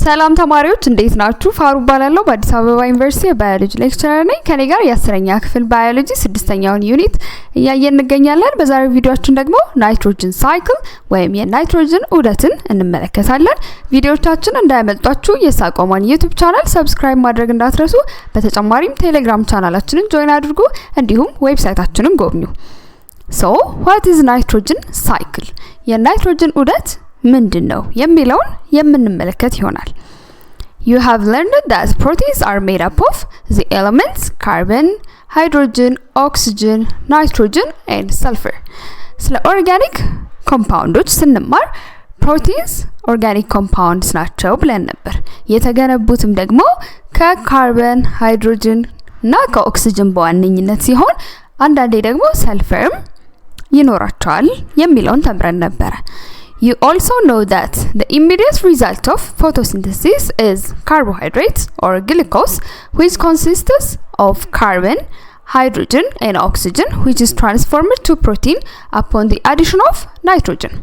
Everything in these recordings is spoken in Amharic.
ሰላም ተማሪዎች እንዴት ናችሁ? ፋሩ ባላለው በአዲስ አበባ ዩኒቨርሲቲ ባዮሎጂ ሌክቸረር ነኝ። ከኔ ጋር የ10ኛ ክፍል ባዮሎጂ 6ኛውን ዩኒት እያየን እንገኛለን። በዛሬው ቪዲዮአችን ደግሞ ናይትሮጅን ሳይክል ወይም የናይትሮጅን ዑደትን እንመለከታለን። ቪዲዮዎቻችን እንዳያመልጧችሁ የሳቆማን ዩቲዩብ ቻናል ሰብስክራይብ ማድረግ እንዳትረሱ። በተጨማሪም ቴሌግራም ቻናላችንን ጆይን አድርጉ፣ እንዲሁም ዌብሳይታችንን ጎብኙ። So, what is nitrogen cycle? የናይትሮጅን ዑደት ምንድነው የሚለውን የምንመለከት ይሆናል። You have learned that proteins are made up of the elements carbon, hydrogen, oxygen, nitrogen and sulfur. ስለ ኦርጋኒክ ኮምፓውንዶች ስንማር ፕሮቲንስ ኦርጋኒክ ኮምፓውንድስ ናቸው ብለን ነበር። የተገነቡትም ደግሞ ከካርበን፣ ሃይድሮጅን እና ከኦክሲጅን በዋነኝነት ሲሆን አንዳንዴ ደግሞ ሰልፈርም ይኖራቸዋል የሚለውን ተምረን ነበር። You also know that the immediate result of photosynthesis is carbohydrates or glucose, which consists of carbon, hydrogen and oxygen, which is transformed to protein upon the addition of nitrogen.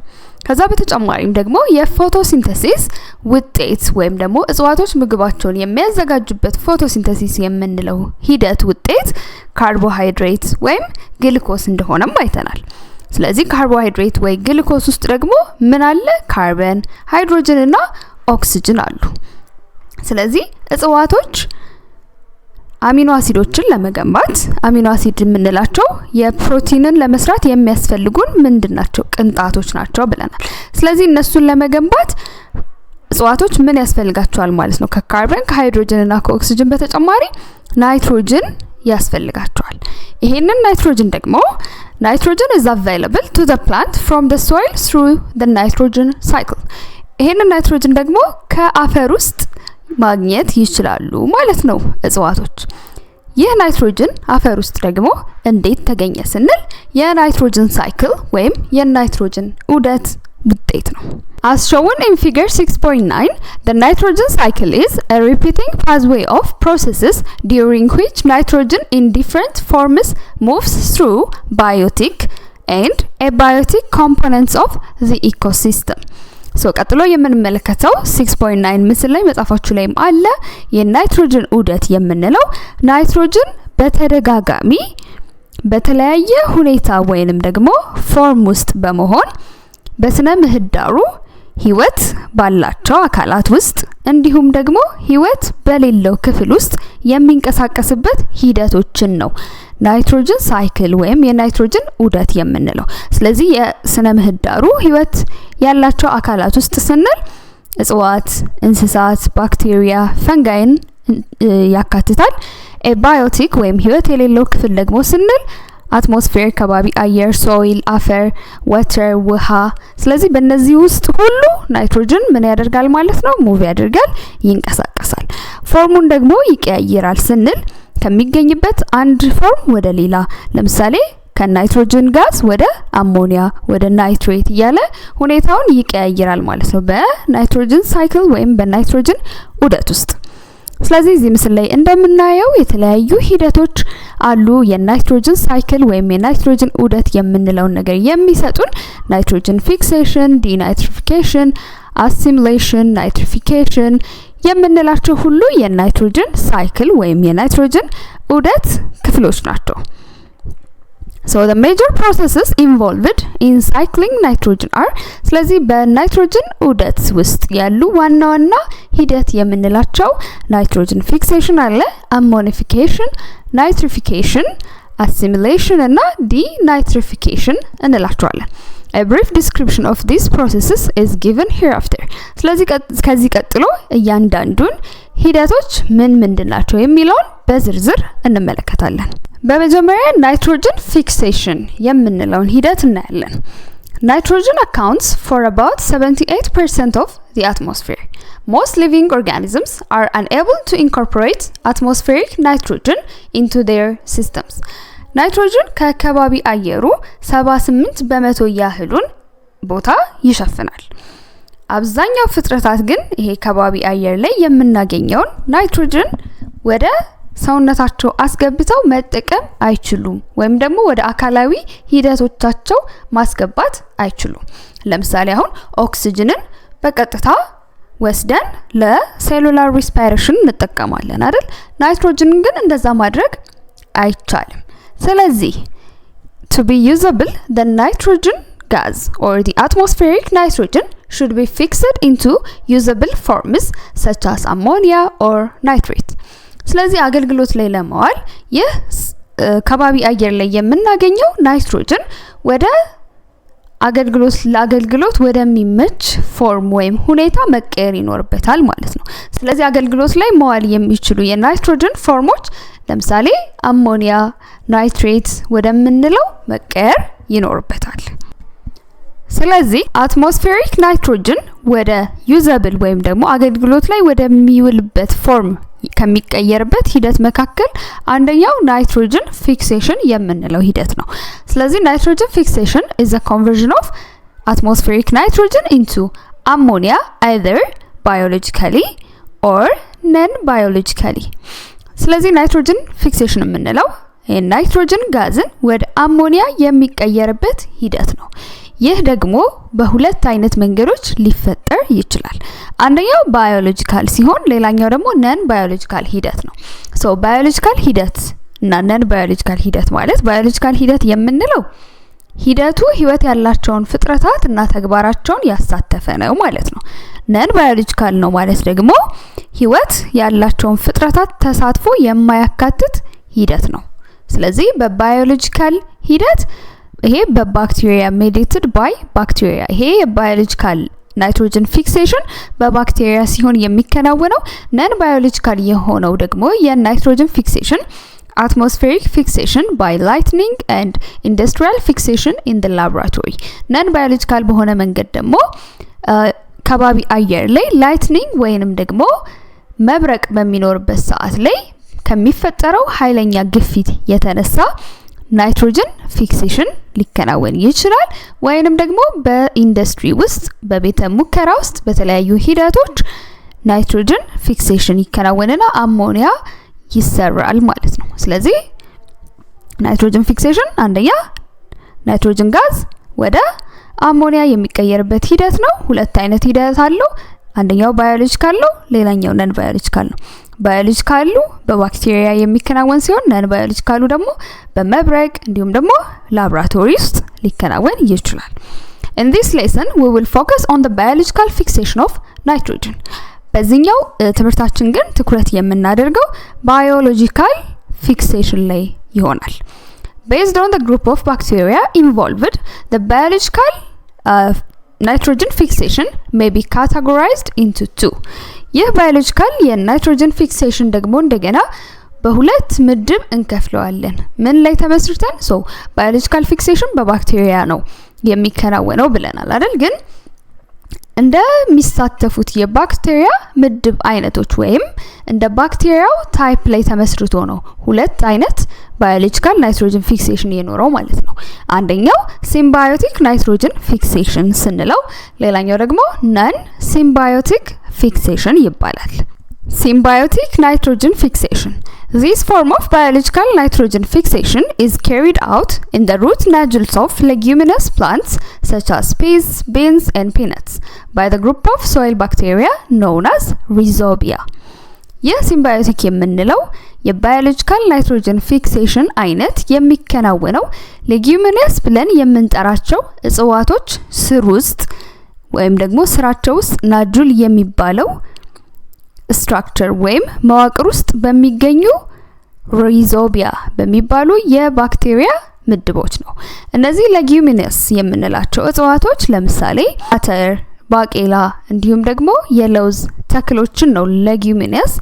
ከዛ በተጨማሪም ደግሞ የፎቶሲንተሲስ ውጤት ወይም ደግሞ እጽዋቶች ምግባቸውን የሚያዘጋጁበት ፎቶሲንተሲስ የምንለው ሂደት ውጤት ካርቦሃይድሬት ወይም ግሉኮስ እንደሆነም አይተናል። ስለዚህ ካርቦሃይድሬት ወይ ግሉኮስ ውስጥ ደግሞ ምን አለ? ካርበን፣ ሃይድሮጅን እና ኦክሲጅን አሉ። ስለዚህ እጽዋቶች አሚኖ አሲዶችን ለመገንባት አሚኖ አሲድ የምንላቸው የፕሮቲንን ለመስራት የሚያስፈልጉን ምንድናቸው? ቅንጣቶች ናቸው ብለናል። ስለዚህ እነሱን ለመገንባት እጽዋቶች ምን ያስፈልጋቸዋል ማለት ነው? ከካርበን ከሃይድሮጅን እና ከኦክሲጅን በተጨማሪ ናይትሮጅን ያስፈልጋቸዋል። ይሄንን ናይትሮጅን ደግሞ nitrogen is available to the plant from the soil through the nitrogen cycle. ይሄንን ናይትሮጅን ደግሞ ከአፈር ውስጥ ማግኘት ይችላሉ ማለት ነው እጽዋቶች። ይህ ናይትሮጅን አፈር ውስጥ ደግሞ እንዴት ተገኘ ስንል የናይትሮጅን ሳይክል ወይም የናይትሮጅን ዑደት ውጤት ነው። As shown in figure 6.9, the nitrogen cycle is a repeating pathway of processes during which nitrogen in different forms moves through biotic and abiotic components of the ecosystem. So ቀጥሎ የምንመለከተው 6.9 ምስል ላይ መጻፋችሁ ላይም አለ። የናይትሮጅን ዑደት የምንለው ናይትሮጅን በተደጋጋሚ በተለያየ ሁኔታ ወይንም ደግሞ ፎርም ውስጥ በመሆን በስነ ምህዳሩ ህይወት ባላቸው አካላት ውስጥ እንዲሁም ደግሞ ህይወት በሌለው ክፍል ውስጥ የሚንቀሳቀስበት ሂደቶችን ነው ናይትሮጅን ሳይክል ወይም የናይትሮጅን ዑደት የምንለው። ስለዚህ የስነ ምህዳሩ ህይወት ያላቸው አካላት ውስጥ ስንል እጽዋት፣ እንስሳት፣ ባክቴሪያ፣ ፈንጋይን ያካትታል። ኤባዮቲክ ወይም ህይወት የሌለው ክፍል ደግሞ ስንል አትሞስፌር ከባቢ አየር፣ ሶይል፣ አፈር፣ ዋተር፣ ውሃ። ስለዚህ በእነዚህ ውስጥ ሁሉ ናይትሮጅን ምን ያደርጋል ማለት ነው? ሙቭ ያደርጋል፣ ይንቀሳቀሳል። ፎርሙን ደግሞ ይቀያየራል ስንል ከሚገኝበት አንድ ፎርም ወደ ሌላ፣ ለምሳሌ ከናይትሮጅን ጋዝ ወደ አሞኒያ ወደ ናይትሬት እያለ ሁኔታውን ይቀያየራል ማለት ነው በናይትሮጅን ሳይክል ወይም በናይትሮጅን ዑደት ውስጥ። ስለዚህ እዚህ ምስል ላይ እንደምናየው የተለያዩ ሂደቶች አሉ የናይትሮጅን ሳይክል ወይም የናይትሮጅን ዑደት የምንለውን ነገር የሚሰጡን። ናይትሮጅን ፊክሴሽን፣ ዲናይትሪፊኬሽን፣ አሲሚሌሽን፣ ናይትሪፊኬሽን የምንላቸው ሁሉ የናይትሮጅን ሳይክል ወይም የናይትሮጅን ዑደት ክፍሎች ናቸው። So the major processes involved in cycling nitrogen are ስለዚህ በናይትሮጅን ዑደት ውስጥ ያሉ ዋና ዋና ሂደት የምንላቸው ናይትሮጅን ፊክሴሽን አለ፣ አሞኒፊኬሽን፣ ናይትሪፊኬሽን፣ አሲሚሌሽን እና ዲናይትሪፊኬሽን እንላቸዋለን። A brief description of these processes is given hereafter. ስለዚህ ከዚህ ቀጥሎ እያንዳንዱን ሂደቶች ምን ምንድናቸው የሚለውን በዝርዝር እንመለከታለን። በመጀመሪያ ናይትሮጅን ፊክሴሽን የምንለውን ሂደት እናያለን። Nitrogen accounts for about 78% of the atmosphere. Most living organisms are unable to incorporate atmospheric nitrogen into their systems. ናይትሮጅን ከከባቢ አየሩ 78% ያህሉን ቦታ ይሸፍናል። አብዛኛው ፍጥረታት ግን ይሄ ከባቢ አየር ላይ የምናገኘውን ናይትሮጅን ወደ ሰውነታቸው አስገብተው መጠቀም አይችሉም ወይም ደግሞ ወደ አካላዊ ሂደቶቻቸው ማስገባት አይችሉም። ለምሳሌ አሁን ኦክሲጅንን በቀጥታ ወስደን ለሴሉላር ሪስፓይሬሽን እንጠቀማለን አይደል? ናይትሮጅን ግን እንደዛ ማድረግ አይቻልም። ስለዚህ to be usable the nitrogen gas or the atmospheric nitrogen should be fixed into usable forms such as ammonia or nitrate. ስለዚህ አገልግሎት ላይ ለማዋል ይህ ከባቢ አየር ላይ የምናገኘው ናይትሮጅን ወደ አገልግሎት ወደሚመች ፎርም ወይም ሁኔታ መቀየር ይኖርበታል ማለት ነው። ስለዚህ አገልግሎት ላይ መዋል የሚችሉ የናይትሮጅን ፎርሞች ለምሳሌ አሞኒያ፣ ናይትሬት ወደምንለው መቀየር ይኖርበታል። ስለዚህ አትሞስፌሪክ ናይትሮጅን ወደ ዩዘብል ወይም ደግሞ አገልግሎት ላይ ወደሚውልበት ፎርም ከሚቀየርበት ሂደት መካከል አንደኛው ናይትሮጅን ፊክሴሽን የምንለው ሂደት ነው። ስለዚህ ናይትሮጅን ፊክሴሽን is a conversion of atmospheric nitrogen into ammonia either biologically or non-biologically. ስለዚህ ናይትሮጅን ፊክሴሽን የምንለው የናይትሮጅን ጋዝን ወደ አሞኒያ የሚቀየርበት ሂደት ነው። ይህ ደግሞ በሁለት አይነት መንገዶች ሊፈጠር ይችላል። አንደኛው ባዮሎጂካል ሲሆን ሌላኛው ደግሞ ነን ባዮሎጂካል ሂደት ነው። ሶ ባዮሎጂካል ሂደት እና ነን ባዮሎጂካል ሂደት ማለት ባዮሎጂካል ሂደት የምንለው ሂደቱ ህይወት ያላቸውን ፍጥረታት እና ተግባራቸውን ያሳተፈ ነው ማለት ነው። ነን ባዮሎጂካል ነው ማለት ደግሞ ህይወት ያላቸውን ፍጥረታት ተሳትፎ የማያካትት ሂደት ነው። ስለዚህ በባዮሎጂካል ሂደት ይሄ በባክቴሪያ ሜዲትድ ባይ ባክቴሪያ ይሄ የባዮሎጂካል ናይትሮጅን ፊክሴሽን በባክቴሪያ ሲሆን የሚከናወነው ነን ባዮሎጂካል የሆነው ደግሞ የናይትሮጅን ፊክሴሽን atmospheric fixation by lightning and industrial fixation in the laboratory ነን ባዮሎጂካል በሆነ መንገድ ደግሞ ከባቢ አየር ላይ ላይትኒንግ ወይንም ደግሞ መብረቅ በሚኖርበት ሰዓት ላይ ከሚፈጠረው ኃይለኛ ግፊት የተነሳ ናይትሮጅን ፊክሴሽን ሊከናወን ይችላል። ወይንም ደግሞ በኢንዱስትሪ ውስጥ በቤተ ሙከራ ውስጥ በተለያዩ ሂደቶች ናይትሮጅን ፊክሴሽን ይከናወንና አሞኒያ ይሰራል ማለት ነው። ስለዚህ ናይትሮጅን ፊክሴሽን አንደኛ ናይትሮጅን ጋዝ ወደ አሞኒያ የሚቀየርበት ሂደት ነው። ሁለት አይነት ሂደት አለው። አንደኛው ባዮሎጂካል ነው፣ ሌላኛው ነን ባዮሎጂካል ነው። ባዮሎጂካሉ በባክቴሪያ የሚከናወን ሲሆን ነን ባዮሎጂካሉ ደግሞ በመብረቅ እንዲሁም ደግሞ ላብራቶሪ ውስጥ ሊከናወን ይችላል። In this lesson we will focus on the biological fixation of nitrogen. በዚህኛው ትምህርታችን ግን ትኩረት የምናደርገው ባዮሎጂካል ፊክሴሽን ላይ ይሆናል። Based on the group of bacteria involved, the biological nitrogen fixation may be categorized into two. ይህ ባዮሎጂካል የናይትሮጅን ፊክሴሽን ደግሞ እንደገና በሁለት ምድብ እንከፍለዋለን። ምን ላይ ተመስርተን? ባዮሎጂካል ፊክሴሽን በባክቴሪያ ነው የሚከናወነው ብለናል አይደል? ግን እንደሚሳተፉት የባክቴሪያ ምድብ አይነቶች ወይም እንደ ባክቴሪያው ታይፕ ላይ ተመስርቶ ነው ሁለት አይነት ባዮሎጂካል ናይትሮጅን ፊክሴሽን የኖረው ማለት ነው። አንደኛው ሲምባዮቲክ ናይትሮጅን ፊክሴሽን ስንለው ሌላኛው ደግሞ ነን ሲምባዮቲክ fixation ይባላል። Symbiotic nitrogen fixation. This form of biological nitrogen fixation is carried out in the root nodules of leguminous plants such as peas, beans and peanuts by the group of soil bacteria known as Rhizobia. ይህ ሲምባዮቲክ የምንለው የባዮሎጂካል ናይትሮጅን ፊክሴሽን አይነት የሚከናወነው ሌጉሚነስ ብለን የምንጠራቸው እጽዋቶች ስር ውስጥ ወይም ደግሞ ስራቸው ውስጥ ናጁል የሚባለው ስትራክቸር ወይም መዋቅር ውስጥ በሚገኙ ሪዞቢያ በሚባሉ የባክቴሪያ ምድቦች ነው። እነዚህ ሌጉሚነስ የምንላቸው እጽዋቶች ለምሳሌ አተር፣ ባቄላ እንዲሁም ደግሞ የለውዝ ተክሎችን ነው ሌጉሚነስ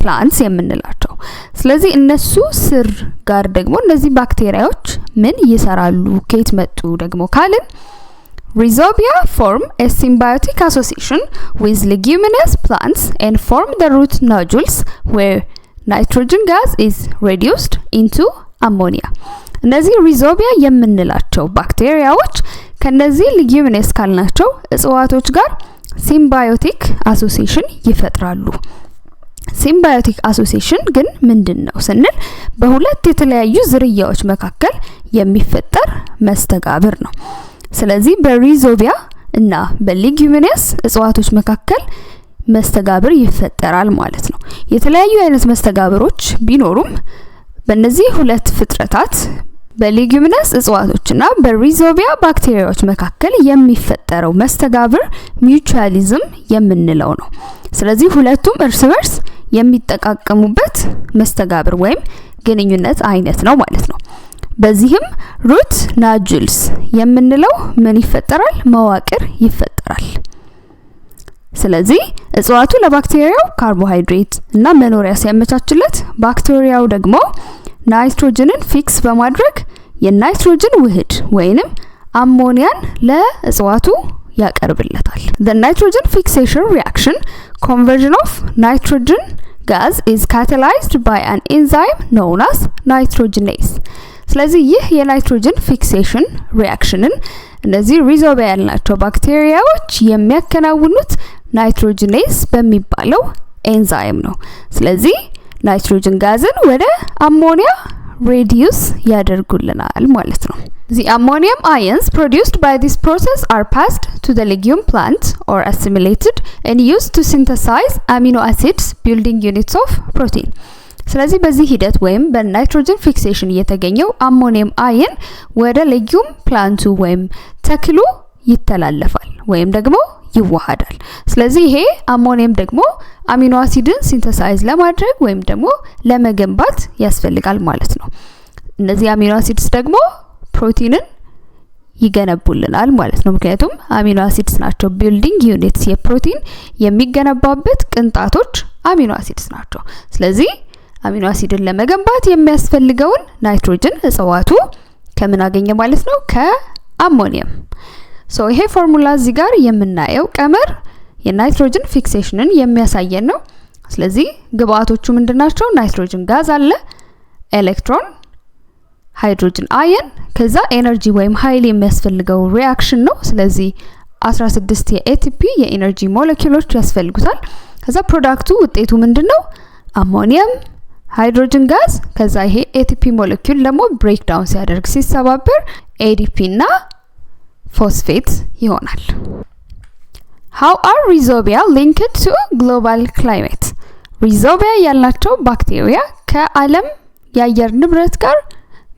ፕላንትስ የምንላቸው። ስለዚህ እነሱ ስር ጋር ደግሞ እነዚህ ባክቴሪያዎች ምን ይሰራሉ? ከየት መጡ ደግሞ ካልን Rhizobia form a symbiotic association with leguminous plants and form the root nodules where nitrogen gas is reduced into ammonia. እነዚህ ሪዞቢያ የምንላቸው ባክቴሪያዎች ከነዚህ leguminous ካልናቸው እጽዋቶች ጋር ሲምባዮቲክ አሶሲዬሽን ይፈጥራሉ። ሲምባዮቲክ አሶሲዬሽን ግን ምንድነው ስንል በሁለት የተለያዩ ዝርያዎች መካከል የሚፈጠር መስተጋብር ነው። ስለዚህ በሪዞቢያ እና በሌጉሚነስ እጽዋቶች መካከል መስተጋብር ይፈጠራል ማለት ነው። የተለያዩ አይነት መስተጋብሮች ቢኖሩም በእነዚህ ሁለት ፍጥረታት በሌጉሚነስ እጽዋቶችና በሪዞቢያ ባክቴሪያዎች መካከል የሚፈጠረው መስተጋብር ሚውቹዋሊዝም የምንለው ነው። ስለዚህ ሁለቱም እርስ በርስ የሚጠቃቀሙበት መስተጋብር ወይም ግንኙነት አይነት ነው ማለት ነው። በዚህም ሩት ናጁልስ የምንለው ምን ይፈጠራል? መዋቅር ይፈጠራል። ስለዚህ እጽዋቱ ለባክቴሪያው ካርቦሃይድሬት እና መኖሪያ ሲያመቻችለት ባክቴሪያው ደግሞ ናይትሮጅንን ፊክስ በማድረግ የናይትሮጅን ውህድ ወይንም አሞኒያን ለእጽዋቱ ያቀርብለታል። The nitrogen fixation reaction conversion of nitrogen gas is catalyzed by an enzyme known as nitrogenase. ስለዚህ ይህ የናይትሮጅን ፊክሴሽን ሪአክሽንን እነዚህ ሪዞቢያ ያልናቸው ባክቴሪያዎች የሚያከናውኑት ናይትሮጂኔዝ በሚባለው ኤንዛይም ነው። ስለዚህ ናይትሮጅን ጋዝን ወደ አሞኒያ ሬዲዩስ ያደርጉልናል ማለት ነው። The ammonium ions produced by this process are passed to the legume plant or assimilated and used to synthesize amino acids building units of protein. ስለዚህ በዚህ ሂደት ወይም በናይትሮጅን ፊክሴሽን የተገኘው አሞኒየም አየን ወደ ሌጊዩም ፕላንቱ ወይም ተክሉ ይተላለፋል ወይም ደግሞ ይዋሃዳል። ስለዚህ ይሄ አሞኒየም ደግሞ አሚኖ አሲድን ሲንተሳይዝ ለማድረግ ወይም ደግሞ ለመገንባት ያስፈልጋል ማለት ነው። እነዚህ አሚኖ አሲድስ ደግሞ ፕሮቲንን ይገነቡልናል ማለት ነው። ምክንያቱም አሚኖ አሲድስ ናቸው ቢልዲንግ ዩኒትስ፣ የፕሮቲን የሚገነባበት ቅንጣቶች አሚኖ አሲድስ ናቸው። ስለዚህ አሚኖ አሲድን ለመገንባት የሚያስፈልገውን ናይትሮጅን እጽዋቱ ከምን አገኘ ማለት ነው? ከአሞኒየም። ይሄ ፎርሙላ እዚህ ጋር የምናየው ቀመር የናይትሮጅን ፊክሴሽንን የሚያሳየን ነው። ስለዚህ ግብአቶቹ ምንድናቸው? ናይትሮጅን ጋዝ አለ፣ ኤሌክትሮን፣ ሃይድሮጅን አየን፣ ከዛ ኤነርጂ ወይም ኃይል የሚያስፈልገው ሪአክሽን ነው። ስለዚህ 16 የኤቲፒ የኤነርጂ ሞለኪውሎች ያስፈልጉታል። ከዛ ፕሮዳክቱ ውጤቱ ምንድነው? አሞኒየም፣ ሃይድሮጅን ጋዝ፣ ከዛ ይሄ ኤቲፒ ሞለኪውል ደግሞ ብሬክ ዳውን ሲያደርግ ሲሰባበር ኤዲፒ እና ፎስፌት ይሆናል። How are rhizobia linked to global climate? rhizobia ያልናቸው ባክቴሪያ ከዓለም የአየር ንብረት ጋር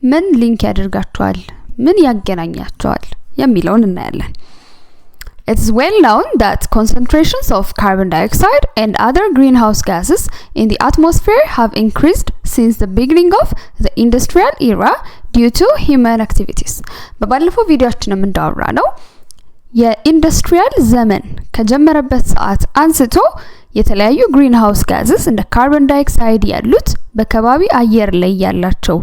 ምን ሊንክ ያደርጋቸዋል? ምን ያገናኛቸዋል የሚለውን እናያለን። It is well known that concentrations of carbon dioxide and other greenhouse gases in the atmosphere have increased since the beginning of the industrial era due to human activities. በባለፈው ቪዲዮአችንም እንዳወራ ነው የኢንዱስትሪያል ዘመን ከጀመረበት ሰዓት አንስቶ የተለያዩ ግሪን ሃውስ ጋዝስ እንደ ካርቦን ዳይኦክሳይድ ያሉት በከባቢ አየር ላይ ያላቸው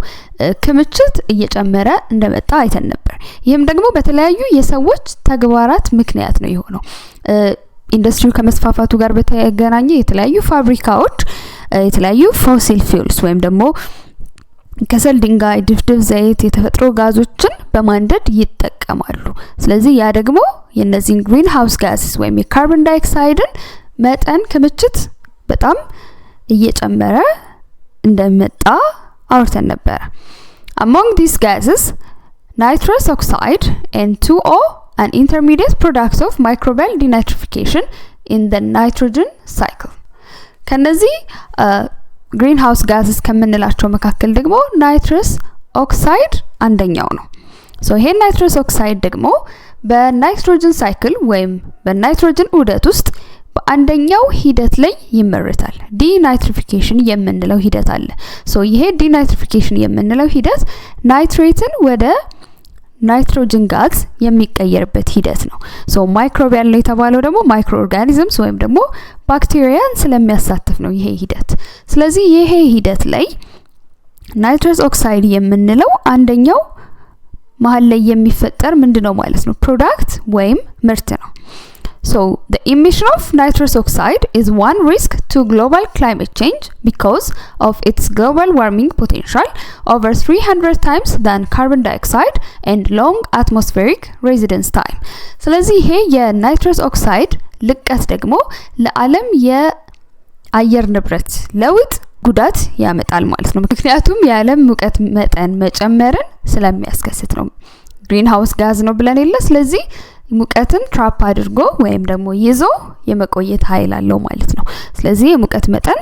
ክምችት እየጨመረ እንደመጣ አይተን ነበር። ይህም ደግሞ በተለያዩ የሰዎች ተግባራት ምክንያት ነው የሆነው። ኢንዱስትሪው ከመስፋፋቱ ጋር በተገናኘ የተለያዩ ፋብሪካዎች የተለያዩ ፎሲል ፊውልስ ወይም ደግሞ ከሰል ድንጋይ፣ ድፍድፍ ዘይት፣ የተፈጥሮ ጋዞችን በማንደድ ይጠቀማሉ። ስለዚህ ያ ደግሞ የነዚህን ግሪን ሃውስ ጋዝስ ወይም የካርቦን ዳይኦክሳይድን መጠን ክምችት በጣም እየጨመረ እንደመጣ አውርተን ነበር። Among these gases, nitrous oxide N2O, an intermediate product of microbial denitrification in the nitrogen cycle. ከነዚህ ግሪን ሃውስ ጋዝስ ከምንላቸው መካከል ደግሞ ናይትረስ ኦክሳይድ አንደኛው ነው። ይሄ ናይትረስ ኦክሳይድ ደግሞ በናይትሮጅን ሳይክል ወይም በናይትሮጅን ዑደት ውስጥ በአንደኛው ሂደት ላይ ይመረታል። ዲናይትሪፊኬሽን የምንለው ሂደት አለ። ይሄ ዲናይትሪፊኬሽን የምንለው ሂደት ናይትሬትን ወደ ናይትሮጅን ጋዝ የሚቀየርበት ሂደት ነው። ማይክሮቢያል ነው የተባለው ደግሞ ማይክሮ ኦርጋኒዝምስ ወይም ደግሞ ባክቴሪያን ስለሚያሳትፍ ነው ይሄ ሂደት። ስለዚህ ይሄ ሂደት ላይ ናይትረስ ኦክሳይድ የምንለው አንደኛው መሀል ላይ የሚፈጠር ምንድነው ማለት ነው? ፕሮዳክት ወይም ምርት ነው። The emission of nitrous oxide is one risk to global climate change because of its global warming potential over 300 times than carbon dioxide and long atmospheric residence time. ስለዚህ ይሄ የናይትረስ ኦክሳይድ ልቀት ደግሞ ለዓለም የአየር ንብረት ለውጥ ጉዳት ያመጣል ማለት ነው። ምክንያቱም የዓለም ሙቀት መጠን መጨመርን ስለሚያስከስት ነው። ግሪን ሃውስ ጋዝ ነው ብለን የለ። ስለዚህ ሙቀትን ትራፕ አድርጎ ወይም ደግሞ ይዞ የመቆየት ኃይል አለው ማለት ነው። ስለዚህ የሙቀት መጠን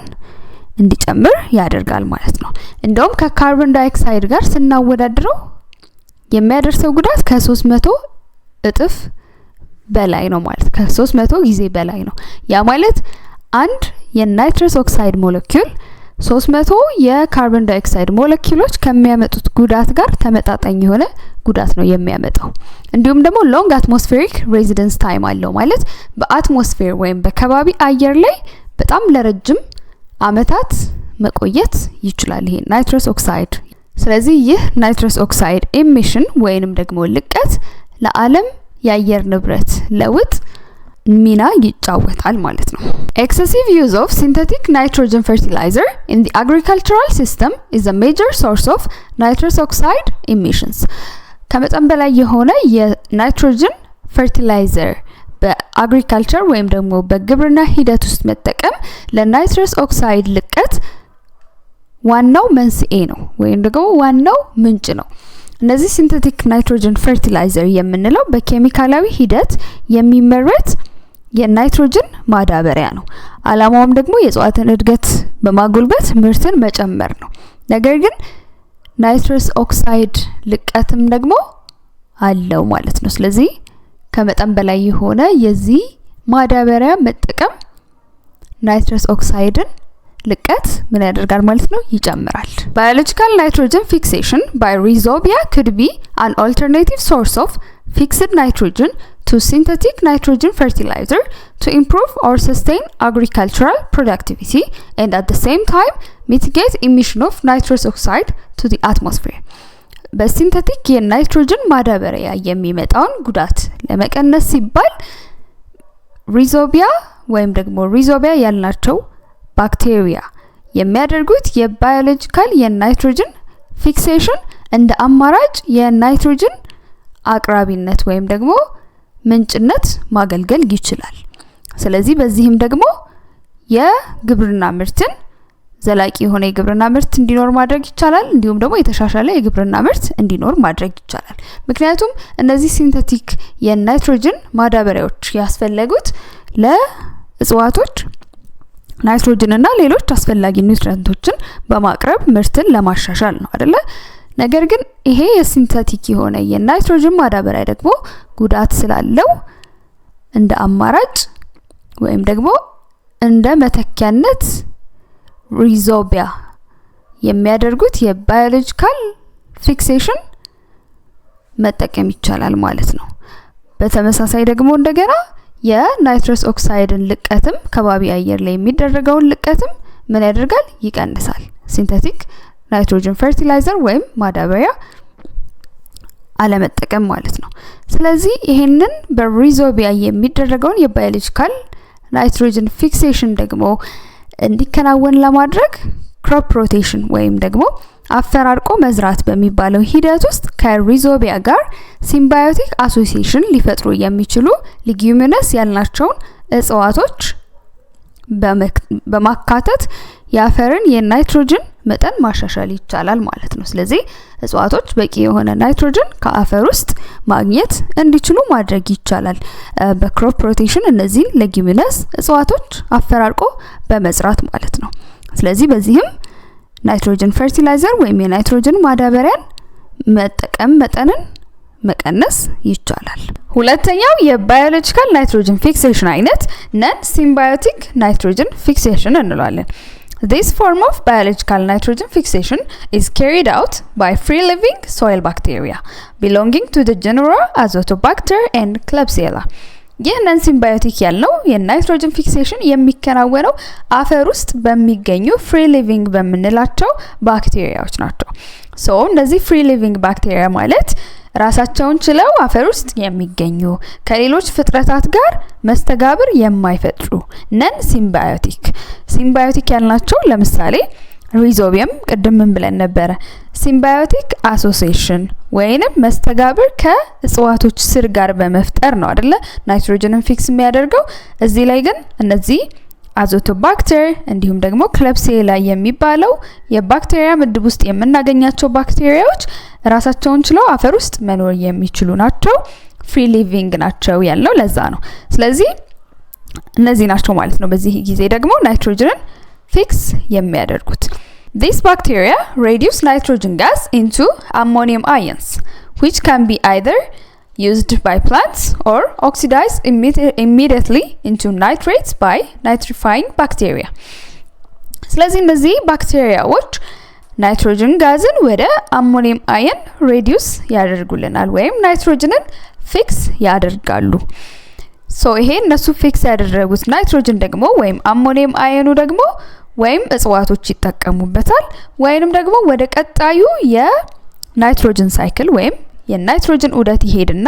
እንዲጨምር ያደርጋል ማለት ነው። እንደውም ከካርቦን ዳይኦክሳይድ ጋር ስናወዳድረው የሚያደርሰው ጉዳት ከ300 እጥፍ በላይ ነው ማለት ከ300 ጊዜ በላይ ነው። ያ ማለት አንድ የናይትረስ ኦክሳይድ ሞለኪውል 300 የካርቦን ዳይኦክሳይድ ሞለኪውሎች ከሚያመጡት ጉዳት ጋር ተመጣጣኝ የሆነ ጉዳት ነው የሚያመጣው። እንዲሁም ደግሞ ሎንግ አትሞስፌሪክ ሬዚደንስ ታይም አለው ማለት በአትሞስፌር ወይም በከባቢ አየር ላይ በጣም ለረጅም አመታት መቆየት ይችላል ይሄ ናይትረስ ኦክሳይድ። ስለዚህ ይህ ናይትረስ ኦክሳይድ ኤሚሽን ወይንም ደግሞ ልቀት ለዓለም የአየር ንብረት ለውጥ ሚና ይጫወታል ማለት ነው። Excessive use of synthetic nitrogen fertilizer in the agricultural system is a major source of nitrous oxide emissions. ከመጠን በላይ የሆነ የናይትሮጅን ፈርቲላይዘር በአግሪካልቸር ወይም ደግሞ በግብርና ሂደት ውስጥ መጠቀም ለናይትረስ ኦክሳይድ ልቀት ዋናው መንስኤ ነው ወይም ደግሞ ዋናው ምንጭ ነው። እነዚህ ሲንተቲክ ናይትሮጅን ፈርቲላይዘር የምንለው በኬሚካላዊ ሂደት የሚመረት የናይትሮጅን ማዳበሪያ ነው። አላማውም ደግሞ የእጽዋትን እድገት በማጎልበት ምርትን መጨመር ነው። ነገር ግን ናይትረስ ኦክሳይድ ልቀትም ደግሞ አለው ማለት ነው። ስለዚህ ከመጠን በላይ የሆነ የዚህ ማዳበሪያ መጠቀም ናይትረስ ኦክሳይድን ልቀት ምን ያደርጋል ማለት ነው ይጨምራል። Biological nitrogen fixation by rhizobia could be an alternative source of fixed nitrogen to synthetic nitrogen fertilizer to improve or sustain agricultural productivity and at the same time mitigate emission of nitrous oxide to the atmosphere. በሲንተቲክ የናይትሮጅን ማዳበሪያ የሚመጣውን ጉዳት ለመቀነስ ሲባል ሪዞቢያ ወይም ደግሞ ሪዞቢያ ያልናቸው ባክቴሪያ የሚያደርጉት የባዮሎጂካል የናይትሮጅን ፊክሴሽን እንደ አማራጭ የናይትሮጅን አቅራቢነት ወይም ደግሞ ምንጭነት ማገልገል ይችላል። ስለዚህ በዚህም ደግሞ የግብርና ምርትን ዘላቂ የሆነ የግብርና ምርት እንዲኖር ማድረግ ይቻላል። እንዲሁም ደግሞ የተሻሻለ የግብርና ምርት እንዲኖር ማድረግ ይቻላል። ምክንያቱም እነዚህ ሲንተቲክ የናይትሮጅን ማዳበሪያዎች ያስፈልጉት ለእጽዋቶች ናይትሮጅን እና ሌሎች አስፈላጊ ኒውትሪየንቶችን በማቅረብ ምርትን ለማሻሻል ነው አይደለ? ነገር ግን ይሄ የሲንተቲክ የሆነ የናይትሮጅን ማዳበሪያ ደግሞ ጉዳት ስላለው እንደ አማራጭ ወይም ደግሞ እንደ መተኪያነት ሪዞቢያ የሚያደርጉት የባዮሎጂካል ፊክሴሽን መጠቀም ይቻላል ማለት ነው። በተመሳሳይ ደግሞ እንደገና የናይትረስ ኦክሳይድን ልቀትም ከባቢ አየር ላይ የሚደረገውን ልቀትም ምን ያደርጋል ይቀንሳል። ሲንተቲክ ናይትሮጅን ፈርቲላይዘር ወይም ማዳበሪያ አለመጠቀም ማለት ነው። ስለዚህ ይሄንን በሪዞቢያ የሚደረገውን የባዮሎጂካል ናይትሮጅን ፊክሴሽን ደግሞ እንዲከናወን ለማድረግ ክሮፕ ሮቴሽን ወይም ደግሞ አፈራርቆ መዝራት በሚባለው ሂደት ውስጥ ከሪዞቢያ ጋር ሲምባዮቲክ አሶሲዬሽን ሊፈጥሩ የሚችሉ ሊጊዩሚነስ ያልናቸውን እጽዋቶች በማካተት የአፈርን የናይትሮጅን መጠን ማሻሻል ይቻላል ማለት ነው። ስለዚህ እጽዋቶች በቂ የሆነ ናይትሮጅን ከአፈር ውስጥ ማግኘት እንዲችሉ ማድረግ ይቻላል በክሮፕ ሮቴሽን እነዚህን ሌጊዩሚነስ እጽዋቶች አፈራርቆ በመዝራት ማለት ነው። ስለዚህ በዚህም ናይትሮጅን ፈርቲላይዘር ወይም የናይትሮጅን ማዳበሪያን መጠቀም መጠንን መቀነስ ይቻላል። ሁለተኛው የባዮሎጂካል ናይትሮጅን ፊክሴሽን አይነት ነን ሲምባዮቲክ ናይትሮጅን ፊክሴሽን እንለዋለን። This form of biological nitrogen fixation is carried out by free-living soil bacteria belonging to the genera Azotobacter and Klebsiella. ይህ ነን ሲምባዮቲክ ያልነው የናይትሮጅን ፊክሴሽን የሚከናወነው አፈር ውስጥ በሚገኙ ፍሪ ሊቪንግ በምንላቸው ባክቴሪያዎች ናቸው። እነዚህ ፍሪ ሊቪንግ ባክቴሪያ ማለት ራሳቸውን ችለው አፈር ውስጥ የሚገኙ ከሌሎች ፍጥረታት ጋር መስተጋብር የማይፈጥሩ ነን ሲምባዮቲክ ያልናቸው ለምሳሌ ሪዞቢየም ቅድም ምን ብለን ነበረ? ሲምባዮቲክ አሶሲዬሽን ወይንም መስተጋብር ከእጽዋቶች ስር ጋር በመፍጠር ነው አይደለ ናይትሮጅንን ፊክስ የሚያደርገው። እዚህ ላይ ግን እነዚህ አዞቶባክተር እንዲሁም ደግሞ ክለብሲኤላ የሚባለው የባክቴሪያ ምድብ ውስጥ የምናገኛቸው ባክቴሪያዎች ራሳቸውን ችለው አፈር ውስጥ መኖር የሚችሉ ናቸው። ፍሪ ሊቪንግ ናቸው ያለው ለዛ ነው። ስለዚህ እነዚህ ናቸው ማለት ነው በዚህ ጊዜ ደግሞ ናይትሮጅንን ፊክስ የሚያደርጉት። These bacteria reduce nitrogen gas into ammonium ions, which can be either used by plants or oxidized immediately into nitrates by nitrifying bacteria. ስለዚህ እነዚህ ባክቴሪያዎች ናይትሮጅን ጋዝን ወደ አሞኒየም አየን ሬዲዩስ ያደርጉልናል ወይም ናይትሮጅንን ፊክስ ያደርጋሉ። ይሄ እነሱ ፊክስ ያደረጉት ናይትሮጅን ደግሞ ወይም አሞኒየም አየኑ ደግሞ ወይም እጽዋቶች ይጠቀሙበታል ወይንም ደግሞ ወደ ቀጣዩ የናይትሮጅን ሳይክል ወይም የናይትሮጅን ዑደት ይሄድና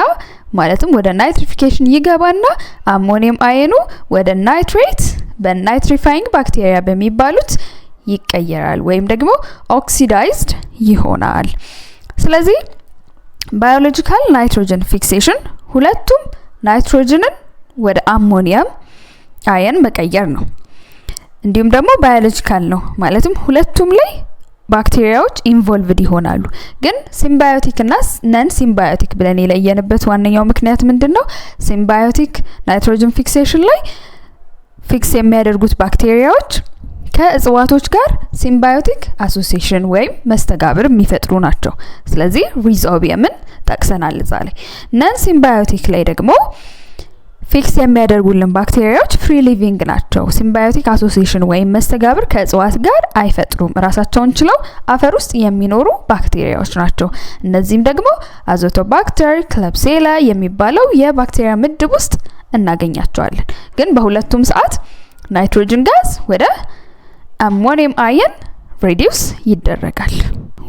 ማለትም ወደ ናይትሪፊኬሽን ይገባና አሞኒየም አየኑ ወደ ናይትሬት በናይትሪፋይንግ ባክቴሪያ በሚባሉት ይቀየራል ወይም ደግሞ ኦክሲዳይዝድ ይሆናል። ስለዚህ ባዮሎጂካል ናይትሮጅን ፊክሴሽን ሁለቱም ናይትሮጅንን ወደ አሞኒየም አየን መቀየር ነው። እንዲሁም ደግሞ ባዮሎጂካል ነው ማለትም ሁለቱም ላይ ባክቴሪያዎች ኢንቮልቭድ ይሆናሉ። ግን ሲምባዮቲክ እና ነን ሲምባዮቲክ ብለን የለየንበት ዋነኛው ምክንያት ምንድነው? ሲምባዮቲክ ናይትሮጅን ፊክሴሽን ላይ ፊክስ የሚያደርጉት ባክቴሪያዎች ከእጽዋቶች ጋር ሲምባዮቲክ አሶሲዬሽን ወይም መስተጋብር የሚፈጥሩ ናቸው። ስለዚህ ሪዞቢየምን ጠቅሰናል እዛ ላይ። ነን ሲምባዮቲክ ላይ ደግሞ ፊክስ የሚያደርጉልን ባክቴሪያዎች ፍሪ ሊቪንግ ናቸው። ሲምባዮቲክ አሶሲዬሽን ወይም መስተጋብር ከእጽዋት ጋር አይፈጥሩም። ራሳቸውን ችለው አፈር ውስጥ የሚኖሩ ባክቴሪያዎች ናቸው። እነዚህም ደግሞ አዞቶባክተር፣ ክለብሴላ የሚባለው የባክቴሪያ ምድብ ውስጥ እናገኛቸዋለን። ግን በሁለቱም ሰዓት ናይትሮጅን ጋዝ ወደ አሞኒየም አየን ሬዲዩስ ይደረጋል።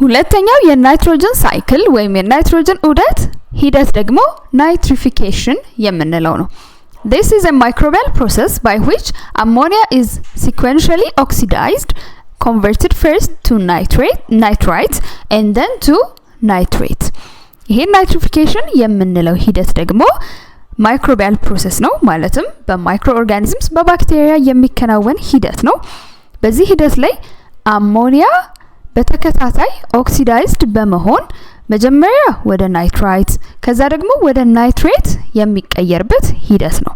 ሁለተኛው የናይትሮጅን ሳይክል ወይም የናይትሮጅን ዑደት ሂደት ደግሞ ናይትሪፊኬሽን የምንለው ነው። This is a microbial process by which ammonia is sequentially oxidized, converted first to nitrite and then to nitrate. ይሄ ናይትሪፊኬሽን የምንለው ሂደት ደግሞ ማይክሮቢያል ፕሮሰስ ነው። ማለትም በማይክሮ ኦርጋኒዝምስ በባክቴሪያ የሚከናወን ሂደት ነው። በዚህ ሂደት ላይ አሞኒያ በተከታታይ ኦክሲዳይዝድ በመሆን መጀመሪያ ወደ ናይትራይት ከዛ ደግሞ ወደ ናይትሬት የሚቀየርበት ሂደት ነው።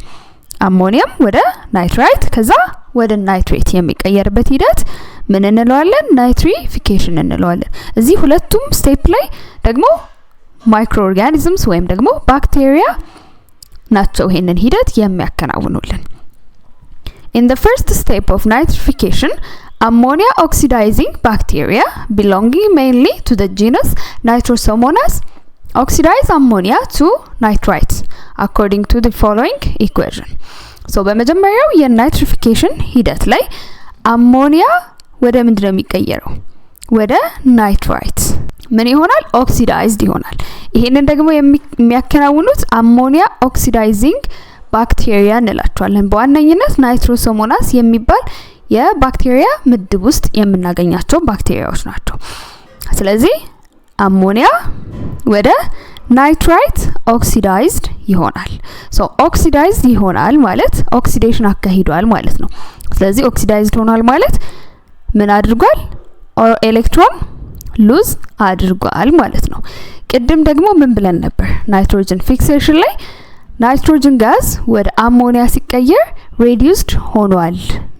አሞኒያም ወደ ናይትራይት ከዛ ወደ ናይትሬት የሚቀየርበት ሂደት ምን እንለዋለን? ናይትሪፊኬሽን እንለዋለን። እዚህ ሁለቱም ስቴፕ ላይ ደግሞ ማይክሮ ኦርጋኒዝምስ ወይም ደግሞ ባክቴሪያ ናቸው ይሄንን ሂደት የሚያከናውኑልን። In the first step of nitrification, ammonia oxidizing bacteria belonging mainly to the genus Nitrosomonas oxidize ammonia to nitrites according to the following equation. በመጀመሪያው የናይትሪፊኬሽን ሂደት ላይ አሞኒያ ወደ ምንድነው የሚቀየረው? ወደ ናይትራይት ምን ይሆናል? ኦክሲዳይዝድ ይሆናል። ይሄንን ደግሞ የሚያከናውኑት አሞኒያ ኦክሲዳይዚንግ ባክቴሪያ እንላቸዋለን። በዋነኝነት ናይትሮሶሞናስ የሚባል የባክቴሪያ ምድብ ውስጥ የምናገኛቸው ባክቴሪያዎች ናቸው። ስለዚህ አሞኒያ ወደ ናይትራይት ኦክሲዳይዝድ ይሆናል። ኦክሲዳይዝድ ይሆናል ማለት ኦክሲዴሽን አካሂዷል ማለት ነው። ስለዚህ ኦክሲዳይዝድ ሆኗል ማለት ምን አድርጓል? ኤሌክትሮን ሉዝ አድርጓል ማለት ነው። ቅድም ደግሞ ምን ብለን ነበር? ናይትሮጅን ፊክሴሽን ላይ ናይትሮጅን ጋዝ ወደ አሞኒያ ሲቀየር ሬዲዩስድ ሆኗል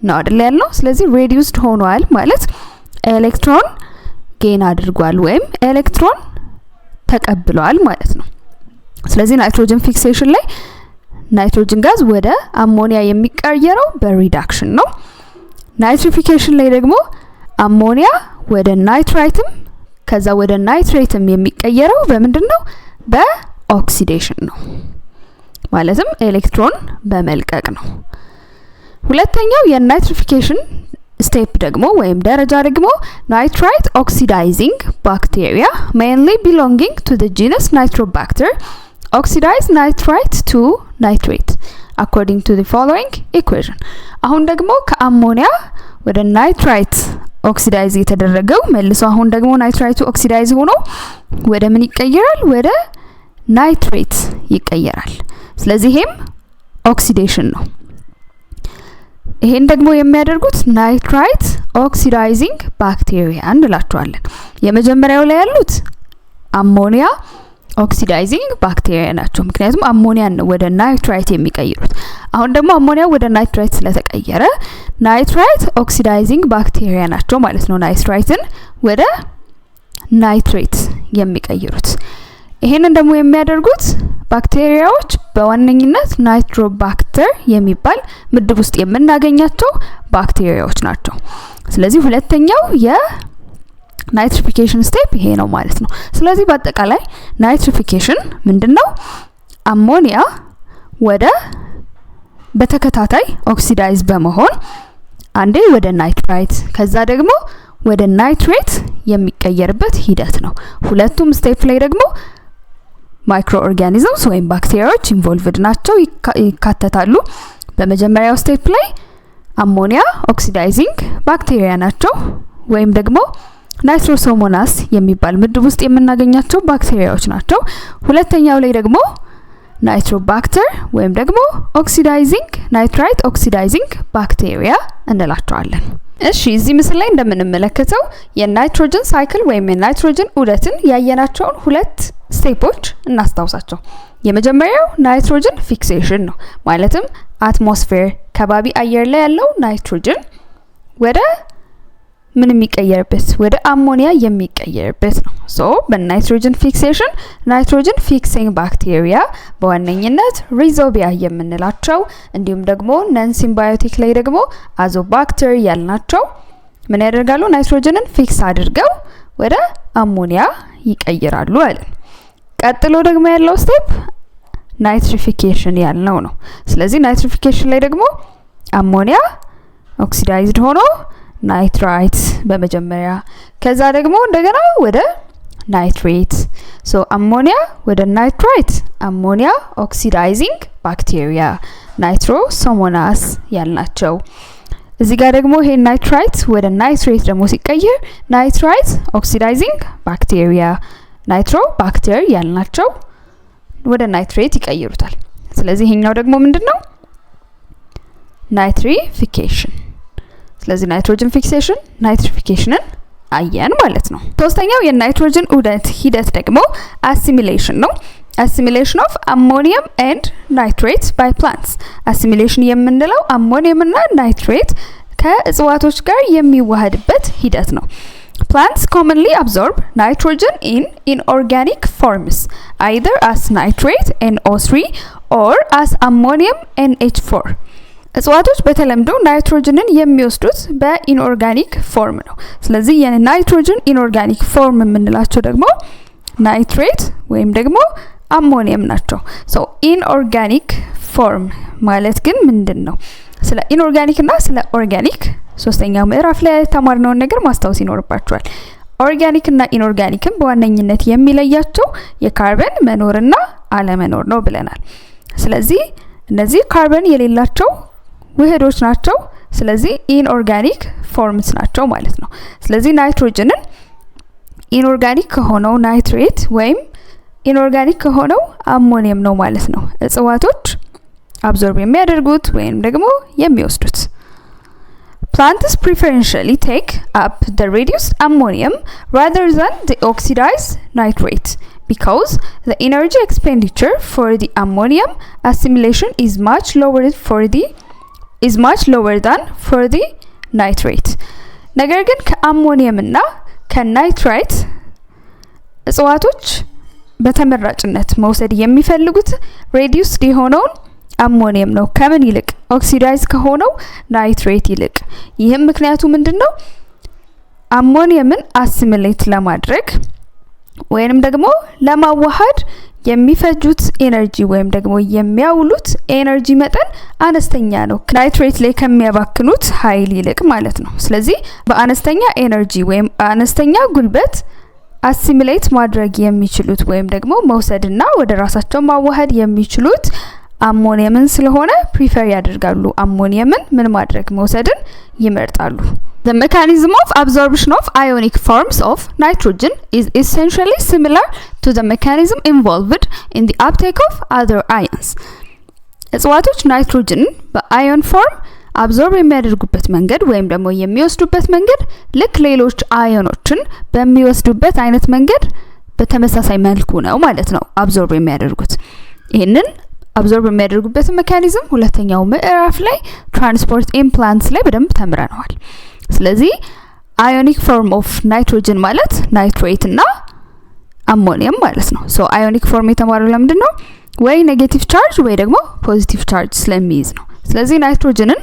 ነው አይደል ያልነው? ስለዚህ ሬዲዩስድ ሆኗል ማለት ኤሌክትሮን ጌን አድርጓል ወይም ኤሌክትሮን ተቀብሏል ማለት ነው። ስለዚህ ናይትሮጅን ፊክሴሽን ላይ ናይትሮጅን ጋዝ ወደ አሞኒያ የሚቀየረው በሪዳክሽን ነው። ናይትሪፊኬሽን ላይ ደግሞ አሞኒያ ወደ ናይትራይትም ከዛ ወደ ናይትሬትም የሚቀየረው በምንድነው? በኦክሲዴሽን ነው። ማለትም ኤሌክትሮን በመልቀቅ ነው። ሁለተኛው የናይትሪፊኬሽን ስቴፕ ደግሞ ወይም ደረጃ ደግሞ nitrite oxidizing bacteria mainly belonging to the genus Nitrobacter oxidize nitrite to nitrate according to the following equation. አሁን ደግሞ ከአሞኒያ ወደ ናይትራይት ኦክሲዳይዝ የተደረገው መልሶ አሁን ደግሞ ናይትራይቱ ኦክሲዳይዝ ሆኖ ወደ ምን ይቀየራል? ወደ ናይትሬት ይቀየራል። ስለዚህ ይሄም ኦክሲዴሽን ነው። ይሄን ደግሞ የሚያደርጉት ናይትራይት ኦክሲዳይዚንግ ባክቴሪያ እንላቸዋለን። የመጀመሪያው ላይ ያሉት አሞኒያ ኦክሲዳይዚንግ ባክቴሪያ ናቸው። ምክንያቱም አሞኒያን ነው ወደ ናይትራይት የሚቀይሩት። አሁን ደግሞ አሞኒያ ወደ ናይትራይት ስለተቀየረ ናይትራይት ኦክሲዳይዚንግ ባክቴሪያ ናቸው ማለት ነው። ናይትራይትን ወደ ናይትሬት የሚቀይሩት። ይሄንን ደግሞ የሚያደርጉት ባክቴሪያዎች በዋነኝነት ናይትሮባክተር የሚባል ምድብ ውስጥ የምናገኛቸው ባክቴሪያዎች ናቸው። ስለዚህ ሁለተኛው የናይትሪፊኬሽን ስቴፕ ይሄ ነው ማለት ነው። ስለዚህ በአጠቃላይ ናይትሪፊኬሽን ምንድነው? አሞኒያ ወደ በተከታታይ ኦክሲዳይዝ በመሆን አንዴ ወደ ናይትራይት ከዛ ደግሞ ወደ ናይትሬት የሚቀየርበት ሂደት ነው። ሁለቱም ስቴፕ ላይ ደግሞ ማይክሮ ኦርጋኒዝምስ ወይም ባክቴሪያዎች ኢንቮልቭድ ናቸው፣ ይካተታሉ። በመጀመሪያው ስቴፕ ላይ አሞኒያ ኦክሲዳይዚንግ ባክቴሪያ ናቸው ወይም ደግሞ ናይትሮሶሞናስ የሚባል ምድብ ውስጥ የምናገኛቸው ባክቴሪያዎች ናቸው። ሁለተኛው ላይ ደግሞ ናይትሮባክተር ወይም ደግሞ ኦክሲዳይዚንግ ናይትራይት ኦክሲዳይዚንግ ባክቴሪያ እንላቸዋለን። እሺ እዚህ ምስል ላይ እንደምንመለከተው የናይትሮጅን ሳይክል ወይም የናይትሮጅን ዑደትን ያየናቸውን ሁለት ስቴፖች እናስታውሳቸው። የመጀመሪያው ናይትሮጅን ፊክሴሽን ነው። ማለትም አትሞስፌር ከባቢ አየር ላይ ያለው ናይትሮጅን ወደ ምን የሚቀየርበት ወደ አሞኒያ የሚቀየርበት ነው። ሶ በናይትሮጅን ፊክሴሽን ናይትሮጅን ፊክሲንግ ባክቴሪያ በዋነኝነት ሪዞቢያ የምንላቸው እንዲሁም ደግሞ ነን ሲምባዮቲክ ላይ ደግሞ አዞባክተር ያልናቸው ምን ያደርጋሉ? ናይትሮጅንን ፊክስ አድርገው ወደ አሞኒያ ይቀይራሉ አለን። ቀጥሎ ደግሞ ያለው ስቴፕ ናይትሪፊኬሽን ያልነው ነው። ስለዚህ ናይትሪፊኬሽን ላይ ደግሞ አሞኒያ ኦክሲዳይዝድ ሆኖ ናይትራይት በመጀመሪያ ከዛ ደግሞ እንደገና ወደ ናይትሬት። ሶ አሞኒያ ወደ ናይትራይት አሞኒያ ኦክሲዳይዚንግ ባክቴሪያ ናይትሮሶሞናስ ያልናቸው። እዚህ ጋር ደግሞ ይሄ ናይትራይት ወደ ናይትሬት ደግሞ ሲቀየር ናይትራይት ኦክሲዳይዚንግ ባክቴሪያ ናይትሮባክተር ያልናቸው ወደ ናይትሬት ይቀይሩታል። ስለዚህ ይሄኛው ደግሞ ምንድነው? ናይትሪፊኬሽን። ስለዚህ ናይትሮጅን ፊክሴሽን ናይትሪፊኬሽንን አየን ማለት ነው። ሶስተኛው የናይትሮጅን ዑደት ሂደት ደግሞ አሲሚሌሽን ነው። አሲሚሌሽን ኦፍ አሞኒየም ኤንድ ናይትሬት ባይ ፕላንትስ። አሲሚሌሽን የምንለው አሞኒየም እና ናይትሬት ከእጽዋቶች ጋር የሚዋሃድበት ሂደት ነው። Plants commonly absorb nitrogen in inorganic forms, either as nitrate NO3 or as ammonium NH4. እጽዋቶች በተለምዶ ናይትሮጅንን የሚወስዱት በኢንኦርጋኒክ ፎርም ነው። ስለዚህ የናይትሮጅን ኢንኦርጋኒክ ፎርም የምንላቸው ደግሞ ናይትሬት ወይም ደግሞ አሞኒየም ናቸው። ሶ ኢንኦርጋኒክ ፎርም ማለት ግን ምንድነው? ስለ ኢንኦርጋኒክ እና ስለ ኦርጋኒክ ሶስተኛው ምዕራፍ ላይ ተማርነውን ነገር ማስታወስ ይኖርባችኋል። ኦርጋኒክ እና ኢንኦርጋኒክን በዋነኝነት የሚለያቸው የካርበን መኖርና አለመኖር ነው ብለናል። ስለዚህ እነዚህ ካርበን የሌላቸው ውህዶች ናቸው። ስለዚህ ኢንኦርጋኒክ ፎርምስ ናቸው ማለት ነው። ስለዚህ ናይትሮጅንን ኢንኦርጋኒክ ከሆነው ናይትሬት ወይም ኢንኦርጋኒክ ከሆነው አሞኒየም ነው ማለት ነው እጽዋቶች አብዞርብ የሚያደርጉት ወይም ደግሞ የሚወስዱት። Plants preferentially take up the reduced ammonium rather than the oxidized nitrate because the energy expenditure for the ammonium assimilation is much lower than for the nitrate. ነገር ግን ከአሞኒየም እና ከናይትራይት እጽዋቶች በተመራጭነት መውሰድ የሚፈልጉት reduced የሆነውን አሞኒየም ነው ከምን ይልቅ ኦክሲዳይዝ ከሆነው ናይትሬት ይልቅ። ይህም ምክንያቱ ምንድነው? አሞኒየምን አሲሚሌት ለማድረግ ወይንም ደግሞ ለማዋሃድ የሚፈጁት ኤነርጂ ወይም ደግሞ የሚያውሉት ኤነርጂ መጠን አነስተኛ ነው ናይትሬት ላይ ከሚያባክኑት ኃይል ይልቅ ማለት ነው። ስለዚህ በአነስተኛ ኤነርጂ ወይም አነስተኛ ጉልበት አሲሚሌት ማድረግ የሚችሉት ወይም ደግሞ መውሰድና ወደ ራሳቸው ማዋሃድ የሚችሉት አሞኒየምን ስለሆነ ፕሪፈር ያደርጋሉ። አሞኒየምን ምን ማድረግ መውሰድን ይመርጣሉ። The mechanism of absorption of ionic forms of nitrogen is essentially similar to the mechanism involved in the uptake of other ions. እጽዋቶች ናይትሮጅንን በአዮን ፎርም አብዞርብ የሚያደርጉበት መንገድ ወይም ደግሞ የሚወስዱበት መንገድ ልክ ሌሎች አዮኖችን በሚወስዱበት አይነት መንገድ በተመሳሳይ መልኩ ነው ማለት ነው አብዞርብ የሚያደርጉት። ይሄንን አብዞርብ የሚያደርጉበት ሜካኒዝም ሁለተኛው ምዕራፍ ላይ ትራንስፖርት ኢን ፕላንትስ ላይ በደንብ ተምረናል። ስለዚህ አዮኒክ ፎርም ኦፍ ናይትሮጅን ማለት ናይትሬት እና አሞኒየም ማለት ነው። ሶ አዮኒክ ፎርም የተማረው ለምንድን ነው? ወይ ኔጌቲቭ ቻርጅ ወይ ደግሞ ፖዚቲቭ ቻርጅ ስለሚይዝ ነው። ስለዚህ ናይትሮጅንን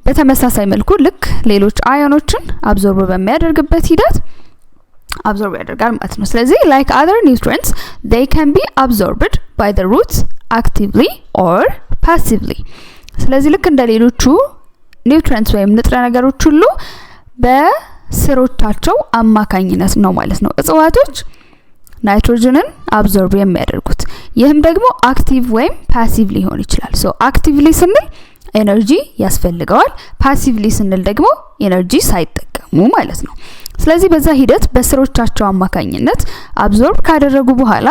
በተመሳሳይ መልኩ ልክ ሌሎች አዮኖችን አብዞርብ በሚያደርግበት ሂደት አብዞርብ ያደርጋል ማለት ነው። ስለዚህ like other nutrients they can be absorbed by the roots actively or passively። ስለዚህ ልክ እንደ ሌሎቹ ኒውትሪየንትስ ወይም ንጥረ ነገሮች ሁሉ በስሮቻቸው አማካኝነት ነው ማለት ነው እጽዋቶች ናይትሮጅንን አብዞርብ የሚያደርጉት። ይህም ደግሞ አክቲቭ ወይም ፓሲቭ ሊሆን ይችላል። ሶ አክቲቭሊ ስንል ኤነርጂ ያስፈልገዋል፣ ፓሲቭሊ ስንል ደግሞ ኤነርጂ ሳይጠቀሙ ማለት ነው። ስለዚህ በዛ ሂደት በስሮቻቸው አማካኝነት አብዞርብ ካደረጉ በኋላ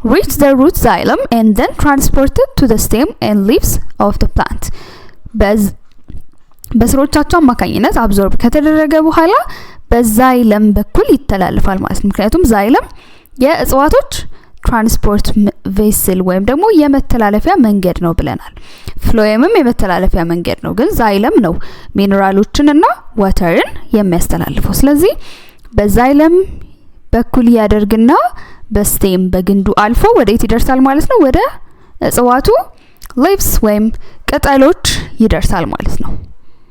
reach the root xylem and then transported to the stem and leaves of the plant። በስሮቻቸው አማካኝነት አብዞርብ ከተደረገ በኋላ በዛይለም በኩል ይተላለፋል ማለት ነው። ምክንያቱም ዛይለም የእጽዋቶች ትራንስፖርት ቬስል ወይም ደግሞ የመተላለፊያ መንገድ ነው ብለናል። ፍሎየምም የመተላለፊያ መንገድ ነው፣ ግን ዛይለም ነው ሚነራሎችንና ዋተርን የሚያስተላልፈው። ስለዚህ በዛይለም በኩል ያደርግና በስቴም በግንዱ አልፎ ወዴት ይደርሳል ማለት ነው? ወደ እጽዋቱ ሊቭስ ወይም ቅጠሎች ይደርሳል ማለት ነው።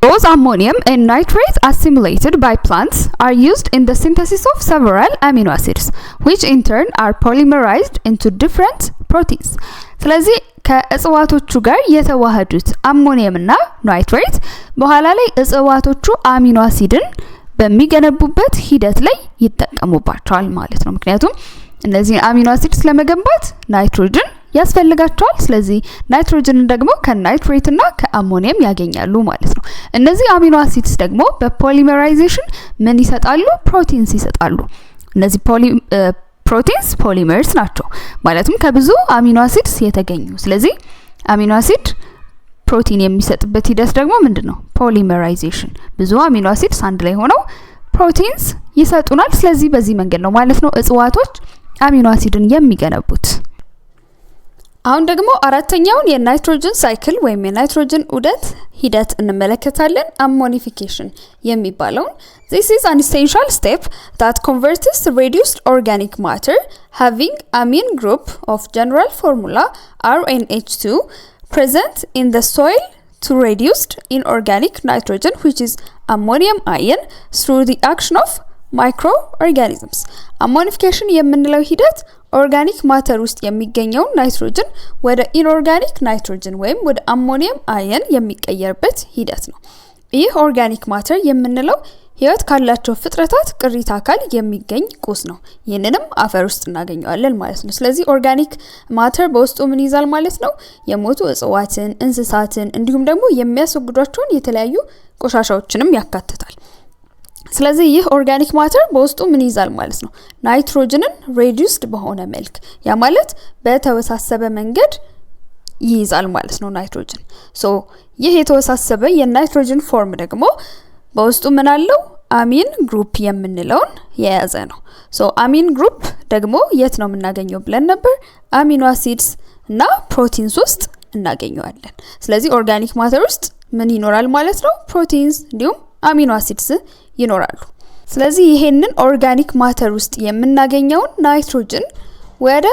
Those ammonium and nitrate assimilated by plants are used in the synthesis of several amino acids, which in turn are polymerized into different proteins. ስለዚህ ከእጽዋቶቹ ጋር የተዋሃዱት አሞኒየም እና ናይትሬት በኋላ ላይ እጽዋቶቹ አሚኖ አሲድን በሚገነቡበት ሂደት ላይ ይጠቀሙባቸዋል ማለት ነው። ምክንያቱም እነዚህ አሚኖ አሲድስ ለመገንባት ናይትሮጅን ያስፈልጋቸዋል። ስለዚህ ናይትሮጅንን ደግሞ ከናይትሬት እና ከአሞኒየም ያገኛሉ ማለት ነው። እነዚህ አሚኖ አሲድስ ደግሞ በፖሊመራይዜሽን ምን ይሰጣሉ? ፕሮቲንስ ይሰጣሉ። እነዚህ ፕሮቲንስ ፖሊመርስ ናቸው፣ ማለትም ከብዙ አሚኖ አሲድስ የተገኙ። ስለዚህ አሚኖ አሲድ ፕሮቲን የሚሰጥበት ሂደት ደግሞ ምንድነው? ፖሊመራይዜሽን። ብዙ አሚኖ አሲድስ አንድ ላይ ሆነው ፕሮቲንስ ይሰጡናል። ስለዚህ በዚህ መንገድ ነው ማለት ነው እጽዋቶች አሚኖ አሲድን የሚገነቡት። አሁን ደግሞ አራተኛውን የናይትሮጅን ሳይክል ወይም የናይትሮጅን ዑደት ሂደት እንመለከታለን። አሞኒፊኬሽን የሚባለውን this is an essential step that converts reduced organic matter having amine group of general formula RNH2 present in the soil to reduced inorganic nitrogen which is ammonium ion through the action of microorganisms። አሞኒፊኬሽን የምንለው ሂደት ኦርጋኒክ ማተር ውስጥ የሚገኘውን ናይትሮጅን ወደ ኢንኦርጋኒክ ናይትሮጅን ወይም ወደ አሞኒየም አየን የሚቀየርበት ሂደት ነው። ይህ ኦርጋኒክ ማተር የምንለው ህይወት ካላቸው ፍጥረታት ቅሪተ አካል የሚገኝ ቁስ ነው። ይህንንም አፈር ውስጥ እናገኘዋለን ማለት ነው። ስለዚህ ኦርጋኒክ ማተር በውስጡ ምን ይዛል ማለት ነው? የሞቱ እጽዋትን፣ እንስሳትን እንዲሁም ደግሞ የሚያስወግዷቸውን የተለያዩ ቆሻሻዎችንም ያካትታል። ስለዚህ ይህ ኦርጋኒክ ማተር በውስጡ ምን ይዛል ማለት ነው? ናይትሮጅንን ሬዲዩስድ በሆነ መልክ፣ ያ ማለት በተወሳሰበ መንገድ ይይዛል ማለት ነው ናይትሮጅን። ሶ ይህ የተወሳሰበ የናይትሮጅን ፎርም ደግሞ በውስጡ ምን አለው? አሚን ግሩፕ የምንለውን የያዘ ነው። ሶ አሚን ግሩፕ ደግሞ የት ነው የምናገኘው ብለን ነበር? አሚኖ አሲድስ እና ፕሮቲንስ ውስጥ እናገኘዋለን። ስለዚህ ኦርጋኒክ ማተር ውስጥ ምን ይኖራል ማለት ነው? ፕሮቲንስ እንዲሁም አሚኖ አሲድስ ይኖራሉ። ስለዚህ ይሄንን ኦርጋኒክ ማተር ውስጥ የምናገኘውን ናይትሮጅን ወደ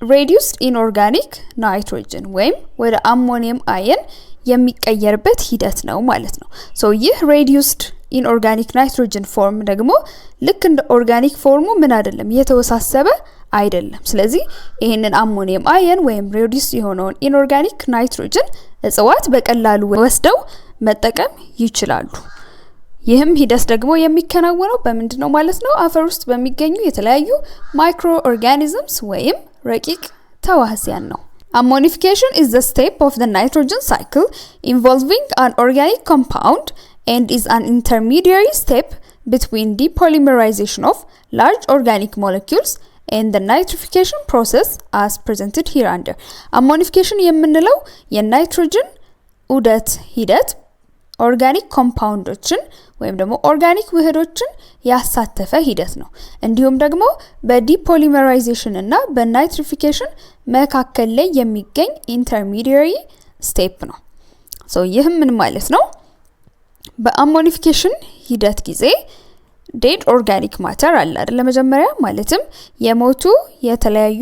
reduced inorganic nitrogen ወይም ወደ አሞኒየም አየን የሚቀየርበት ሂደት ነው ማለት ነው። ሶ ይህ reduced inorganic nitrogen ፎርም ደግሞ ልክ እንደ ኦርጋኒክ ፎርሙ ምን አይደለም፣ የተወሳሰበ አይደለም። ስለዚህ ይሄንን አሞኒየም አየን ወይም reduced የሆነውን inorganic nitrogen እጽዋት በቀላሉ ወስደው መጠቀም ይችላሉ። ይህም ሂደት ደግሞ የሚከናወነው በምንድነው ማለት ነው? አፈር ውስጥ በሚገኙ የተለያዩ ማይክሮ ኦርጋኒዝምስ ወይም ረቂቅ ተዋህሲያን ነው። Ammonification is the step of the nitrogen cycle involving an organic compound and is an intermediary step between depolymerization of large organic molecules and the nitrification process as presented here under. Ammonification የምንለው የናይትሮጅን ዑደት ሂደት ኦርጋኒክ ኮምፓውንዶችን ወይም ደግሞ ኦርጋኒክ ውህዶችን ያሳተፈ ሂደት ነው። እንዲሁም ደግሞ በዲፖሊመራይዜሽን እና በናይትሪፊኬሽን መካከል ላይ የሚገኝ ኢንተርሚዲየሪ ስቴፕ ነው። ይህም ምን ማለት ነው? በአሞኒፊኬሽን ሂደት ጊዜ ዴድ ኦርጋኒክ ማተር አለ አይደል? ለመጀመሪያ ማለትም የሞቱ የተለያዩ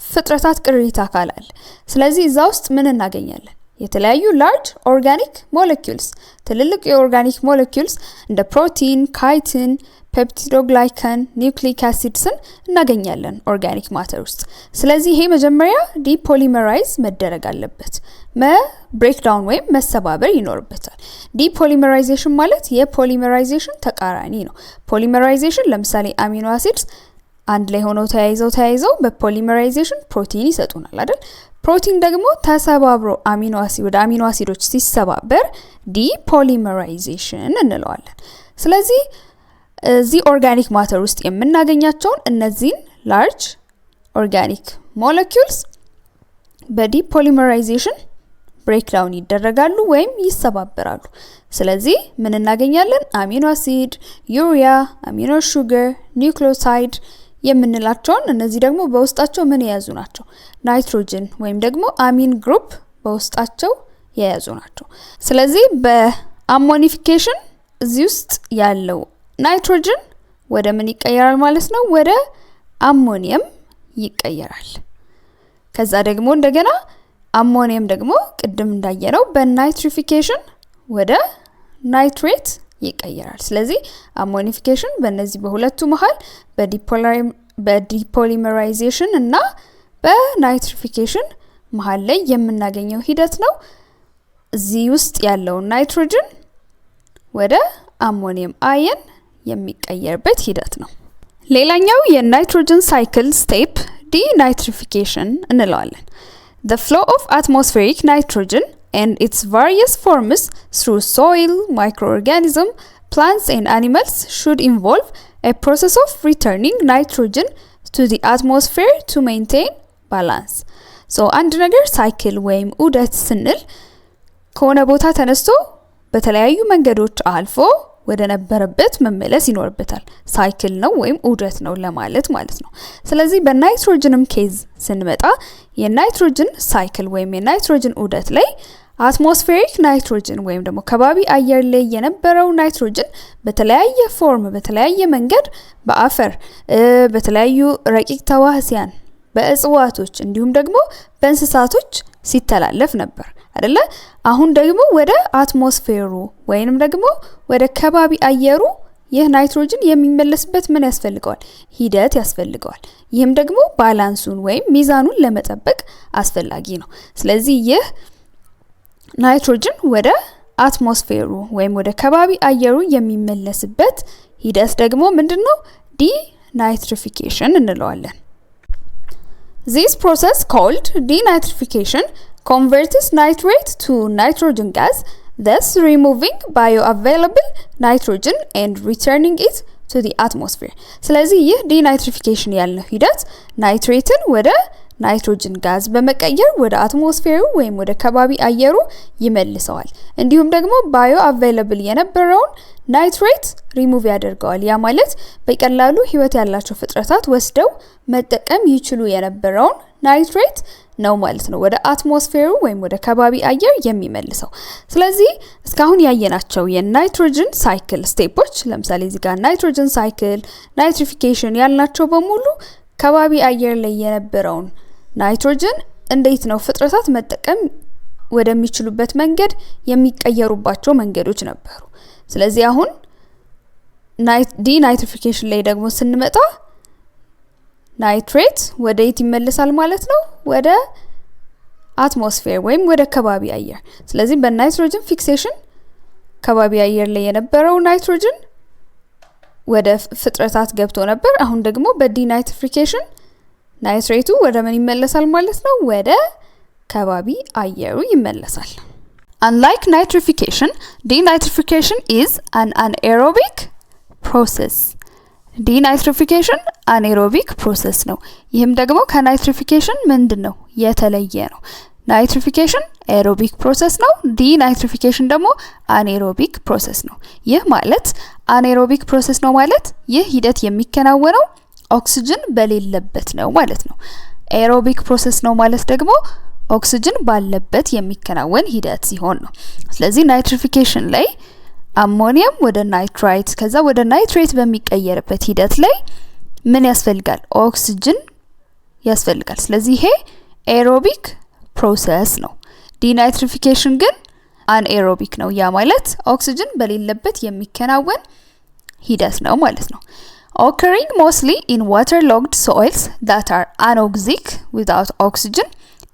ፍጥረታት ቅሪተ አካል አለ። ስለዚህ እዛ ውስጥ ምን እናገኛለን? የተለያዩ ላርጅ ኦርጋኒክ ሞለኪውልስ፣ ትልልቅ የኦርጋኒክ ሞለኪውልስ እንደ ፕሮቲን፣ ካይቲን፣ ፔፕቲዶግላይካን፣ ኒውክሊክ አሲድስን እናገኛለን ኦርጋኒክ ማተር ውስጥ። ስለዚህ ይሄ መጀመሪያ ዲፖሊመራይዝ መደረግ አለበት፣ ብሬክዳውን ወይም መሰባበር ይኖርበታል። ዲፖሊመራይዜሽን ማለት የፖሊመራይዜሽን ተቃራኒ ነው። ፖሊመራይዜሽን ለምሳሌ አሚኖ አሲድስ አንድ ላይ ሆነው ተያይዘው በፖሊመራይዜሽን ፕሮቲን ይሰጡናል አይደል? ፕሮቲን ደግሞ ተሰባብሮ ወደ አሚኖ አሲዶች ሲሰባበር ዲፖሊመራይዜሽን እንለዋለን። ስለዚህ እዚህ ኦርጋኒክ ማተር ውስጥ የምናገኛቸውን እነዚህን ላርጅ ኦርጋኒክ ሞለኪውልስ በዲፖሊመራይዜሽን ብሬክዳውን ይደረጋሉ ወይም ይሰባበራሉ። ስለዚህ ምን እናገኛለን? አሚኖ አሲድ፣ ዩሪያ፣ አሚኖ ሹገር፣ ኒውክሊዮሳይድ የምንላቸውን እነዚህ ደግሞ በውስጣቸው ምን የያዙ ናቸው? ናይትሮጅን ወይም ደግሞ አሚን ግሩፕ በውስጣቸው የያዙ ናቸው። ስለዚህ በአሞኒፊኬሽን እዚህ ውስጥ ያለው ናይትሮጅን ወደ ምን ይቀየራል ማለት ነው? ወደ አሞኒየም ይቀየራል። ከዛ ደግሞ እንደገና አሞኒየም ደግሞ ቅድም እንዳየነው በናይትሪፊኬሽን ወደ ናይትሬት ይቀየራል። ስለዚህ አሞኒፊኬሽን በእነዚህ በሁለቱ መሃል በዲፖሊመራይዜሽን እና በናይትሪፊኬሽን መሃል ላይ የምናገኘው ሂደት ነው። እዚህ ውስጥ ያለው ናይትሮጅን ወደ አሞኒየም አየን የሚቀየርበት ሂደት ነው። ሌላኛው የናይትሮጅን ሳይክል ስቴፕ ዲናይትሪፊኬሽን እንለዋለን። The flow of atmospheric nitrogen and its various forms through soil, microorganisms, plants and animals should involve a process of returning nitrogen to the atmosphere to maintain balance. አንድ ነገር ሳይክል ወይም ዑደት ስንል ከሆነ ቦታ ተነስቶ በተለያዩ መንገዶች አልፎ ወደ ነበረበት መመለስ ይኖርበታል። ሳይክል ነው ወይም ዑደት ነው ለማለት ማለት ነው። ስለዚህ በናይትሮጅንም ኬዝ ስንመጣ የናይትሮጅን ሳይክል ወይም የናይትሮጅን ዑደት ላይ አትሞስፌሪክ ናይትሮጅን ወይም ደግሞ ከባቢ አየር ላይ የነበረው ናይትሮጅን በተለያየ ፎርም በተለያየ መንገድ በአፈር በተለያዩ ረቂቅ ተዋህሲያን በእጽዋቶች እንዲሁም ደግሞ በእንስሳቶች ሲተላለፍ ነበር አይደለ? አሁን ደግሞ ወደ አትሞስፌሩ ወይንም ደግሞ ወደ ከባቢ አየሩ ይህ ናይትሮጅን የሚመለስበት ምን ያስፈልገዋል? ሂደት ያስፈልገዋል። ይህም ደግሞ ባላንሱን ወይም ሚዛኑን ለመጠበቅ አስፈላጊ ነው። ስለዚህ ይህ ናይትሮጅን ወደ አትሞስፌሩ ወይም ወደ ከባቢ አየሩ የሚመለስበት ሂደት ደግሞ ምንድነው? ዲናይትሪፊኬሽን እንለዋለን። This process called denitrification converts nitrate to nitrogen gas, thus removing bioavailable nitrogen and returning it to the atmosphere. ስለዚህ ይህ ዲናይትሪፊኬሽን ያለው ሂደት ናይትሬትን ወደ ናይትሮጅን ጋዝ በመቀየር ወደ አትሞስፌሩ ወይም ወደ ከባቢ አየሩ ይመልሰዋል። እንዲሁም ደግሞ ባዮ አቬይላብል የነበረውን ናይትሬት ሪሙቭ ያደርገዋል። ያ ማለት በቀላሉ ህይወት ያላቸው ፍጥረታት ወስደው መጠቀም ይችሉ የነበረውን ናይትሬት ነው ማለት ነው ወደ አትሞስፌሩ ወይም ወደ ከባቢ አየር የሚመልሰው። ስለዚህ እስካሁን ያየናቸው የናይትሮጅን ሳይክል ስቴፖች ለምሳሌ እዚህ ጋር ናይትሮጅን ሳይክል፣ ናይትሪፊኬሽን ያልናቸው በሙሉ ከባቢ አየር ላይ የነበረውን ናይትሮጅን እንዴት ነው ፍጥረታት መጠቀም ወደሚችሉበት መንገድ የሚቀየሩባቸው መንገዶች ነበሩ። ስለዚህ አሁን ዲናይትሪፊኬሽን ላይ ደግሞ ስንመጣ ናይትሬት ወደ የት ይመለሳል ማለት ነው? ወደ አትሞስፌር ወይም ወደ ከባቢ አየር። ስለዚህ በናይትሮጅን ፊክሴሽን ከባቢ አየር ላይ የነበረው ናይትሮጅን ወደ ፍጥረታት ገብቶ ነበር። አሁን ደግሞ በዲናይትሪፊኬሽን ናይትሬቱ ወደ ምን ይመለሳል ማለት ነው? ወደ ከባቢ አየሩ ይመለሳል። Unlike nitrification, denitrification is an anaerobic process. ዲናይትሪፊኬሽን አኔሮቢክ ፕሮሰስ ነው። ይህም ደግሞ ከናይትሪፊኬሽን ምንድነው የተለየ ነው? ናይትሪፊኬሽን ኤሮቢክ ፕሮሰስ ነው። ዲናይትሪፊኬሽን ደግሞ አኔሮቢክ ፕሮሰስ ነው። ይህ ማለት አኔሮቢክ ፕሮሰስ ነው ማለት ይህ ሂደት የሚከናወነው ኦክሲጅን በሌለበት ነው ማለት ነው። ኤሮቢክ ፕሮሰስ ነው ማለት ደግሞ ኦክሲጅን ባለበት የሚከናወን ሂደት ሲሆን ነው። ስለዚህ ናይትሪፊኬሽን ላይ አሞኒየም ወደ ናይትራይት ከዛ ወደ ናይትሬት በሚቀየርበት ሂደት ላይ ምን ያስፈልጋል? ኦክሲጅን ያስፈልጋል። ስለዚህ ይሄ ኤሮቢክ ፕሮሰስ ነው። ዲናይትሪፊኬሽን ግን አንኤሮቢክ ነው። ያ ማለት ኦክሲጅን በሌለበት የሚከናወን ሂደት ነው ማለት ነው። occurring mostly in waterlogged soils that are anoxic without oxygen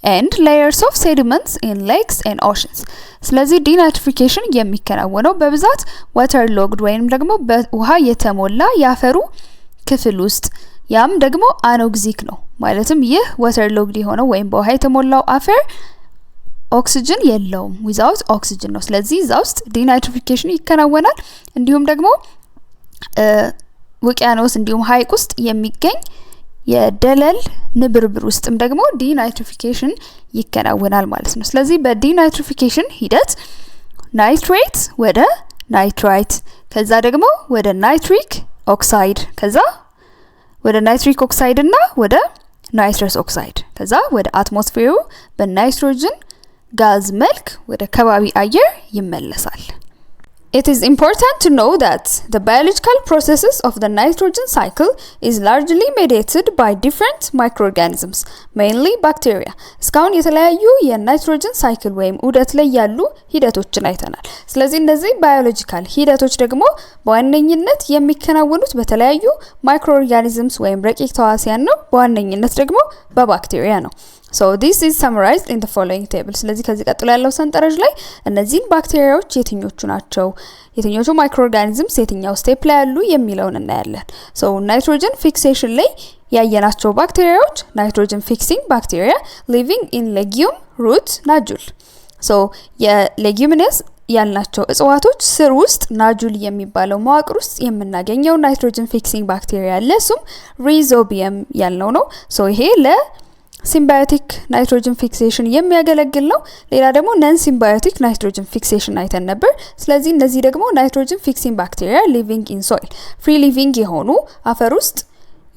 and layers of sediments in lakes and oceans. ስለዚህ ዲናይትሪፊኬሽን የሚከናወነው በብዛት waterlogged ወይንም ደግሞ በውሃ የተሞላ ያፈሩ ክፍል ውስጥ ያም ደግሞ አኖግዚክ ነው። ማለትም ይህ waterlogged የሆነው ወይም በውሃ የተሞላው አፈር ኦክሲጅን የለውም without oxygen ነው። ስለዚህ እዛ ውስጥ ዲናይትሪፊኬሽን ይከናወናል። እንዲሁም ደግሞ ውቅያኖስ እንዲሁም ሀይቅ ውስጥ የሚገኝ የደለል ንብርብር ውስጥም ደግሞ ዲናይትሪፊኬሽን ይከናወናል ማለት ነው። ስለዚህ በዲናይትሪፊኬሽን ሂደት ናይትሬት ወደ ናይትራይት ከዛ ደግሞ ወደ ናይትሪክ ኦክሳይድ ከዛ ወደ ናይትሪክ ኦክሳይድ እና ወደ ናይትረስ ኦክሳይድ ከዛ ወደ አትሞስፌሩ በናይትሮጅን ጋዝ መልክ ወደ ከባቢ አየር ይመለሳል። It is important to know that the biological processes of the nitrogen cycle is largely mediated by different microorganisms, mainly bacteria. እስካሁን የተለያዩ የናይትሮጅን ሳይክል ወይም ዑደት ላይ ያሉ ሂደቶችን አይተናል። ስለዚህ እነዚህ ባዮሎጂካል ሂደቶች ደግሞ በዋነኝነት የሚከናወኑት በተለያዩ ማይክሮኦርጋኒዝምስ ወይም ረቂቅ ተዋሲያን ነው። በዋነኝነት ደግሞ በባክቴሪያ ነው። So this is summarized in the following table. ስለዚህ ከዚህ ቀጥሎ ያለው ሰንጠረዥ ላይ እነዚህን ባክቴሪያዎች የትኞቹ ናቸው፣ የትኞቹ ማይክሮኦርጋኒዝምስ የትኛው ስቴፕ ላይ ያሉ የሚለውን እናያለን። So nitrogen fixation ላይ ያየናቸው ባክቴሪያዎች nitrogen fixing bacteria living in legume root nodule. So የሌጊዩሚነስ ያልናቸው እጽዋቶች ስር ውስጥ ናጁል የሚባለው መዋቅር ውስጥ የምናገኘው nitrogen fixing bacteria አለ። እሱም rhizobium ያልነው ነው። So ይሄ ሲምባዮቲክ ናይትሮጅን ፊክሴሽን የሚያገለግል ነው። ሌላ ደግሞ ነን ሲምባዮቲክ ናይትሮጅን ፊክሴሽን አይተን ነበር። ስለዚህ እነዚህ ደግሞ ናይትሮጅን ፊክሲንግ ባክቴሪያ ሊቪንግ ኢን ሶይል ፍሪ ሊቪንግ የሆኑ አፈር ውስጥ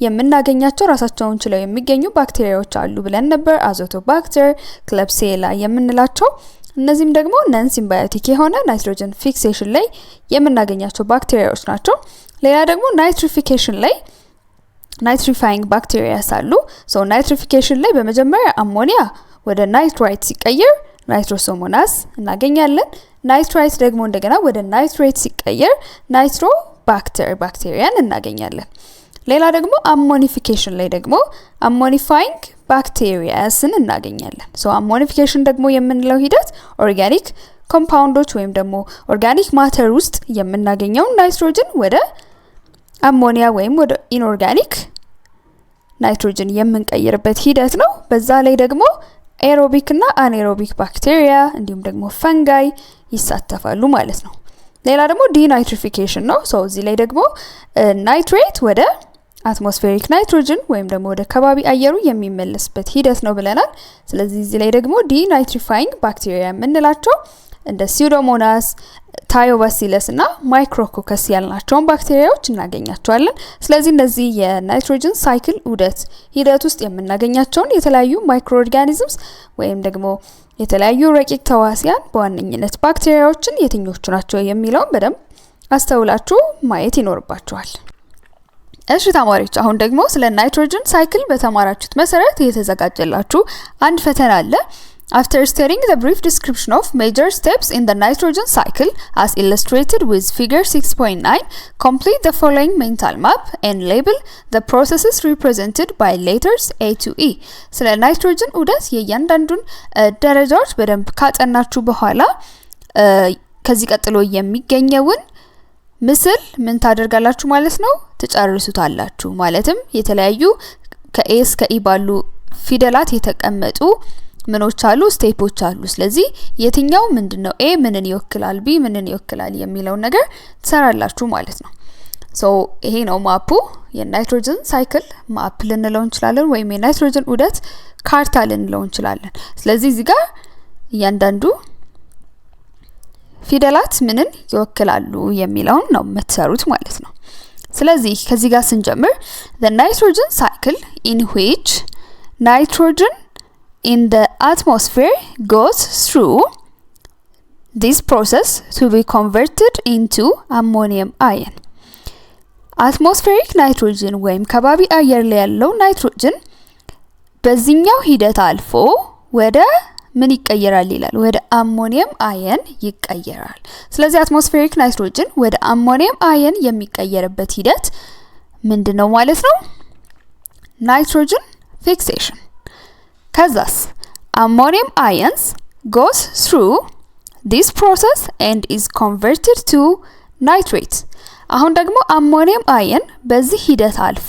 የምናገኛቸው ራሳቸውን ችለው የሚገኙ ባክቴሪያዎች አሉ ብለን ነበር። አዞቶባክተር፣ ክለብሴላ የምንላቸው እነዚህም ደግሞ ነን ሲምባዮቲክ የሆነ ናይትሮጅን ፊክሴሽን ላይ የምናገኛቸው ባክቴሪያዎች ናቸው። ሌላ ደግሞ ናይትሪፊኬሽን ላይ ናይትሪፋይንግ ባክቴሪያስ አሉ። ሶ ናይትሪፊኬሽን ላይ በመጀመሪያ አሞኒያ ወደ ናይትራይት ሲቀየር ናይትሮሶሞናስ እናገኛለን። ናይትራይት ደግሞ እንደገና ወደ ናይትሬት ሲቀየር ናይትሮባክተር ባክቴሪያን እናገኛለን። ሌላ ደግሞ አሞኒፊኬሽን ላይ ደግሞ አሞኒፋይንግ ባክቴሪያስን እናገኛለን። ሶ አሞኒፊኬሽን ደግሞ የምንለው ሂደት ኦርጋኒክ ኮምፓውንዶች ወይም ደግሞ ኦርጋኒክ ማተር ውስጥ የምናገኘው ናይትሮጅን ወደ አሞኒያ ወይም ወደ ኢንኦርጋኒክ ናይትሮጅን የምንቀይርበት ሂደት ነው። በዛ ላይ ደግሞ ኤሮቢክ እና አኔሮቢክ ባክቴሪያ እንዲሁም ደግሞ ፈንጋይ ይሳተፋሉ ማለት ነው። ሌላ ደግሞ ዲናይትሪፊኬሽን ነው። ሶ እዚህ ላይ ደግሞ ናይትሬት ወደ አትሞስፌሪክ ናይትሮጅን ወይም ደግሞ ወደ ከባቢ አየሩ የሚመለስበት ሂደት ነው ብለናል። ስለዚህ እዚህ ላይ ደግሞ ዲናይትሪፋይንግ ባክቴሪያ የምንላቸው እንደ ሲውዶሞናስ፣ ታዮባሲለስ እና ማይክሮኮከስ ያልናቸውን ባክቴሪያዎች እናገኛቸዋለን። ስለዚህ እነዚህ የናይትሮጅን ሳይክል ዑደት ሂደት ውስጥ የምናገኛቸውን የተለያዩ ማይክሮኦርጋኒዝምስ ወይም ደግሞ የተለያዩ ረቂቅ ተዋሲያን በዋነኝነት ባክቴሪያዎችን የትኞቹ ናቸው የሚለውን በደንብ አስተውላችሁ ማየት ይኖርባችኋል። እሺ ተማሪዎች፣ አሁን ደግሞ ስለ ናይትሮጅን ሳይክል በተማራችሁት መሰረት የተዘጋጀላችሁ አንድ ፈተና አለ። After studying the brief description of major steps in the nitrogen cycle as illustrated with figure 6.9, complete the following mental map and label the processes represented by letters A to E. ስለ ናይትሮጅን ዑደት የእያንዳንዱን ደረጃዎች በደንብ ካጠናችሁ በኋላ ከዚህ ቀጥሎ የሚገኘውን ምስል ምን ታደርጋላችሁ ማለት ነው? ትጨርሱታላችሁ። ማለትም የተለያዩ ከኤ እስከ ኢ ባሉ ፊደላት የተቀመጡ ምኖች አሉ፣ ስቴፖች አሉ። ስለዚህ የትኛው ምንድነው፣ ኤ ምንን ይወክላል፣ ቢ ምንን ይወክላል የሚለው ነገር ትሰራላችሁ ማለት ነው። ሶ ይሄ ነው ማፑ። የናይትሮጅን ሳይክል ማፕ ልንለው እንችላለን ወይም የናይትሮጅን ዑደት ካርታ ልንለው እንችላለን። ስለዚህ እዚህ ጋር እያንዳንዱ ፊደላት ምንን ይወክላሉ የሚለውን ነው የምትሰሩት ማለት ነው። ስለዚህ ከዚህ ጋር ስንጀምር the nitrogen cycle in which nitrogen in the atmosphere goes through this process to be converted into ammonium ion. atmospheric nitrogen ወይም ከባቢ አየር ላይ ያለው ናይትሮጅን በዚህኛው ሂደት አልፎ ወደ ምን ይቀየራል ይላል? ወደ አሞኒየም አየን ይቀየራል። ስለዚህ አትሞስፌሪክ ናይትሮጅን ወደ አሞኒየም አየን የሚቀየርበት ሂደት ምንድነው ማለት ነው? ናይትሮጅን ፊክሴሽን። ከዛስ ammonium ions goes through this process and is converted to nitrate. አሁን ደግሞ አሞኒየም አየን በዚህ ሂደት አልፎ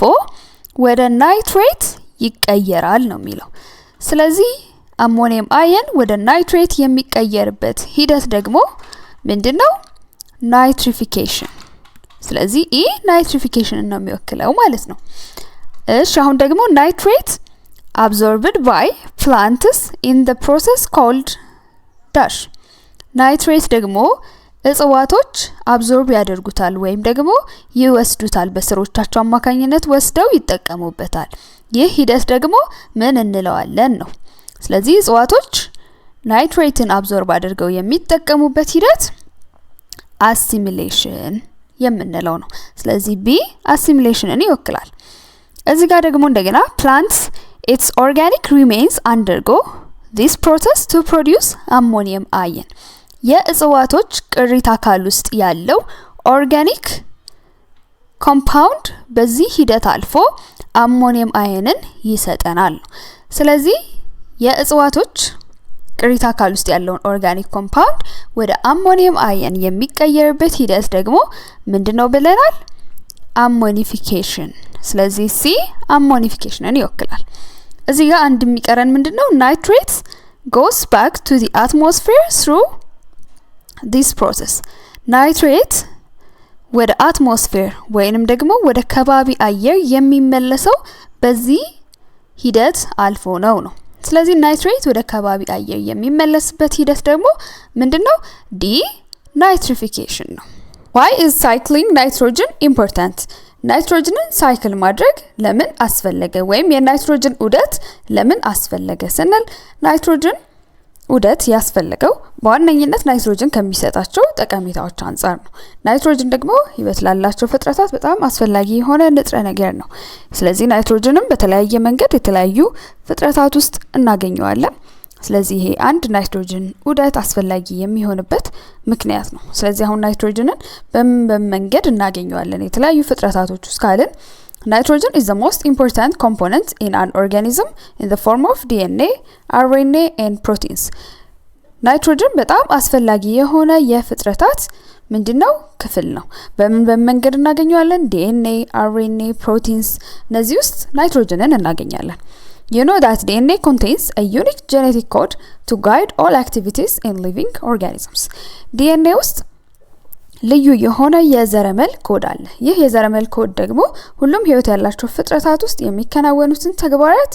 ወደ ናይትሬት ይቀየራል ነው የሚለው። ስለዚህ አሞኒየም አየን ወደ ናይትሬት የሚቀየርበት ሂደት ደግሞ ምንድነው? ናይትሪፊኬሽን። ስለዚህ ናይትሪፊኬሽን ነው የሚወክለው ማለት ነው። እሺ አሁን ደግሞ ናይትሬት absorbed by plants in the process called dash. ናይትሬት ደግሞ እጽዋቶች አብዞርብ ያደርጉታል ወይም ደግሞ ይወስዱታል፣ በስሮቻቸው አማካኝነት ወስደው ይጠቀሙበታል። ይህ ሂደት ደግሞ ምን እንለዋለን ነው? ስለዚህ እጽዋቶች ናይትሬትን አብዞርብ አድርገው የሚጠቀሙበት ሂደት አሲሚሌሽን የምንለው ነው። ስለዚህ ቢ አሲሚሌሽንን ይወክላል። እዚህ ጋር ደግሞ እንደገና plants its organic remains undergo this process to produce ammonium ion. የእጽዋቶች ቅሪተ አካል ውስጥ ያለው ኦርጋኒክ ኮምፓውንድ በዚህ ሂደት አልፎ አሞኒየም አየንን ይሰጠናል። ስለዚህ የእጽዋቶች ቅሪተ አካል ውስጥ ያለውን ኦርጋኒክ ኮምፓውንድ ወደ አሞኒየም አየን የሚቀየርበት ሂደት ደግሞ ምንድነው ብለናል? አሞኒፊኬሽን። ስለዚህ ሲ አሞኒፊኬሽንን ይወክላል። እዚህ ጋር አንድ የሚቀረን ምንድነው? ናይትሬት goes back to the atmosphere through this process. ናይትሬት ወደ አትሞስፌር ወይንም ደግሞ ወደ ከባቢ አየር የሚመለሰው በዚህ ሂደት አልፎ ነው። ስለዚህ ናይትሬት ወደ ከባቢ አየር የሚመለስበት ሂደት ደግሞ ምንድነው? ዲ ናይትሪፊኬሽን ነው። why is cycling nitrogen important? ናይትሮጅንን ሳይክል ማድረግ ለምን አስፈለገ ወይም የናይትሮጅን ዑደት ለምን አስፈለገ ስንል ናይትሮጅን ዑደት ያስፈልገው በዋነኝነት ናይትሮጅን ከሚሰጣቸው ጠቀሜታዎች አንፃር ነው። ናይትሮጅን ደግሞ ህይወት ላላቸው ፍጥረታት በጣም አስፈላጊ የሆነ ንጥረ ነገር ነው። ስለዚህ ናይትሮጅንም በተለያየ መንገድ የተለያዩ ፍጥረታት ውስጥ እናገኘዋለን። ስለዚህ ይሄ አንድ ናይትሮጅን ዑደት አስፈላጊ የሚሆንበት ምክንያት ነው። ስለዚህ አሁን ናይትሮጅንን በመንገድ እናገኘዋለን የተለያዩ ፍጥረታቶች ውስጥ ካልን nitrogen is the most important component in an organism in the form of DNA, RNA and proteins. ናይትሮጅን በጣም አስፈላጊ የሆነ የፍጥረታት ምንድነው? ክፍል ነው። በመንገድ እናገኘዋለን። DNA, RNA, proteins እነዚህ ውስጥ ናይትሮጅንን እናገኛለን። You know that DNA contains a unique genetic code to guide all activities in living organisms. DNA ውስጥ ልዩ የሆነ የዘረመል ኮድ አለ። ይህ የዘረመል ኮድ ደግሞ ሁሉም ህይወት ያላቸው ፍጥረታት ውስጥ የሚከናወኑትን ተግባራት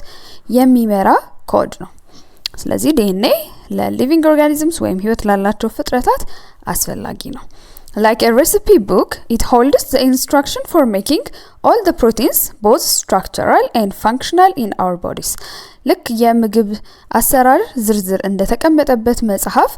የሚመራ ኮድ ነው። ስለዚህ DNA ለሊቪንግ ኦርጋኒዝምስ ወይም ህይወት ላላቸው ፍጥረታት አስፈላጊ ነው። Like a recipe book, it holds the instruction for making all the proteins, both structural and functional in our bodies. ልክ የምግብ አሰራር ዝርዝር እንደተቀመጠበት መጽሐፍ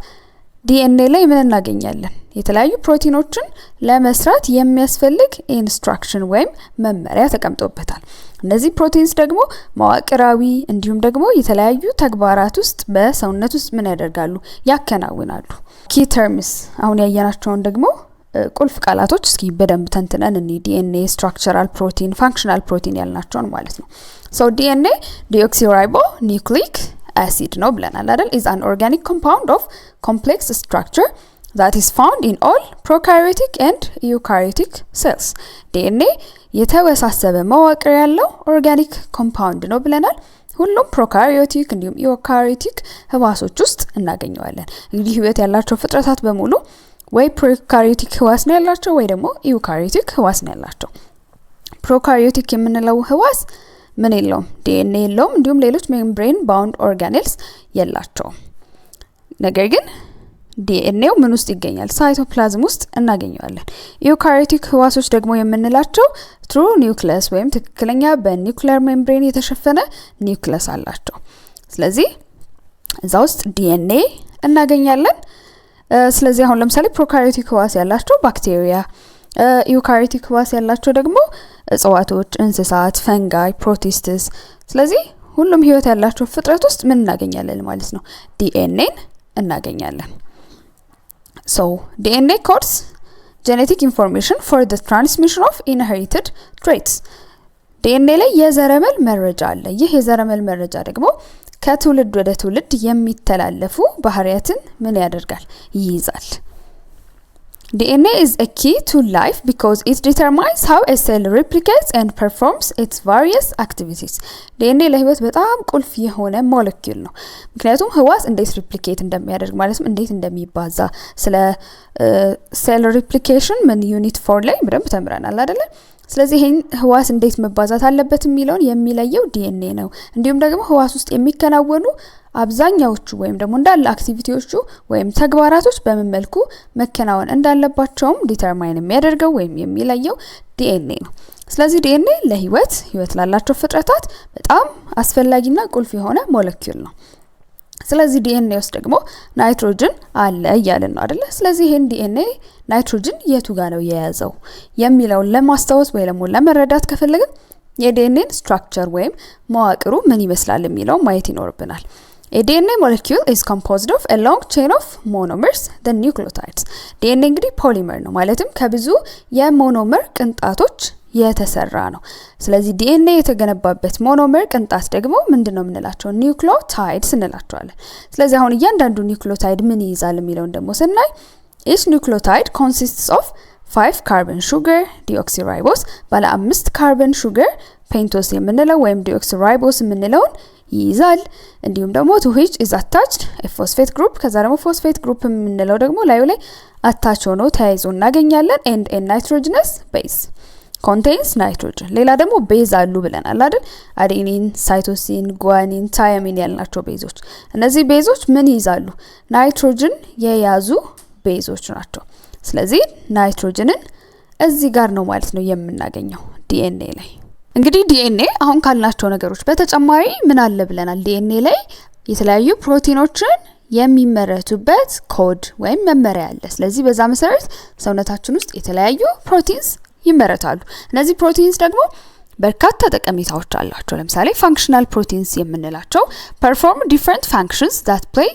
ዲኤንኤ ላይ ምን እናገኛለን? የተለያዩ ፕሮቲኖችን ለመስራት የሚያስፈልግ ኢንስትራክሽን ወይም መመሪያ ተቀምጦበታል። እነዚህ ፕሮቲንስ ደግሞ መዋቅራዊ እንዲሁም ደግሞ የተለያዩ ተግባራት ውስጥ በሰውነት ውስጥ ምን ያደርጋሉ? ያከናውናሉ። ኪ ተርምስ አሁን ያየናቸውን ደግሞ ቁልፍ ቃላቶች እስኪ በደንብ ተንትነን ዲኤንኤ፣ ስትራክቸራል ፕሮቲን፣ ፋንክሽናል ፕሮቲን ያልናቸውን ማለት ነው። ሶ ዲኤንኤ ዲኦክሲራይቦ ኒውክሊክ acid ነው ብለናል አይደል? is an organic compound of complex structure that is found in all prokaryotic and eukaryotic cells. DNA የተወሳሰበ መዋቅር ያለው ኦርጋኒክ ኮምፓውንድ ነው ብለናል። ሁሉም ፕሮካሪዮቲክ እንዲሁም ዩካሪዮቲክ ህዋሶች ውስጥ እናገኘዋለን። እንግዲህ ህይወት ያላቸው ፍጥረታት በሙሉ ወይ ፕሮካሪዮቲክ ህዋስ ነው ያላቸው ወይ ደግሞ ዩካሪዮቲክ ህዋስ ነው ያላቸው። ፕሮካሪዮቲክ የምንለው ህዋስ ምን የለውም ዲኤንኤ የለውም እንዲሁም ሌሎች ሜምብሬን ባውንድ ኦርጋኔልስ የላቸውም ነገር ግን ዲኤንኤው ምን ውስጥ ይገኛል ሳይቶፕላዝም ውስጥ እናገኘዋለን ዩካሪዮቲክ ህዋሶች ደግሞ የምንላቸው ትሩ ኒውክሊየስ ወይም ትክክለኛ በኒውክሊየር ሜምብሬን የተሸፈነ ኒውክሊየስ አላቸው ስለዚህ እዛ ውስጥ ዲኤንኤ እናገኛለን ስለዚህ አሁን ለምሳሌ ፕሮካሪዮቲክ ህዋስ ያላቸው ባክቴሪያ ዩካሪዮቲክ ህዋስ ያላቸው ደግሞ እጽዋቶች እንስሳት ፈንጋይ ፕሮቲስትስ ስለዚህ ሁሉም ህይወት ያላቸው ፍጥረት ውስጥ ምን እናገኛለን ማለት ነው ዲኤንኤ እናገኛለን so DNA codes genetic information for the transmission of inherited traits DNA ላይ የዘረመል መረጃ አለ ይህ የዘረመል መረጃ ደግሞ ከትውልድ ወደ ትውልድ የሚተላለፉ ባህሪያትን ምን ያደርጋል ይይዛል DNA is a key to life because it determines how a cell replicates and performs its various activities. DNA ለህይወት በጣም ቁልፍ የሆነ ሞለኪውል ነው ምክንያቱም ህዋስ እንዴት ሪፕሊኬት እንደሚያደርግ ማለትም እንዴት እንደሚባዛ ስለ ሴል ሪፕሊኬሽን ምን ዩኒት 4 ላይ በደንብ ተምረናል አይደለ ስለዚህ ይሄን ህዋስ እንዴት መባዛት አለበት የሚለውን የሚለየው ዲኤንኤ ነው እንዲሁም ደግሞ ህዋስ ውስጥ የሚከናወኑ አብዛኛዎቹ ወይም ደግሞ እንዳለ አክቲቪቲዎቹ ወይም ተግባራቶች በምን መልኩ መከናወን እንዳለባቸውም ዲተርማይን የሚያደርገው ወይም የሚለየው ዲኤንኤ ነው ስለዚህ ዲኤንኤ ለህይወት ላላቸው ፍጥረታት በጣም አስፈላጊና ቁልፍ የሆነ ሞለኪውል ነው ስለዚህ ዲኤንኤ ውስጥ ደግሞ ናይትሮጅን አለ ያለን ነው አይደለ ስለዚህ ይሄን ዲኤንኤ ናይትሮጅን የቱ ጋር ነው የያዘው የሚለው ለማስተዋወስ ወይ ደግሞ ለመረዳት ከፈለግን የዲኤንኤ ስትራክቸር ወይም መዋቅሩ ምን ይመስላል የሚለው ማየት ይኖርብናል A DNA molecule is composed of a long chain of monomers, the nucleotides. DNA እንግዲህ ፖሊመር ነው ማለትም ከብዙ የሞኖመር ቅንጣቶች የተሰራ ነው ስለዚህ ዲኤንኤ የተገነባበት ሞኖመር ቅንጣት ደግሞ ምንድነው የምንላቸው ኒውክሊዮታይድስ እንላቸዋለን ስለዚህ አሁን እያንዳንዱ ኒውክሊዮታይድ ምን ይይዛል የሚለውን ደግሞ ስናይ each nucleotide consists of 5 carbon sugar deoxyribose ባለ 5 carbon sugar ፔንቶስ የምንለው ወይም deoxyribose የምንለውን ይይዛል እንዲሁም ደግሞ to which is attached a phosphate group ከዛ ደግሞ phosphate group የምንለው ደግሞ ላዩ ላይ አታች ሆኖ ተያይዞ እናገኛለን and a nitrogenous base contains nitrogen ሌላ ደግሞ ቤዝ አሉ ብለናል አይደል አዴኒን ሳይቶሲን ጉዋኒን ታያሚን ያልናቸው ቤዞች እነዚህ ቤዞች ምን ይይዛሉ ናይትሮጅን የያዙ ቤዞች ናቸው ስለዚህ ናይትሮጅንን እዚህ ጋር ነው ማለት ነው የምናገኘው ዲኤንኤ ላይ እንግዲህ ዲኤንኤ አሁን ካልናቸው ነገሮች በተጨማሪ ምን አለ ብለናል ዲኤንኤ ላይ የተለያዩ ፕሮቲኖችን የሚመረቱበት ኮድ ወይም መመሪያ አለ ስለዚህ በዛ መሰረት ሰውነታችን ውስጥ የተለያዩ ፕሮቲንስ ይመረታሉ እነዚህ ፕሮቲንስ ደግሞ በርካታ ጠቀሜታዎች አላቸው ለምሳሌ functional proteins የምንላቸው perform different functions that play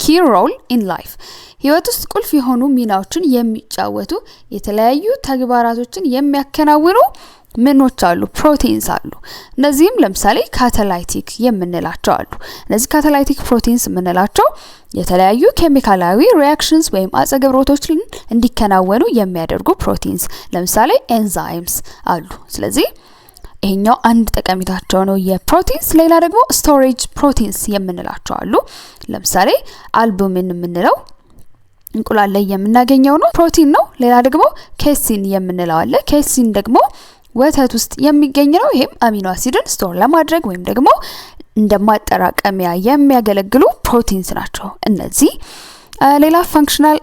key role in life ህይወት ውስጥ ቁልፍ የሆኑ ሚናዎችን የሚጫወቱ የተለያዩ ተግባራቶችን የሚያከናውኑ ምኖች አሉ ፕሮቲንስ አሉ እነዚህም ለምሳሌ ካታላይቲክ የምንላቸው አሉ እነዚህ ካታላይቲክ ፕሮቲንስ የምንላቸው የተለያዩ ኬሚካላዊ ሪአክሽንስ ወይም አጸገብሮቶችን እንዲከናወኑ የሚያደርጉ ፕሮቲንስ ለምሳሌ ኤንዛይምስ አሉ ስለዚህ ይሄኛው አንድ ጠቀሜታቸው ነው የፕሮቲንስ ሌላ ደግሞ ስቶሬጅ ፕሮቲንስ የምንላቸው አሉ ለምሳሌ አልቡሚን የምንለው እንቁላል ላይ የምናገኘው ነው ፕሮቲን ነው ሌላ ደግሞ ኬሲን የምንለው አለ ኬሲን ደግሞ ወተት ውስጥ የሚገኝ ነው ይሄም አሚኖ አሲድን ስቶር ለማድረግ ወይም ደግሞ እንደማጠራቀሚያ የሚያገለግሉ ፕሮቲንስ ናቸው እነዚህ ሌላ ፋንክሽናል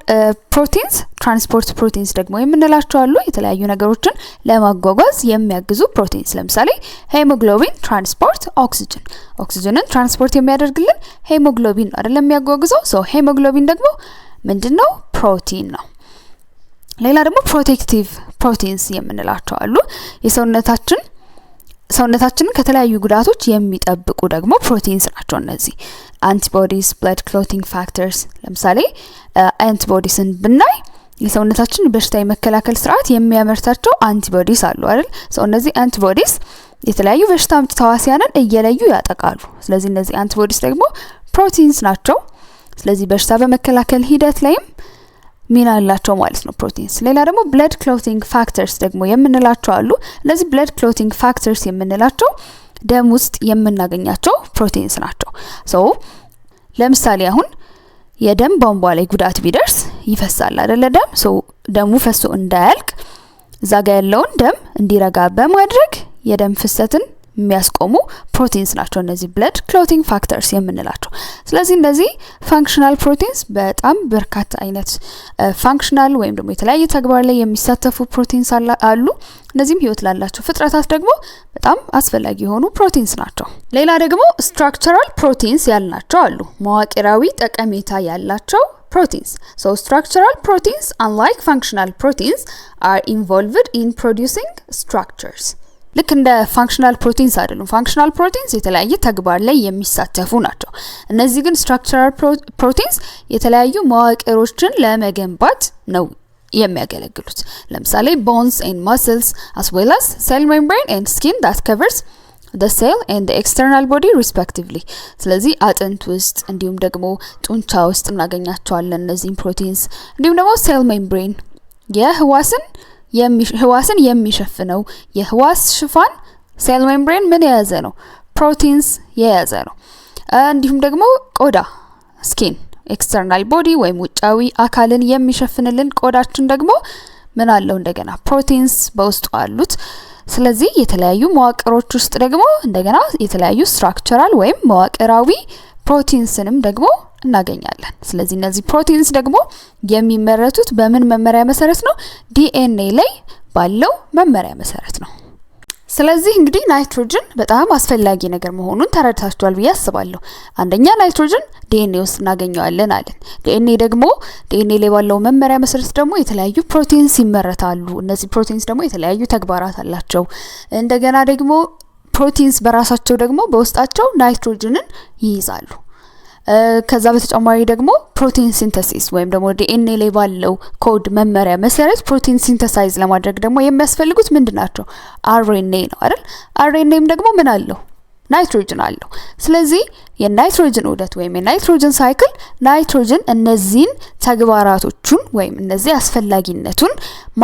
ፕሮቲንስ ትራንስፖርት ፕሮቲንስ ደግሞ የምንላቸው አሉ የተለያዩ ነገሮችን ለማጓጓዝ የሚያግዙ ፕሮቲንስ ለምሳሌ ሄሞግሎቢን ትራንስፖርት ኦክሲጅንን ትራንስፖርት የሚያደርግልን ሄሞግሎቢን አይደለም የሚያጓጉዘው ሶ ሄሞግሎቢን ደግሞ ምንድነው ፕሮቲን ነው ሌላ ደግሞ ፕሮቴክቲቭ ፕሮቲንስ የምንላቸው አሉ ሰውነታችንን ከተለያዩ ጉዳቶች የሚጠብቁ ደግሞ ፕሮቲንስ ናቸው እነዚህ አንቲቦዲስ ብለድ ክሎቲንግ ፋክተርስ ለምሳሌ አንቲቦዲስን ብናይ የሰውነታችን በሽታ የመከላከል ስርዓት የሚያመርታቸው አንቲቦዲስ አሉ አይደል ሶ እነዚህ አንቲቦዲስ የተለያዩ በሽታ አምጪ ተዋሲያንን እየለዩ ያጠቃሉ ስለዚህ እነዚህ አንቲቦዲስ ደግሞ ፕሮቲንስ ናቸው ስለዚህ በሽታ በመከላከል ሂደት ላይም ሚና አላቸው ማለት ነው ፕሮቲንስ ሌላ ደግሞ ብለድ ክሎቲንግ ፋክተርስ ደግሞ የምንላቸው አሉ እነዚህ ብለድ ክሎቲንግ ፋክተርስ የምንላቸው ደም ውስጥ የምናገኛቸው ፕሮቲንስ ናቸው ሶ ለምሳሌ አሁን የደም ቧንቧ ላይ ጉዳት ቢደርስ ይፈሳል አይደል ደም ሶ ደሙ ፈሶ እንዳያልቅ እዛ ጋር ያለውን ደም እንዲረጋ በማድረግ የደም ፍሰትን የሚያስቆሙ ፕሮቲንስ ናቸው እነዚህ ብለድ ክሎቲንግ ፋክተርስ የምንላቸው። ስለዚህ እነዚህ ፋንክሽናል ፕሮቲንስ በጣም በርካታ አይነት ፋንክሽናል ወይም ደግሞ የተለያየ ተግባር ላይ የሚሳተፉ ፕሮቲንስ አሉ። እነዚህም ህይወት ላላቸው ፍጥረታት ደግሞ በጣም አስፈላጊ የሆኑ ፕሮቲንስ ናቸው። ሌላ ደግሞ ስትራክቸራል ፕሮቲንስ ያልናቸው አሉ፣ መዋቅራዊ ጠቀሜታ ያላቸው proteins. So structural proteins, unlike functional proteins, are involved in producing structures. ልክ እንደ ፋንክሽናል ፕሮቲንስ አይደሉም። ፋንክሽናል ፕሮቲንስ የተለያየ ተግባር ላይ የሚሳተፉ ናቸው። እነዚህ ግን ስትራክቸራል ፕሮቲንስ የተለያዩ መዋቅሮችን ለመገንባት ነው የሚያገለግሉት። ለምሳሌ bones and muscles as well as cell membrane and skin that covers the cell and the external body respectively. ስለዚህ አጥንት ውስጥ እንዲሁም ደግሞ ጡንቻ ውስጥ እናገኛቸዋለን እነዚህ ፕሮቲንስ። እንዲሁም ደግሞ ሴል ሜምብሬን ህዋስን የሚሸፍነው የህዋስ ሽፋን ሴል ሜምብሬን ምን የያዘ ነው? ፕሮቲንስ የያዘ ነው። እንዲሁም ደግሞ ቆዳ ስኪን ኤክስተርናል ቦዲ ወይም ውጫዊ አካልን የሚሸፍንልን ቆዳችን ደግሞ ምን አለው? እንደገና ፕሮቲንስ በውስጡ አሉት። ስለዚህ የተለያዩ መዋቅሮች ውስጥ ደግሞ እንደገና የተለያዩ ስትራክቸራል ወይም መዋቅራዊ ፕሮቲንስንም ደግሞ እናገኛለን። ስለዚህ እነዚህ ፕሮቲንስ ደግሞ የሚመረቱት በምን መመሪያ መሰረት ነው? ዲኤንኤ ላይ ባለው መመሪያ መሰረት ነው። ስለዚህ እንግዲህ ናይትሮጅን በጣም አስፈላጊ ነገር መሆኑን ተረድታችኋል ብዬ አስባለሁ። አንደኛ ናይትሮጅን ዲኤንኤ ውስጥ እናገኘዋለን አለን። ዲኤንኤ ላይ ባለው መመሪያ መሰረት ደግሞ የተለያዩ ፕሮቲንስ ይመረታሉ። እነዚህ ፕሮቲንስ ደግሞ የተለያዩ ተግባራት አላቸው። እንደገና ደግሞ ፕሮቲንስ በራሳቸው ደግሞ በውስጣቸው ናይትሮጅንን ይይዛሉ። ከዛ በተጨማሪ ደግሞ ፕሮቲን ሲንተሲስ ወይም ደግሞ ዲኤንኤ ላይ ባለው ኮድ መመሪያ መሰረት ፕሮቲን ሲንተሳይዝ ለማድረግ ደግሞ የሚያስፈልጉት ምንድናቸው? አርኤንኤ ነው አይደል? አርኤንኤም ደግሞ ምን አለው? ናይትሮጅን አለው። ስለዚህ የናይትሮጅን ዑደት ወይም የናይትሮጅን ሳይክል ናይትሮጅን እነዚህን ተግባራቶቹን ወይም እነዚህ አስፈላጊነቱን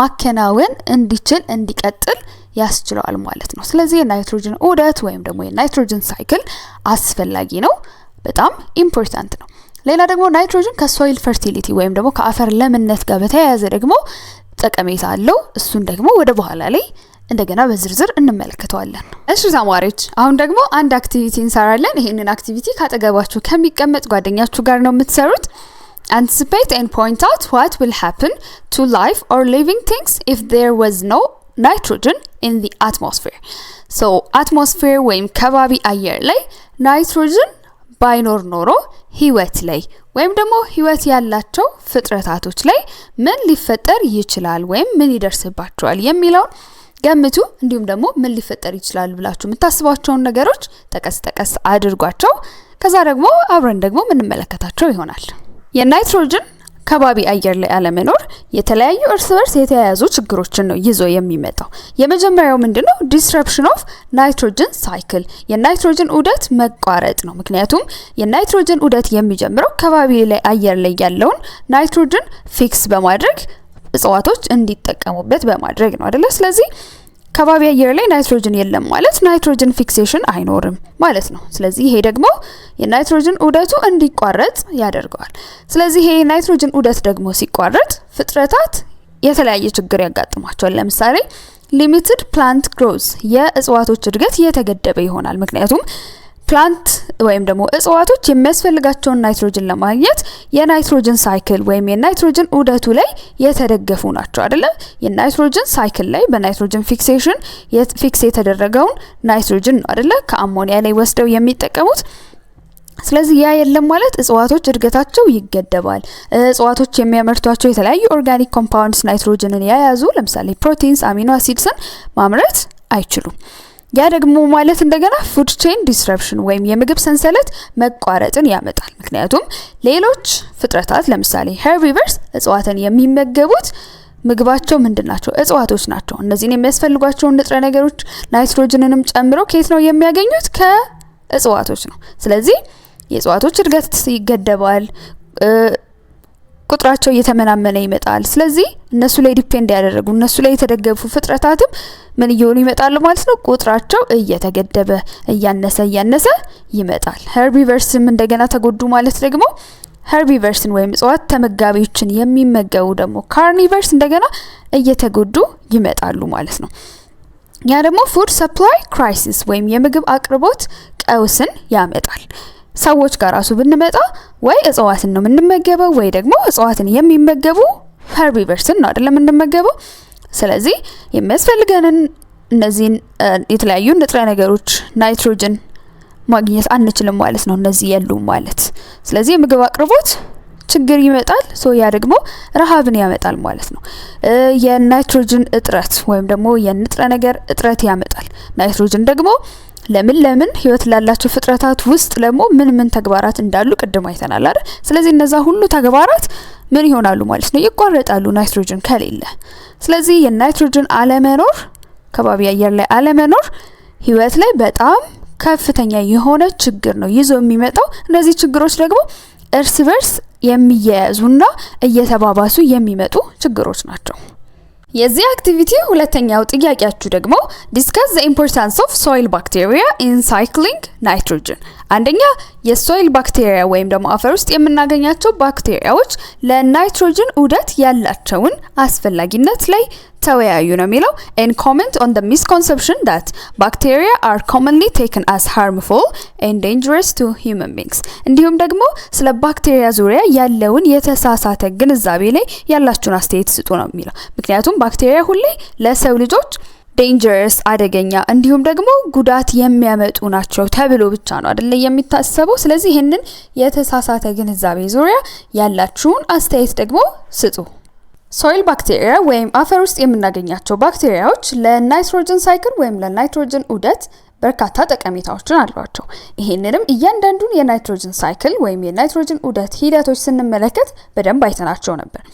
ማከናወን እንዲችል እንዲቀጥል ያስችላል ማለት ነው። ስለዚህ የናይትሮጅን ዑደት ወይም ደግሞ የናይትሮጅን ሳይክል አስፈላጊ ነው፣ በጣም ኢምፖርታንት ነው። ሌላ ደግሞ ናይትሮጅን ከሶይል ፈርቲሊቲ ወይም ደግሞ ከአፈር ለምነት ጋር በተያያዘ ደግሞ ጠቀሜታ አለው። እሱን ደግሞ ወደ በኋላ ላይ እንደገና በዝርዝር እንመለከተዋለን። እሺ ተማሪዎች፣ አሁን ደግሞ አንድ አክቲቪቲ እንሰራለን። ይሄንን አክቲቪቲ ካጠገባችሁ ከሚቀመጥ ጓደኛችሁ ጋር ነው የምትሰሩት። Anticipate and point out what will happen to life or living things if there was no nitrogen in the atmosphere. So atmosphere ወይም ከባቢ አየር ላይ ናይትሮጅን ባይኖር ኖሮ ህይወት ላይ ወይም ደግሞ ህይወት ያላቸው ፍጥረታቶች ላይ ምን ሊፈጠር ይችላል ወይም ምን ይደርስባቸዋል የሚለው ገምቱ። እንዲሁም ደግሞ ምን ሊፈጠር ይችላል ብላችሁ የምታስቧቸውን ነገሮች ጠቀስ አድርጓቸው። ከዛ ደግሞ አብረን ደግሞ ምንመለከታቸው ይሆናል። የናይትሮጅን ከባቢ አየር ላይ አለመኖር የተለያዩ እርስ በርስ የተያያዙ ችግሮችን ነው ይዞ የሚመጣው። የመጀመሪያው ምንድነው? ዲስረፕሽን ኦፍ ናይትሮጅን ሳይክል፣ የናይትሮጅን ዑደት መቋረጥ ነው። ምክንያቱም የናይትሮጅን ዑደት የሚጀምረው ከባቢ ላይ አየር ላይ ያለውን ናይትሮጅን ፊክስ በማድረግ እጽዋቶች እንዲጠቀሙበት በማድረግ ነው አይደለ? ስለዚህ ከባቢ አየር ላይ ናይትሮጅን የለም ማለት ናይትሮጅን ፊክሴሽን አይኖርም ማለት ነው። ስለዚህ ይሄ ደግሞ የናይትሮጅን ዑደቱ እንዲቋረጥ ያደርገዋል። ስለዚህ ይሄ ናይትሮጅን ዑደት ደግሞ ሲቋረጥ ፍጥረታት የተለያየ ችግር ያጋጥማቸዋል። ለምሳሌ ሊሚትድ ፕላንት ግሮዝ፣ የእጽዋቶች እድገት የተገደበ ይሆናል። ምክንያቱም ፕላንት ወይም ደግሞ እጽዋቶች የሚያስፈልጋቸውን ናይትሮጅን ለማግኘት የናይትሮጅን ሳይክል ወይም የናይትሮጅን ዑደቱ ላይ የተደገፉ ናቸው አይደለ? የናይትሮጅን ሳይክል ላይ በናይትሮጅን ፊክሴሽን ፊክስ የተደረገውን ናይትሮጅን ነው አይደለ ከአሞኒያ ላይ ወስደው የሚጠቀሙት። ስለዚህ ያ የለም ማለት እጽዋቶች እድገታቸው ይገደባል። እጽዋቶች የሚያመርቷቸው የተለያዩ ኦርጋኒክ ኮምፓውንድስ ናይትሮጅንን የያዙ ለምሳሌ ፕሮቲንስ፣ አሚኖ አሲድስን ማምረት አይችሉም። ያ ደግሞ ማለት እንደገና ፉድ ቼን ዲስረፕሽን ወይም የምግብ ሰንሰለት መቋረጥን ያመጣል። ምክንያቱም ሌሎች ፍጥረታት ለምሳሌ ሄርቢቨርስ እጽዋትን የሚመገቡት ምግባቸው ምንድናቸው? እጽዋቶች ናቸው። እነዚህን የሚያስፈልጓቸው ንጥረ ነገሮች ናይትሮጅንንም ጨምሮ ከየት ነው የሚያገኙት? ከእጽዋቶች ነው። ስለዚህ የእጽዋቶች እድገት ይገደባል፣ ቁጥራቸው እየተመናመነ ይመጣል። ስለዚህ እነሱ ላይ ዲፔንድ ያደረጉ እነሱ ላይ የተደገፉ ፍጥረታትም ምን እየሆኑ ይመጣሉ ማለት ነው? ቁጥራቸው እየተገደበ እያነሰ ይመጣል። ሄርቢቨርስም እንደገና ተጎዱ ማለት ደግሞ ሄርቢቨርስን ወይም እጽዋት ተመጋቢዎችን የሚመገቡ ደግሞ ካርኒቨርስ እንደገና እየተጎዱ ይመጣሉ ማለት ነው። ያ ደግሞ ፉድ ሰፕላይ ክራይሲስ ወይም የምግብ አቅርቦት ቀውስን ያመጣል። ሰዎች ጋር ራሱ ብንመጣ ወይ እጽዋትን ነው የምንመገበው ወይ ደግሞ እጽዋትን የሚመገቡ ሄርቢቨርስን ነው አይደለም የምንመገበው። ስለዚህ የሚያስፈልገንን እነዚህን የተለያዩ ንጥረ ነገሮች ናይትሮጅን ማግኘት አንችልም ማለት ነው። እነዚህ የሉም ማለት። ስለዚህ የምግብ አቅርቦት ችግር ይመጣል። ያ ደግሞ ረሃብን ያመጣል ማለት ነው። የናይትሮጅን እጥረት ወይም ደግሞ የንጥረ ነገር እጥረት ያመጣል። ናይትሮጅን ደግሞ ለምን ህይወት ላላቸው ፍጥረታት ውስጥ ደግሞ ምን ተግባራት እንዳሉ ቅድም አይተናል አይደል? ስለዚህ እነዛ ሁሉ ተግባራት ምን ይሆናሉ ማለት ነው? ይቋረጣሉ ናይትሮጅን ከሌለ። ስለዚህ የናይትሮጅን አለመኖር፣ ከባቢ አየር ላይ አለመኖር ህይወት ላይ በጣም ከፍተኛ የሆነ ችግር ነው ይዞ የሚመጣው። እነዚህ ችግሮች ደግሞ እርስ በርስ የሚያያዙና እየተባባሱ የሚመጡ ችግሮች ናቸው። የዚህ አክቲቪቲ ሁለተኛው ጥያቄያችሁ ደግሞ ዲስከስ ዘ ኢምፖርታንስ ኦፍ ሶይል ባክቴሪያ ኢን ሳይክሊንግ ናይትሮጅን። አንደኛ የሶይል ባክቴሪያ ወይም ደግሞ አፈር ውስጥ የምናገኛቸው ባክቴሪያዎች ለናይትሮጅን ዑደት ያላቸውን አስፈላጊነት ላይ ተወያዩ ነው የሚለው። and comment on the misconception that bacteria are commonly taken as harmful and dangerous to human beings. እንዲሁም ደግሞ ስለ ባክቴሪያ ዙሪያ ያለውን የተሳሳተ ግንዛቤ ላይ ያላችሁን አስተያየት ስጡ ነው የሚለው። ምክንያቱም ባክቴሪያ ሁሌ ለሰው ልጆች dangerous አደገኛ እንዲሁም ደግሞ ጉዳት የሚያመጡ ናቸው ተብሎ ብቻ ነው አይደል የሚታሰበው። ስለዚህ ይሄንን የተሳሳተ ግንዛቤ ዙሪያ ያላችሁን አስተያየት ደግሞ ስጡ። ሶይል ባክቴሪያ ወይም አፈር ውስጥ የምናገኛቸው ባክቴሪያዎች ለናይትሮጅን ሳይክል ወይም ለናይትሮጅን ዑደት በርካታ ጠቀሜታዎችን አሏቸው። ይሄንንም እያንዳንዱን የናይትሮጅን ሳይክል ወይም የናይትሮጅን ዑደት ሂደቶች ስንመለከት በደንብ አይተናቸው ነበር።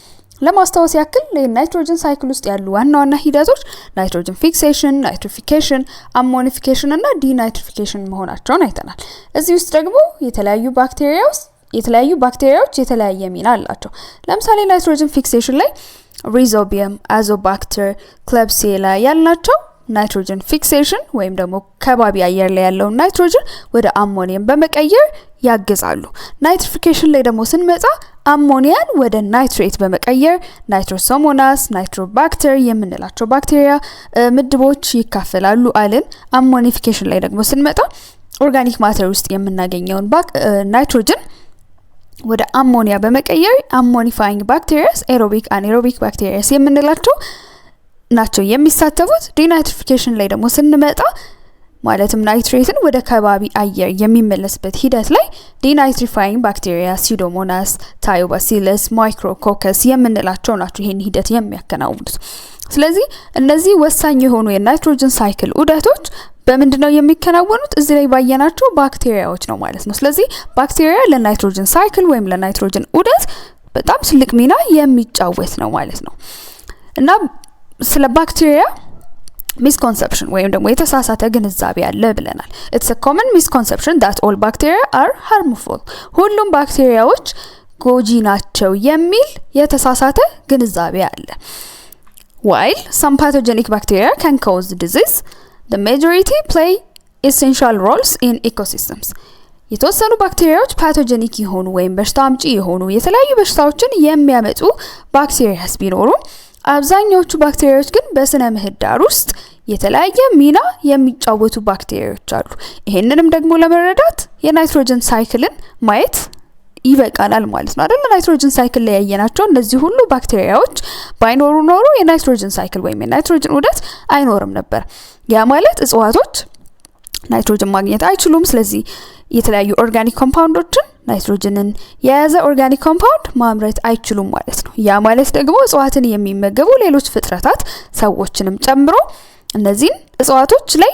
ለማስታወስ ያክል የናይትሮጅን ሳይክል ውስጥ ያሉ ዋና ሂደቶች ናይትሮጅን ፊክሴሽን፣ ናይትሪፊኬሽን፣ አሞኒፊኬሽን እና ዲናይትሪፊኬሽን መሆናቸውን አይተናል። እዚህ ውስጥ ደግሞ የተለያዩ ባክቴሪያዎች የተለያየ ሚና አላቸው። ለምሳሌ ናይትሮጅን ፊክሴሽን ላይ ሪዞቢየም፣ አዞባክተር፣ ክለብሲላ ያልናቸው ናይትሮጅን ፊክሴሽን ወይም ደግሞ ከባቢ አየር ላይ ያለውን ናይትሮጅን ወደ አሞኒየም በመቀየር ያግዛሉ። ናይትሪፊኬሽን ላይ ደግሞ ስንመጣ አሞኒያን ወደ ናይትሬት በመቀየር ናይትሮሶሞናስ፣ ናይትሮባክተር የምንላቸው ባክቴሪያ ምድቦች ይካፈላሉ አልን። አሞኒፊኬሽን ላይ ደግሞ ስንመጣ ኦርጋኒክ ማተር ውስጥ የምናገኘውን ናይትሮጅን ወደ አሞኒያ በመቀየር አሞኒፋይንግ ባክቴሪያስ፣ ኤሮቢክ፣ አኔሮቢክ ባክቴሪያስ የምንላቸው ናቸው የሚሳተፉት። ዲናይትሪፊኬሽን ላይ ደግሞ ስንመጣ ማለትም ናይትሬትን ወደ ከባቢ አየር የሚመለስበት ሂደት ላይ ዲናይትሪፋይንግ ባክቴሪያ፣ ሲዶሞናስ፣ ታዮባሲለስ፣ ማይክሮኮከስ የምንላቸው ናቸው ይሄን ሂደት የሚያከናውኑት። ስለዚህ እነዚህ ወሳኝ የሆኑ የናይትሮጅን ሳይክል ዑደቶች በምንድነው የሚከናወኑት? እዚህ ላይ ባየናቸው ባክቴሪያዎች ነው ማለት ነው። ስለዚህ ባክቴሪያ ለናይትሮጅን ሳይክል ወይም ለናይትሮጅን ዑደት በጣም ትልቅ ሚና የሚጫወት ነው ማለት ነው። እና ስለ ባክቴሪያ misconception ወይም ደግሞ የተሳሳተ ግንዛቤ አለ ብለናል። it's a common misconception that all bacteria are harmful ሁሉም ባክቴሪያዎች ጎጂ ናቸው የሚል የተሳሳተ ግንዛቤ አለ። while some pathogenic bacteria can cause disease, the majority play essential roles in ecosystems. የተወሰኑ ባክቴሪያዎች ፓቶጀኒክ የሆኑ ወይም በሽታ አምጪ የሆኑ የተለያዩ በሽታዎችን የሚያመጡ ባክቴሪያስ ቢኖሩ አብዛኛዎቹ ባክቴሪያዎች ግን በስነ ምህዳር ውስጥ የተለያየ ሚና የሚጫወቱ ባክቴሪያዎች አሉ። ይሄንንም ደግሞ ለመረዳት የናይትሮጅን ሳይክልን ማየት ይበቃናል ማለት ነው አይደል? ናይትሮጅን ሳይክል ላይ ያየናቸው እነዚህ ሁሉ ባክቴሪያዎች ባይኖሩ ኖሮ የናይትሮጅን ሳይክል ወይም የናይትሮጅን ዑደት አይኖርም ነበር። ያ ማለት እጽዋቶች ናይትሮጅን ማግኘት አይችሉም። ስለዚህ የተለያዩ ኦርጋኒክ ኮምፓውንዶችን ናይትሮጅንን የያዘ ኦርጋኒክ ኮምፓውንድ ማምረት አይችሉም ማለት ነው። ያ ማለት ደግሞ እጽዋትን የሚመገቡ ሌሎች ፍጥረታት ሰዎችንም ጨምሮ እነዚህን እጽዋቶች ላይ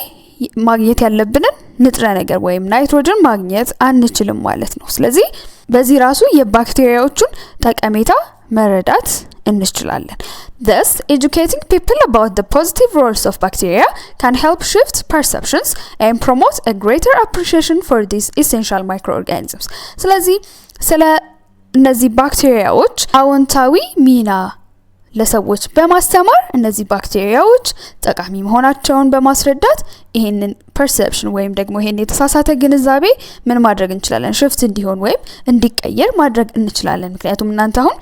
ማግኘት ያለብንን ንጥረ ነገር ወይም ናይትሮጅን ማግኘት አንችልም ማለት ነው። ስለዚህ በዚህ ራሱ የባክቴሪያዎቹን ጠቀሜታ መረዳት እንችላለን። Thus, educating people about the positive roles of bacteria can help shift perceptions and promote a greater appreciation for these essential microorganisms. ስለዚህ ስለ እነዚህ ባክቴሪያዎች አዎንታዊ ሚና ለሰዎች በማስተማር እነዚህ ባክቴሪያዎች ጠቃሚ መሆናቸውን በማስረዳት ይሄንን ፐርሰፕሽን ወይም ደግሞ ይሄን የተሳሳተ ግንዛቤ ምን ማድረግ እንችላለን ሽፍት እንዲሆን ወይም እንዲቀየር ማድረግ እንችላለን። ምክንያቱም እናንተ አሁን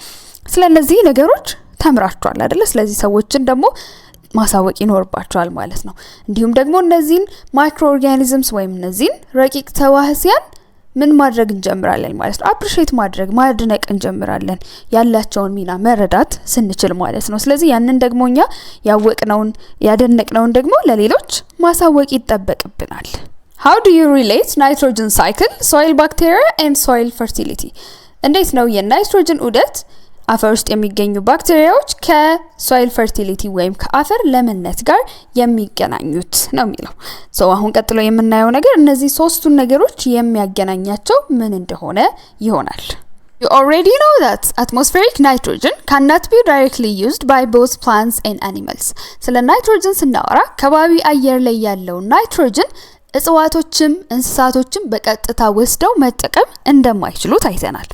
ስለነዚህ ነገሮች ተምራችኋል አይደለ? ስለዚህ ሰዎችን ደግሞ ማሳወቅ ይኖርባቸዋል ማለት ነው። እንዲሁም ደግሞ እነዚህን ማይክሮ ኦርጋኒዝምስ ወይም እነዚህን ረቂቅ ተዋህሲያን ምን ማድረግ እንጀምራለን ማለት ነው። አፕሪሺየት ማድረግ ማድነቅ እንጀምራለን ያላቸውን ሚና መረዳት ስንችል ማለት ነው። ስለዚህ ያንን ደግሞ እኛ ያወቅነውን ያደነቅነውን ደግሞ ለሌሎች ማሳወቅ ይጠበቅብናል። How do you relate nitrogen cycle, soil bacteria and soil fertility? እንዴት ነው የናይትሮጅን ዑደት አፈር ውስጥ የሚገኙ ባክቴሪያዎች ከሶይል ፈርቲሊቲ ወይም ከአፈር ለምነት ጋር የሚገናኙት ነው የሚለው። አሁን ቀጥሎ የምናየው ነገር እነዚህ ሶስቱን ነገሮች የሚያገናኛቸው ምን እንደሆነ ይሆናል። You already know that atmospheric nitrogen cannot be directly used by both plants and animals. ስለ ናይትሮጅን ስናወራ ከባቢ አየር ላይ ያለው ናይትሮጅን እጽዋቶችም እንስሳቶችም በቀጥታ ወስደው መጠቀም እንደማይችሉ ታይተናል።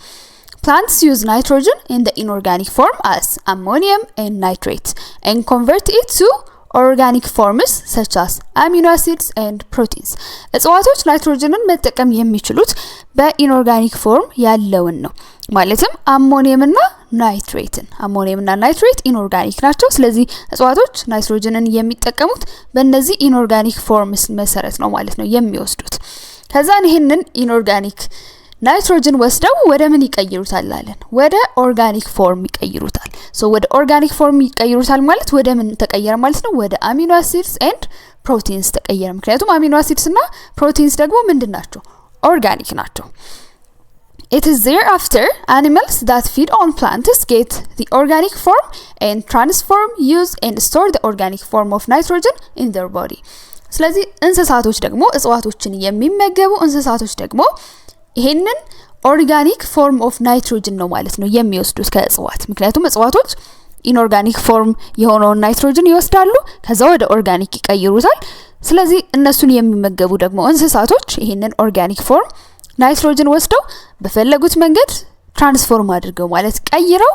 Plants use nitrogen in the inorganic form as ammonium and nitrate and convert it to organic forms such as amino acids and proteins. እጽዋቶች ናይትሮጅንን መጠቀም የሚችሉት በኢንኦርጋኒክ ፎርም ያለውን ነው። ማለትም አሞኒየም እና ናይትሬትን። አሞኒየም እና ናይትሬት ኢንኦርጋኒክ ናቸው። ስለዚህ እጽዋቶች ናይትሮጅንን የሚጠቀሙት በእነዚህ ኢንኦርጋኒክ ፎርምስ መሰረት ነው ማለት ነው የሚወስዱት። ከዛን ይሄንን ኢንኦርጋኒክ ናይትሮጅን ወስደው ወደ ምን ይቀይሩታል አለን? ወደ ኦርጋኒክ ፎርም ይቀይሩታል። ወደ ኦርጋኒክ ፎርም ይቀይሩታል ማለት ወደ ምን ተቀየረ ማለት ነው? ወደ አሚኖ አሲድስ ኤንድ ፕሮቲንስ ተቀየረ። ምክንያቱም አሚኖ አሲድስ እና ፕሮቲንስ ደግሞ ምንድናቸው? ኦርጋኒክ ናቸው። It is thereafter animals that feed on plants get the organic form and transform, use and store the organic form of nitrogen in their body. ስለዚህ እንስሳቶች ደግሞ እጽዋቶችን የሚመገቡ እንስሳቶች ደግሞ ይሄንን ኦርጋኒክ ፎርም ኦፍ ናይትሮጅን ነው ማለት ነው የሚወስዱት ከእጽዋት። ምክንያቱም እጽዋቶች ኢንኦርጋኒክ ፎርም የሆነውን ናይትሮጅን ይወስዳሉ ከዛ ወደ ኦርጋኒክ ይቀይሩታል። ስለዚህ እነሱን የሚመገቡ ደግሞ እንስሳቶች ይሄንን ኦርጋኒክ ፎርም ናይትሮጅን ወስደው በፈለጉት መንገድ ትራንስፎርም አድርገው ማለት ቀይረው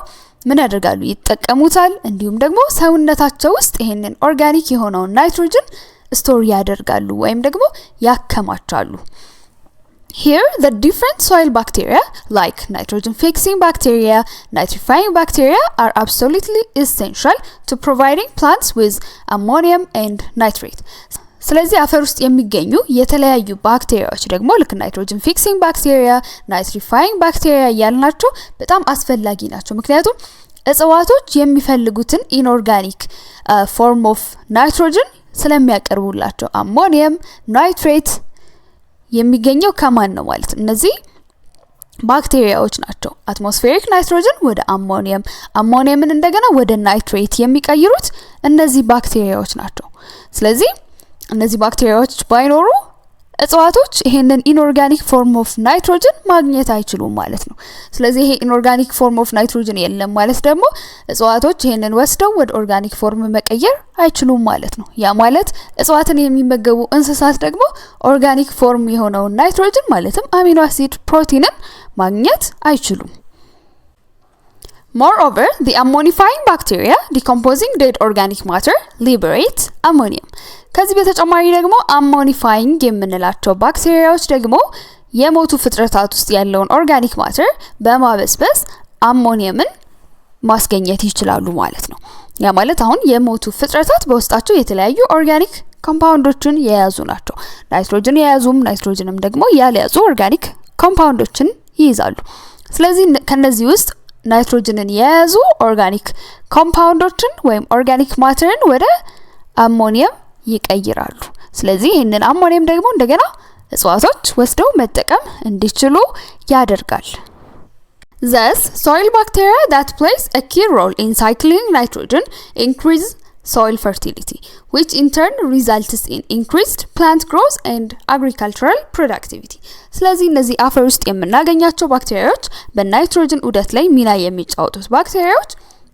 ምን ያደርጋሉ? ይጠቀሙታል። እንዲሁም ደግሞ ሰውነታቸው ውስጥ ይሄንን ኦርጋኒክ የሆነውን ናይትሮጅን ስቶር ያደርጋሉ ወይም ደግሞ ያከማቻሉ። Here, the different soil bacteria, like nitrogen-fixing bacteria, nitrifying bacteria, are absolutely essential to providing plants with ammonium and nitrate. ስለዚህ አፈር ውስጥ የሚገኙ የተለያዩ ባክቴሪያዎች ደግሞ ልክ ናይትሮጅን ፊክሲንግ ባክቴሪያ፣ ናይትሪፋይንግ ባክቴሪያ ያልናቸው በጣም አስፈላጊ ናቸው። ምክንያቱም እጽዋቶች የሚፈልጉትን ኢንኦርጋኒክ ፎርም ኦፍ ናይትሮጅን ስለሚያቀርቡላቸው አሞኒየም፣ ናይትሬት የሚገኘው ከማን ነው ማለት ነው? እነዚህ ባክቴሪያዎች ናቸው። አትሞስፌሪክ ናይትሮጅን ወደ አሞኒየም፣ አሞኒየምን እንደገና ወደ ናይትሬት የሚቀይሩት እነዚህ ባክቴሪያዎች ናቸው። ስለዚህ እነዚህ ባክቴሪያዎች ባይኖሩ እጽዋቶች ይሄንን ኢንኦርጋኒክ ፎርም ኦፍ ናይትሮጅን ማግኘት አይችሉም ማለት ነው። ስለዚህ ይሄ ኢንኦርጋኒክ ፎርም ኦፍ ናይትሮጅን የለም ማለት ደግሞ እጽዋቶች ይሄንን ወስደው ወደ ኦርጋኒክ ፎርም መቀየር አይችሉም ማለት ነው። ያ ማለት እጽዋትን የሚመገቡ እንስሳት ደግሞ ኦርጋኒክ ፎርም የሆነውን ናይትሮጅን ማለትም አሚኖ አሲድ ፕሮቲንን ማግኘት አይችሉም። Moreover, the ammonifying bacteria decomposing dead organic matter liberate ammonium. ከዚህ በተጨማሪ ደግሞ አሞኒፋይንግ የምንላቸው ባክቴሪያዎች ደግሞ የሞቱ ፍጥረታት ውስጥ ያለውን ኦርጋኒክ ማተር በማበስበስ አሞኒየምን ማስገኘት ይችላሉ ማለት ነው። ያ ማለት አሁን የሞቱ ፍጥረታት በውስጣቸው የተለያዩ ኦርጋኒክ ኮምፓውንዶችን የያዙ ናቸው። ናይትሮጅን የያዙም ናይትሮጅንም ደግሞ ያልያዙ ኦርጋኒክ ኮምፓውንዶችን ይይዛሉ። ስለዚህ ከነዚህ ውስጥ ናይትሮጅንን የያዙ ኦርጋኒክ ኮምፓውንዶችን ወይም ኦርጋኒክ ማተርን ወደ አሞኒየም ይቀይራሉ። ስለዚህ ይሄንን አሞኒየም ደግሞ እንደገና እጽዋቶች ወስደው መጠቀም እንዲችሉ ያደርጋል። Thus, soil bacteria that plays a key role in cycling nitrogen increase soil fertility, which in turn results in increased plant growth and agricultural productivity. ስለዚህ እነዚህ አፈር ውስጥ የምናገኛቸው ባክቴሪያዎች በናይትሮጅን ዑደት ላይ ሚና የሚጫወቱት ባክቴሪያዎች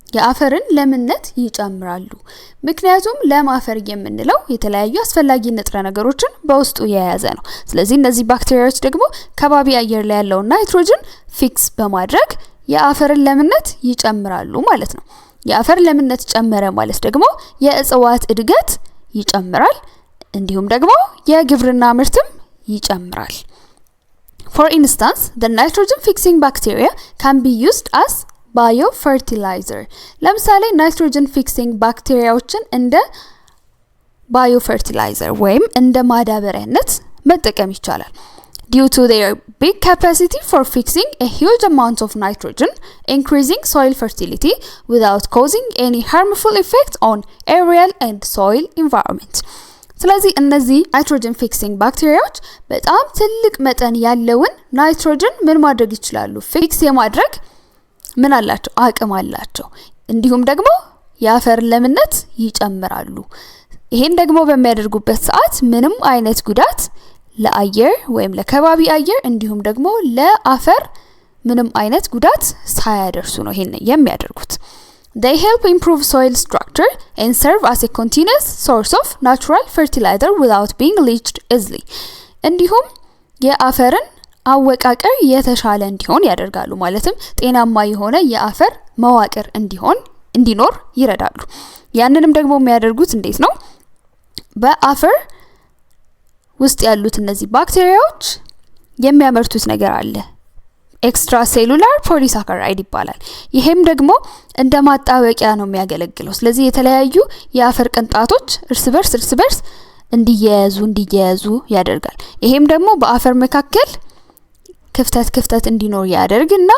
የአፈርን ለምነት ይጨምራሉ። ምክንያቱም ለም አፈር የምንለው የተለያዩ አስፈላጊ ንጥረ ነገሮችን በውስጡ የያዘ ነው። ስለዚህ እነዚህ ባክቴሪያዎች ደግሞ ከባቢ አየር ላይ ያለው ናይትሮጅን ፊክስ በማድረግ የአፈርን ለምነት ይጨምራሉ ማለት ነው። የአፈር ለምነት ጨመረ ማለት ደግሞ የእጽዋት እድገት ይጨምራል እንዲሁም ደግሞ የግብርና ምርትም ይጨምራል። For instance, the nitrogen fixing bacteria can be used as biofertilizer. ለምሳሌ ናይትሮጅን ፊክሲንግ ባክቴሪያዎችን እንደ biofertilizer ወይም እንደ ማዳበሪያነት መጠቀም ይቻላል። Due to their big capacity for fixing a huge amount of nitrogen, increasing soil fertility without causing any harmful effect on aerial and soil environment. ስለዚህ እነዚህ ናይትሮጅን ፊክሲንግ ባክቴሪያዎች በጣም ትልቅ መጠን ያለውን ናይትሮጅን ምን ማድረግ ይችላሉ? ፊክስ የማድረግ ምን አላቸው? አቅም አላቸው። እንዲሁም ደግሞ የአፈር ለምነት ይጨምራሉ። ይሄን ደግሞ በሚያደርጉበት ሰዓት ምንም አይነት ጉዳት ለአየር ወይም ለከባቢ አየር እንዲሁም ደግሞ ለአፈር ምንም አይነት ጉዳት ሳያደርሱ ነው ይሄን የሚያደርጉት። They help improve soil structure and serve as a continuous source of natural fertilizer without being leached easily. እንዲሁም የአፈርን አወቃቀር የተሻለ እንዲሆን ያደርጋሉ። ማለትም ጤናማ የሆነ የአፈር መዋቅር እንዲኖር ይረዳሉ። ያንንም ደግሞ የሚያደርጉት እንዴት ነው? በአፈር ውስጥ ያሉት እነዚህ ባክቴሪያዎች የሚያመርቱት ነገር አለ። ኤክስትራ ሴሉላር ፖሊሳካራይድ ይባላል። ይሄም ደግሞ እንደ ማጣበቂያ ነው የሚያገለግለው። ስለዚህ የተለያዩ የአፈር ቅንጣቶች እርስ በርስ እንዲያያዙ ያደርጋል። ይሄም ደግሞ በአፈር መካከል ክፍተት እንዲኖር ያደርግና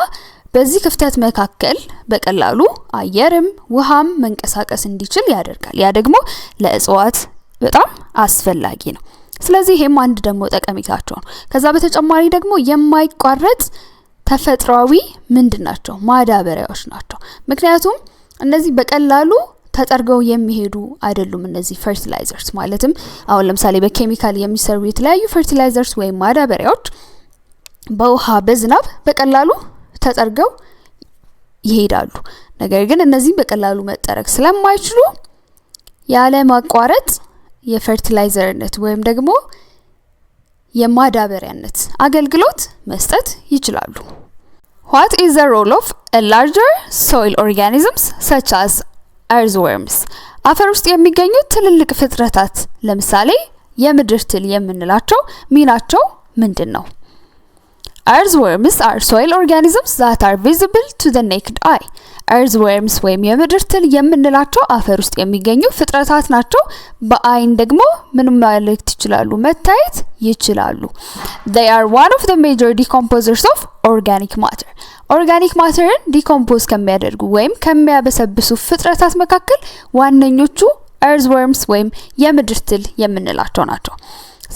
በዚህ ክፍተት መካከል በቀላሉ አየርም ውሃም መንቀሳቀስ እንዲችል ያደርጋል። ያ ደግሞ ለእጽዋት በጣም አስፈላጊ ነው። ስለዚህ ይሄም አንድ ደግሞ ጠቀሜታቸው ነው። ከዛ በተጨማሪ ደግሞ የማይቋረጥ ተፈጥሯዊ ምንድናቸው? ማዳበሪያዎች ናቸው። ምክንያቱም እነዚህ በቀላሉ ተጠርገው የሚሄዱ አይደሉም። እነዚህ ፈርቲላይዘርስ ማለትም አሁን ለምሳሌ በኬሚካል የሚሰሩ የተለያዩ ፈርቲላይዘርስ ወይም ማዳበሪያዎች በውሃ በዝናብ በቀላሉ ተጠርገው ይሄዳሉ። ነገር ግን እነዚህ በቀላሉ መጠረግ ስለማይችሉ ያለ ማቋረጥ የፈርቲላይዘርነት ወይም ደግሞ የማዳበሪያነት አገልግሎት መስጠት ይችላሉ። What is the role of a larger soil organisms such as earthworms? አፈር ውስጥ የሚገኙ ትልልቅ ፍጥረታት ለምሳሌ የምድር ትል የምንላቸው ሚናቸው ምንድነው? Earthworms are soil organisms that are visible to the naked eye. Earthworms ወይም የምድር ትል የምንላቸው አፈር ውስጥ የሚገኙ ፍጥረታት ናቸው። በአይን ደግሞ ምን ማለት ይችላሉ? መታየት ይችላሉ። They are one of the major decomposers of organic matter. Organic matterን ዲኮምፖዝ ከሚያደርጉ ወይም ከሚያበሰብሱ ፍጥረታት መካከል ዋነኞቹ earthworms ወይም የምድር ትል የምንላቸው ናቸው።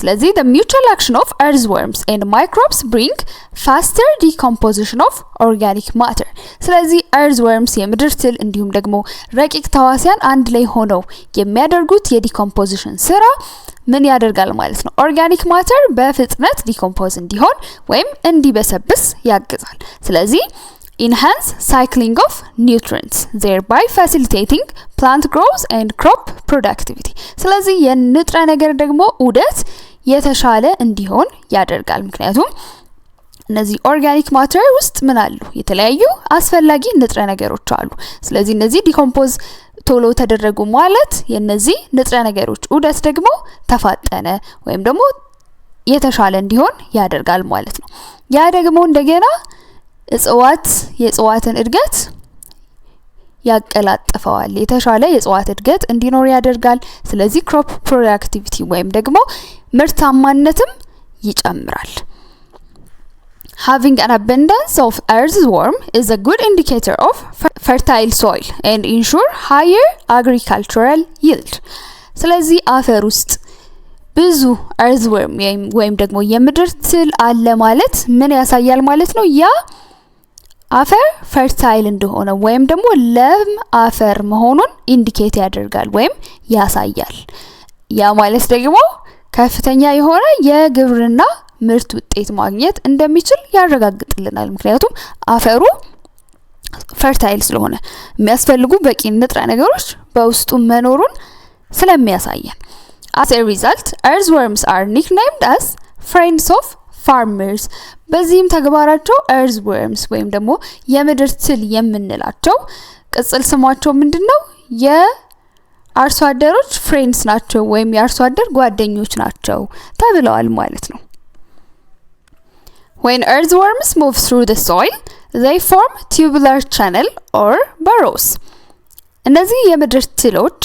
ስለዚህ the mutual action of earthworms and microbes bring faster decomposition of organic matter. ስለዚህ earthworms የምድር ትል እንዲሁም ደግሞ ረቂቅ ተዋሲያን አንድ ላይ ሆነው የሚያደርጉት የዲኮምፖዚሽን ስራ ምን ያደርጋል ማለት ነው? ኦርጋኒክ ማተር በፍጥነት ዲኮምፖዝ እንዲሆን ወይም እንዲበሰብስ ያግዛል። ስለዚህ enhance cycling of nutrients, thereby facilitating plant growth and crop productivity. ስለዚህ የንጥረ ነገር ደግሞ ዑደት የተሻለ እንዲሆን ያደርጋል። ምክንያቱም እነዚህ ኦርጋኒክ ማተር ውስጥ ምን አሉ? የተለያዩ አስፈላጊ ንጥረ ነገሮች አሉ። ስለዚህ እነዚህ ዲኮምፖዝ ቶሎ ተደረጉ ማለት የነዚህ ንጥረ ነገሮች ዑደት ደግሞ ተፋጠነ ወይም ደግሞ የተሻለ እንዲሆን ያደርጋል ማለት ነው። ያ ደግሞ እንደገና የእጽዋትን እድገት ያቀላጥፈዋል። የተሻለ የእጽዋት እድገት እንዲኖር ያደርጋል። ስለዚህ crop productivity ወይም ደግሞ ምርታማነትም ይጨምራል። Having an abundance of earthworm is a good indicator of fertile soil and ensure higher agricultural yield. ስለዚህ አፈር ውስጥ ብዙ earthworm ወይም ደግሞ የምድር ትል አለ ማለት ምን ያሳያል ማለት ነው? ያ አፈር ፈርታይል እንደሆነ ወይም ደግሞ ለም አፈር መሆኑን ኢንዲኬት ያደርጋል ወይም ያሳያል። ያ ማለት ደግሞ ከፍተኛ የሆነ የግብርና ምርት ውጤት ማግኘት እንደሚችል ያረጋግጥልናል። ምክንያቱም አፈሩ ፈርታይል ስለሆነ የሚያስፈልጉ በቂ ንጥረ ነገሮች በውስጡ መኖሩን ስለሚያሳየን። As a result, earthworms are nicknamed as friends of farmers. በዚህም ተግባራቸው earthworms ወይም ደግሞ የምድር ትል የምንላቸው ቅጽል ስማቸው ምንድነው? የአርሶ አደሮች ፍሬንድስ ናቸው ወይም የአርሶ አደር ጓደኞች ናቸው ተብለዋል ማለት ነው። When earthworms move through the soil, they form tubular channel or burrows. እነዚህ የምድር ትሎች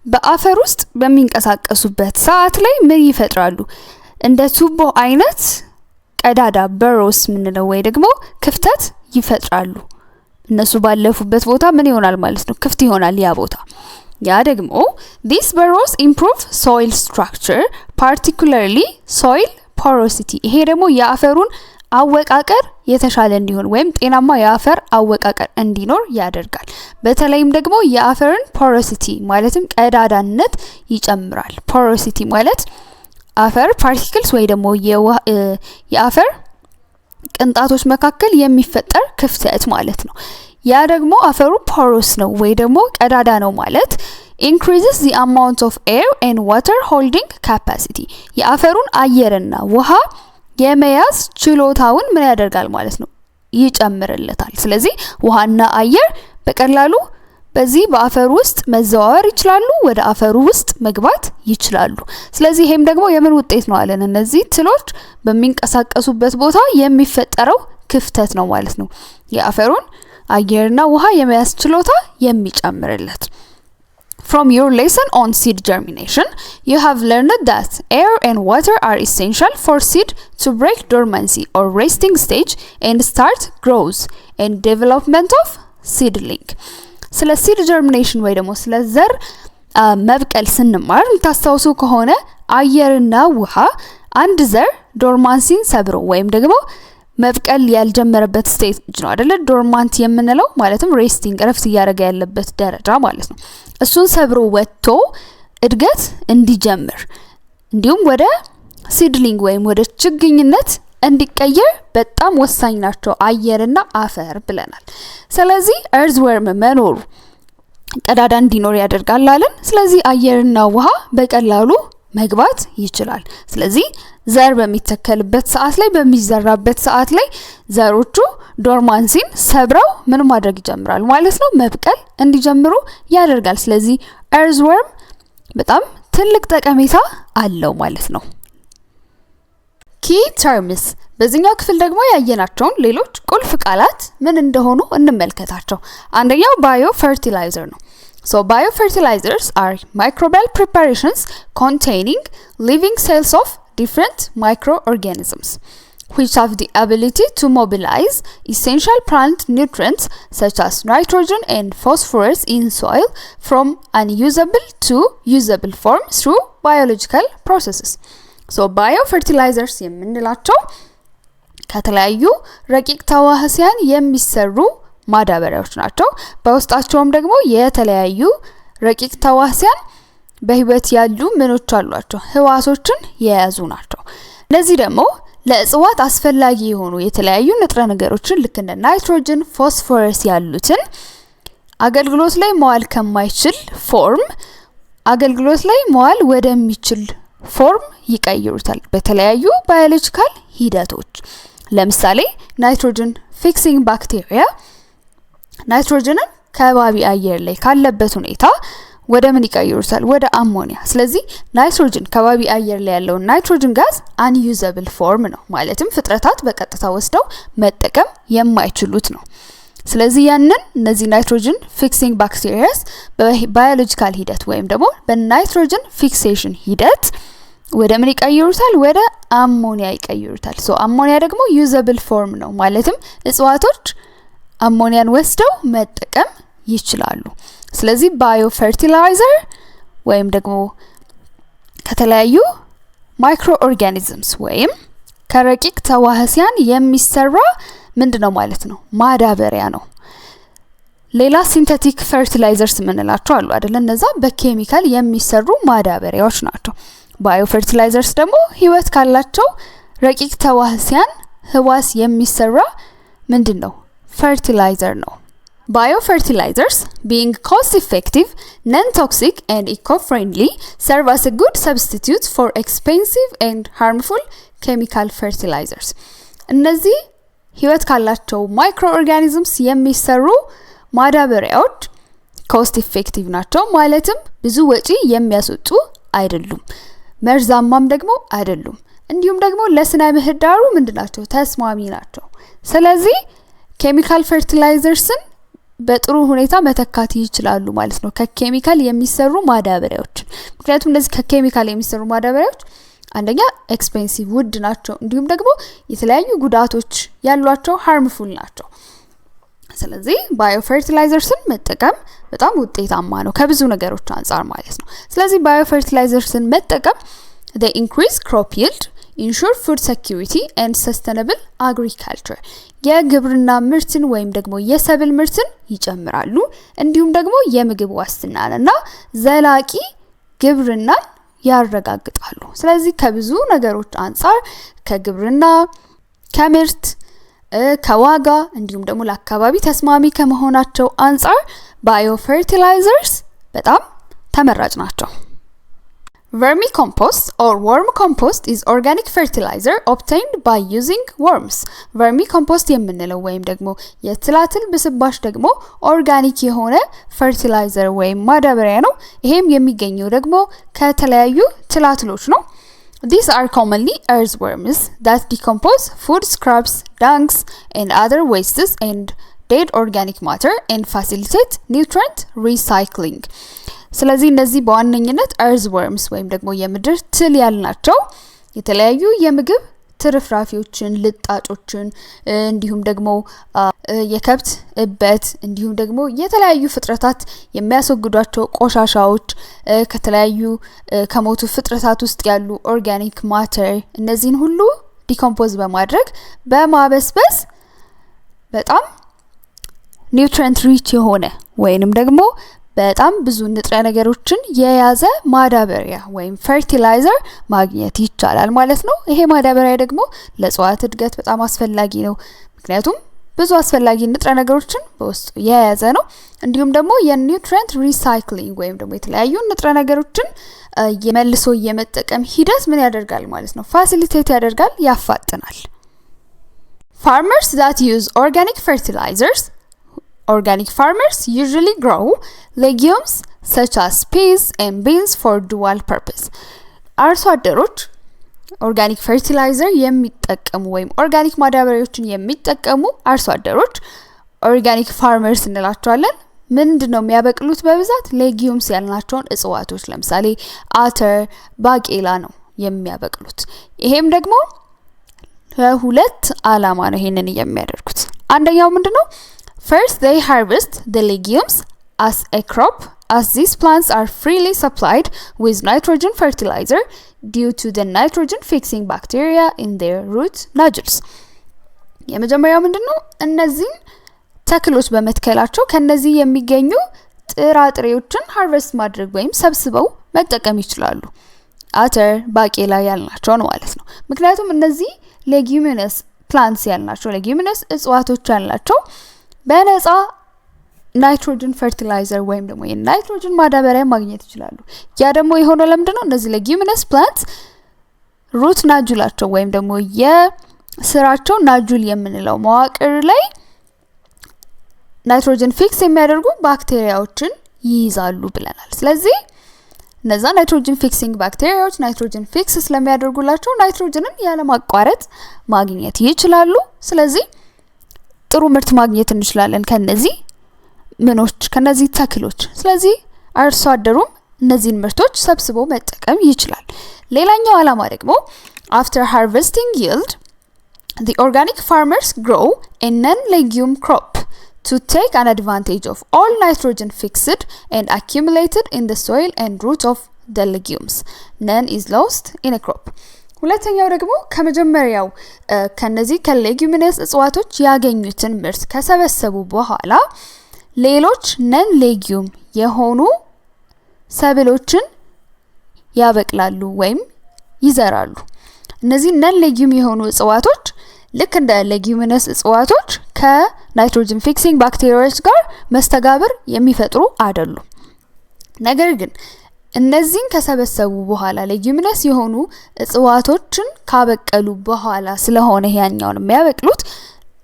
በአፈር ውስጥ በሚንቀሳቀሱበት ሰዓት ላይ ምን ይፈጥራሉ? እንደ ቱቦ አይነት ቀዳዳ burrows ምንለው ወይ ደግሞ ክፍተት ይፈጥራሉ። እነሱ ባለፉበት ቦታ ምን ይሆናል ማለት ነው? ክፍት ይሆናል ያ ቦታ። ያ ደግሞ these burrows improve soil structure, particularly soil porosity. ይሄ ደግሞ የአፈሩን አወቃቀር የተሻለ እንዲሆን ወይም ጤናማ የአፈር አወቃቀር እንዲኖር ያደርጋል። በተለይም ደግሞ የአፈርን porosity ማለትም ቀዳዳነት ይጨምራል። porosity ማለት አፈር particles ወይ ደግሞ የአፈር ቅንጣቶች መካከል የሚፈጠር ክፍተት ማለት ነው። ያ ደግሞ አፈሩ porous ነው ወይ ደግሞ ቀዳዳ ነው ማለት increases the amount of air and water holding capacity. የአፈሩን አየርና ውሃ የመያዝ ችሎታውን ምን ያደርጋል ማለት ነው? ይጨምርለታል። ስለዚህ ውሃና አየር በቀላሉ በዚህ በአፈር ውስጥ መዘዋወር ይችላሉ፣ ወደ አፈሩ ውስጥ መግባት ይችላሉ። ስለዚህ ይሄም ደግሞ የምን ውጤት ነው አለን? እነዚህ ትሎች በሚንቀሳቀሱበት ቦታ የሚፈጠረው ክፍተት ነው ማለት ነው። የአፈሩን አየርና ውሃ የመያዝ ችሎታ የሚጨምርለት። From your lesson on seed germination, you have learned that air and water are essential for seed to break dormancy or resting stage and start growth and development of seedling. ስለ seed germination ወይ ደግሞ ስለ ዘር መብቀል ስንማር ታስታውሱ ከሆነ አየርና ውሃ አንድ ዘር ዶርማንሲን ሰብሮ ወይም ደግሞ መብቀል ያልጀመረበት ስቴጅ ነው አይደለ? ዶርማንት የምንለው ማለትም ሬስቲንግ ረፍት እያደረገ ያለበት ደረጃ ማለት ነው። እሱን ሰብሮ ወጥቶ እድገት እንዲጀምር እንዲሁም ወደ ሲድሊንግ ወይም ወደ ችግኝነት እንዲቀየር በጣም ወሳኝ ናቸው አየርና አፈር ብለናል። ስለዚህ earthworm መኖሩ ቀዳዳ እንዲኖር ያደርጋል አለን። ስለዚህ አየርና ውሃ በቀላሉ መግባት ይችላል። ስለዚህ ዘር በሚተከልበት ሰዓት ላይ በሚዘራበት ሰዓት ላይ ዘሮቹ ዶርማንሲን ሰብረው ምን ማድረግ ይጀምራሉ ማለት ነው? መብቀል እንዲጀምሩ ያደርጋል። ስለዚህ earthworm በጣም ትልቅ ጠቀሜታ አለው ማለት ነው። key terms በዚህኛው ክፍል ደግሞ ያየናቸውን ሌሎች ቁልፍ ቃላት ምን እንደሆኑ እንመልከታቸው። አንደኛው biofertilizer ነው። So biofertilizers are microbial preparations containing living cells of different microorganisms which have the ability to mobilize essential plant nutrients such as nitrogen and phosphorus in soil from unusable to usable form through biological processes. So biofertilizers የምንላቸው ከተለያዩ ረቂቅ ተዋህሲያን የሚሰሩ ማዳበሪያዎች ናቸው። በውስጣቸውም ደግሞ የተለያዩ ረቂቅ ተዋህሲያን በህይወት ያሉ ምኖች አሏቸው ህዋሶችን የያዙ ናቸው። ለዚህ ደግሞ ለእጽዋት አስፈላጊ የሆኑ የተለያዩ ንጥረ ነገሮችን ልክ እንደ ናይትሮጅን፣ ፎስፎረስ ያሉትን አገልግሎት ላይ መዋል ከማይችል ፎርም አገልግሎት ላይ መዋል ወደሚችል ፎርም ይቀይሩታል በተለያዩ ባዮሎጂካል ሂደቶች። ለምሳሌ ናይትሮጅን ፊክሲንግ ባክቴሪያ ናይትሮጅንን ከባቢ አየር ላይ ካለበት ሁኔታ ወደ ምን ይቀይሩታል? ወደ አሞኒያ። ስለዚህ ናይትሮጅን ከባቢ አየር ላይ ያለው ናይትሮጅን ጋዝ unusable form ነው ማለትም ፍጥረታት በቀጥታ ወስደው መጠቀም የማይችሉት ነው። ስለዚህ ያንን እነዚህ ናይትሮጅን ፊክሲንግ ባክቴሪያስ በባዮሎጂካል ሂደት ወይም ደግሞ በናይትሮጅን ፊክሴሽን ሂደት ወደ ምን ይቀይሩታል? ወደ አሞኒያ ይቀይሩታል። ሶ አሞኒያ ደግሞ usable form ነው ማለትም እጽዋቶች አሞኒያን ወስደው መጠቀም ይችላሉ። ስለዚህ ባዮፈርቲላይዘር ወይም ደግሞ ከተለያዩ ማይክሮ ኦርጋኒዝምስ ወይም ከረቂቅ ተዋህሲያን የሚሰራ ምንድነው ማለት ነው? ማዳበሪያ ነው። ሌላ ሲንተቲክ ፈርቲላይዘርስ ምንላቸው አሉ አይደል? እነዛ በኬሚካል የሚሰሩ ማዳበሪያዎች ናቸው። ባዮፈርቲላይዘርስ ደግሞ ህይወት ካላቸው ረቂቅ ተዋህሲያን ህዋስ የሚሰራ ምንድነው? fertilizer ነው። Biofertilizers, being cost-effective, non-toxic and eco-friendly, serve as a good substitute for expensive and harmful chemical fertilizers. እነዚህ ህይወት ካላቸው ማይክሮ ኦርጋኒዝምስ የሚሰሩ ማዳበሪያዎች ኮስት ኢፌክቲቭ ናቸው ማለትም ብዙ ወጪ የሚያስወጡ አይደሉም መርዛማም ደግሞ አይደሉም እንዲሁም ደግሞ ለስነ ምህዳሩ ምንድናቸው ተስማሚ ናቸው ስለዚህ ኬሚካል ፈርቲላይዘርስን በጥሩ ሁኔታ መተካት ይችላሉ ማለት ነው ከኬሚካል የሚሰሩ ማዳበሪያዎች ምክንያቱም እነዚህ ከኬሚካል የሚሰሩ ማዳበሪያዎች አንደኛ ኤክስፔንሲቭ ውድ ናቸው እንዲሁም ደግሞ የተለያዩ ጉዳቶች ያሏቸው ሃርምፉል ናቸው ስለዚህ ባዮ ፈርቲላይዘርስን መጠቀም በጣም ውጤታማ ነው ከብዙ ነገሮች አንፃር ማለት ነው ስለዚህ ባዮ ፈርቲላይዘርስን መጠቀም they increase crop yield ensure food security and sustainable agriculture የግብርና ምርትን ወይም ደግሞ የሰብል ምርትን ይጨምራሉ እንዲሁም ደግሞ የምግብ ዋስትናንና ዘላቂ ግብርናን ያረጋግጣሉ ስለዚህ ከብዙ ነገሮች አንፃር ከግብርና ከምርት ከዋጋ እንዲሁም ደግሞ ለአካባቢ ተስማሚ ከመሆናቸው አንፃር ባዮ ፈርቲላይዘርስ በጣም ተመራጭ ናቸው Vermicompost or worm compost is organic fertilizer obtained by using worms. Vermicompost የምንለው ወይም ደግሞ የትላትል ብስባሽ ደግሞ ኦርጋኒክ የሆነ ፈርቲላይዘር ወይም ማዳበሪያ ነው ይሄም የሚገኘው ደግሞ ከተለያዩ ትላትሎች ነው These are commonly earthworms that decompose food scraps, dungs, and other wastes and dead organic matter and facilitate nutrient recycling. ስለዚህ እነዚህ በዋነኝነት earthworms ወይም ደግሞ የምድር ትል ያልናቸው የተለያዩ የምግብ ትርፍራፊዎችን ልጣጮችን እንዲሁም ደግሞ የከብት እበት እንዲሁም ደግሞ የተለያዩ ፍጥረታት የሚያስወግዷቸው ቆሻሻዎች ከተለያዩ ከሞቱ ፍጥረታት ውስጥ ያሉ ኦርጋኒክ ማተር እነዚህን ሁሉ ዲኮምፖዝ በማድረግ በማበስበስ በጣም ኒውትሪየንት ሪች የሆነ ወይንም ደግሞ በጣም ብዙ ንጥረ ነገሮችን የያዘ ማዳበሪያ ወይም ፈርቲላይዘር ማግኘት ይቻላል ማለት ነው ይሄ ማዳበሪያ ደግሞ ለእጽዋት እድገት በጣም አስፈላጊ ነው ምክንያቱም ብዙ አስፈላጊ ንጥረ ነገሮችን በውስጡ የያዘ ነው እንዲሁም ደግሞ የኒውትሪየንት ሪሳይክሊንግ ወይም ደግሞ የተለያዩ ንጥረ ነገሮችን የመልሶ የመጠቀም ሂደት ምን ያደርጋል ማለት ነው ፋሲሊቴት ያደርጋል ያፋጥናል Farmers that use organic fertilizers Organic farmers usually grow legumes such as peas and beans for dual purpose. አርሶ አደሮች ኦርጋኒክ ፈርቲላይዘር የሚጠቀሙ ወይም ኦርጋኒክ ማዳበሪያዎችን የሚጠቀሙ አርሶ አደሮች ኦርጋኒክ ፋርመርስ እንላቸዋለን ምንድነው የሚያበቅሉት በብዛት ሌጊዩምስ ያልናቸውን እጽዋቶች ለምሳሌ አተር ባቄላ ነው የሚያበቅሉት ይሄም ደግሞ ለሁለት አላማ ነው ይሄንን የሚያደርጉት አንደኛው ምንድነው First, they harvest the legumes as a crop as these plants are freely supplied with nitrogen fertilizer due to the nitrogen fixing bacteria in their root nodules. የመጀመሪያው ምንድነው እነዚህ ተክሎች በመትከላቸው ከነዚህ የሚገኙ ጥራጥሬዎችን ሃርቨስት ማድረግ ወይም ሰብስበው መጠቀም ይችላሉ አተር ባቄላ ያልናቸው ነው ማለት ነው ምክንያቱም እነዚህ leguminous plants ያልናቸው leguminous እጽዋቶች ያልናቸው በነፃ ናይትሮጅን ፈርቲላይዘር ወይም ደግሞ የናይትሮጅን ማዳበሪያ ማግኘት ይችላሉ ያ ደግሞ የሆነው ለምንድነው እነዚህ leguminous plants root ናጁላቸው ወይም ደግሞ የስራቸው ናጁል የምንለው መዋቅር ላይ ናይትሮጅን ፊክስ የሚያደርጉ ባክቴሪያዎችን ይይዛሉ ብለናል ስለዚህ እነዛ ናይትሮጅን ፊክሲንግ ባክቴሪያዎች ናይትሮጅን ፊክስ ስለሚያደርጉላቸው ናይትሮጅንን ያለ ማቋረጥ ማግኘት ይችላሉ ስለዚህ ጥሩ ምርት ማግኘት እንችላለን ከነዚህ ምኖች ከነዚህ ተክሎች ስለዚህ አርሶ አደሩም እነዚህን ምርቶች ሰብስቦ መጠቀም ይችላል ሌላኛው አላማ ደግሞ after harvesting yield the organic farmers grow a non-legume crop to take an advantage of all nitrogen fixed and accumulated in the soil and root of the legumes none is lost in a crop ሁለተኛው ደግሞ ከመጀመሪያው ከነዚህ ከሌጊዩሚነስ እጽዋቶች ያገኙትን ምርት ከሰበሰቡ በኋላ ሌሎች ነን ሌጊዩም የሆኑ ሰብሎችን ያበቅላሉ ወይም ይዘራሉ እነዚህ ነን ሌጊዩም የሆኑ እጽዋቶች ልክ እንደ ሌጊዩሚነስ እጽዋቶች ከናይትሮጅን ፊክሲንግ ባክቴሪያዎች ጋር መስተጋብር የሚፈጥሩ አይደሉም ነገር ግን እነዚህን ከሰበሰቡ በኋላ leguminous የሆኑ እጽዋቶችን ካበቀሉ በኋላ ስለሆነ ያኛውን የሚያበቅሉት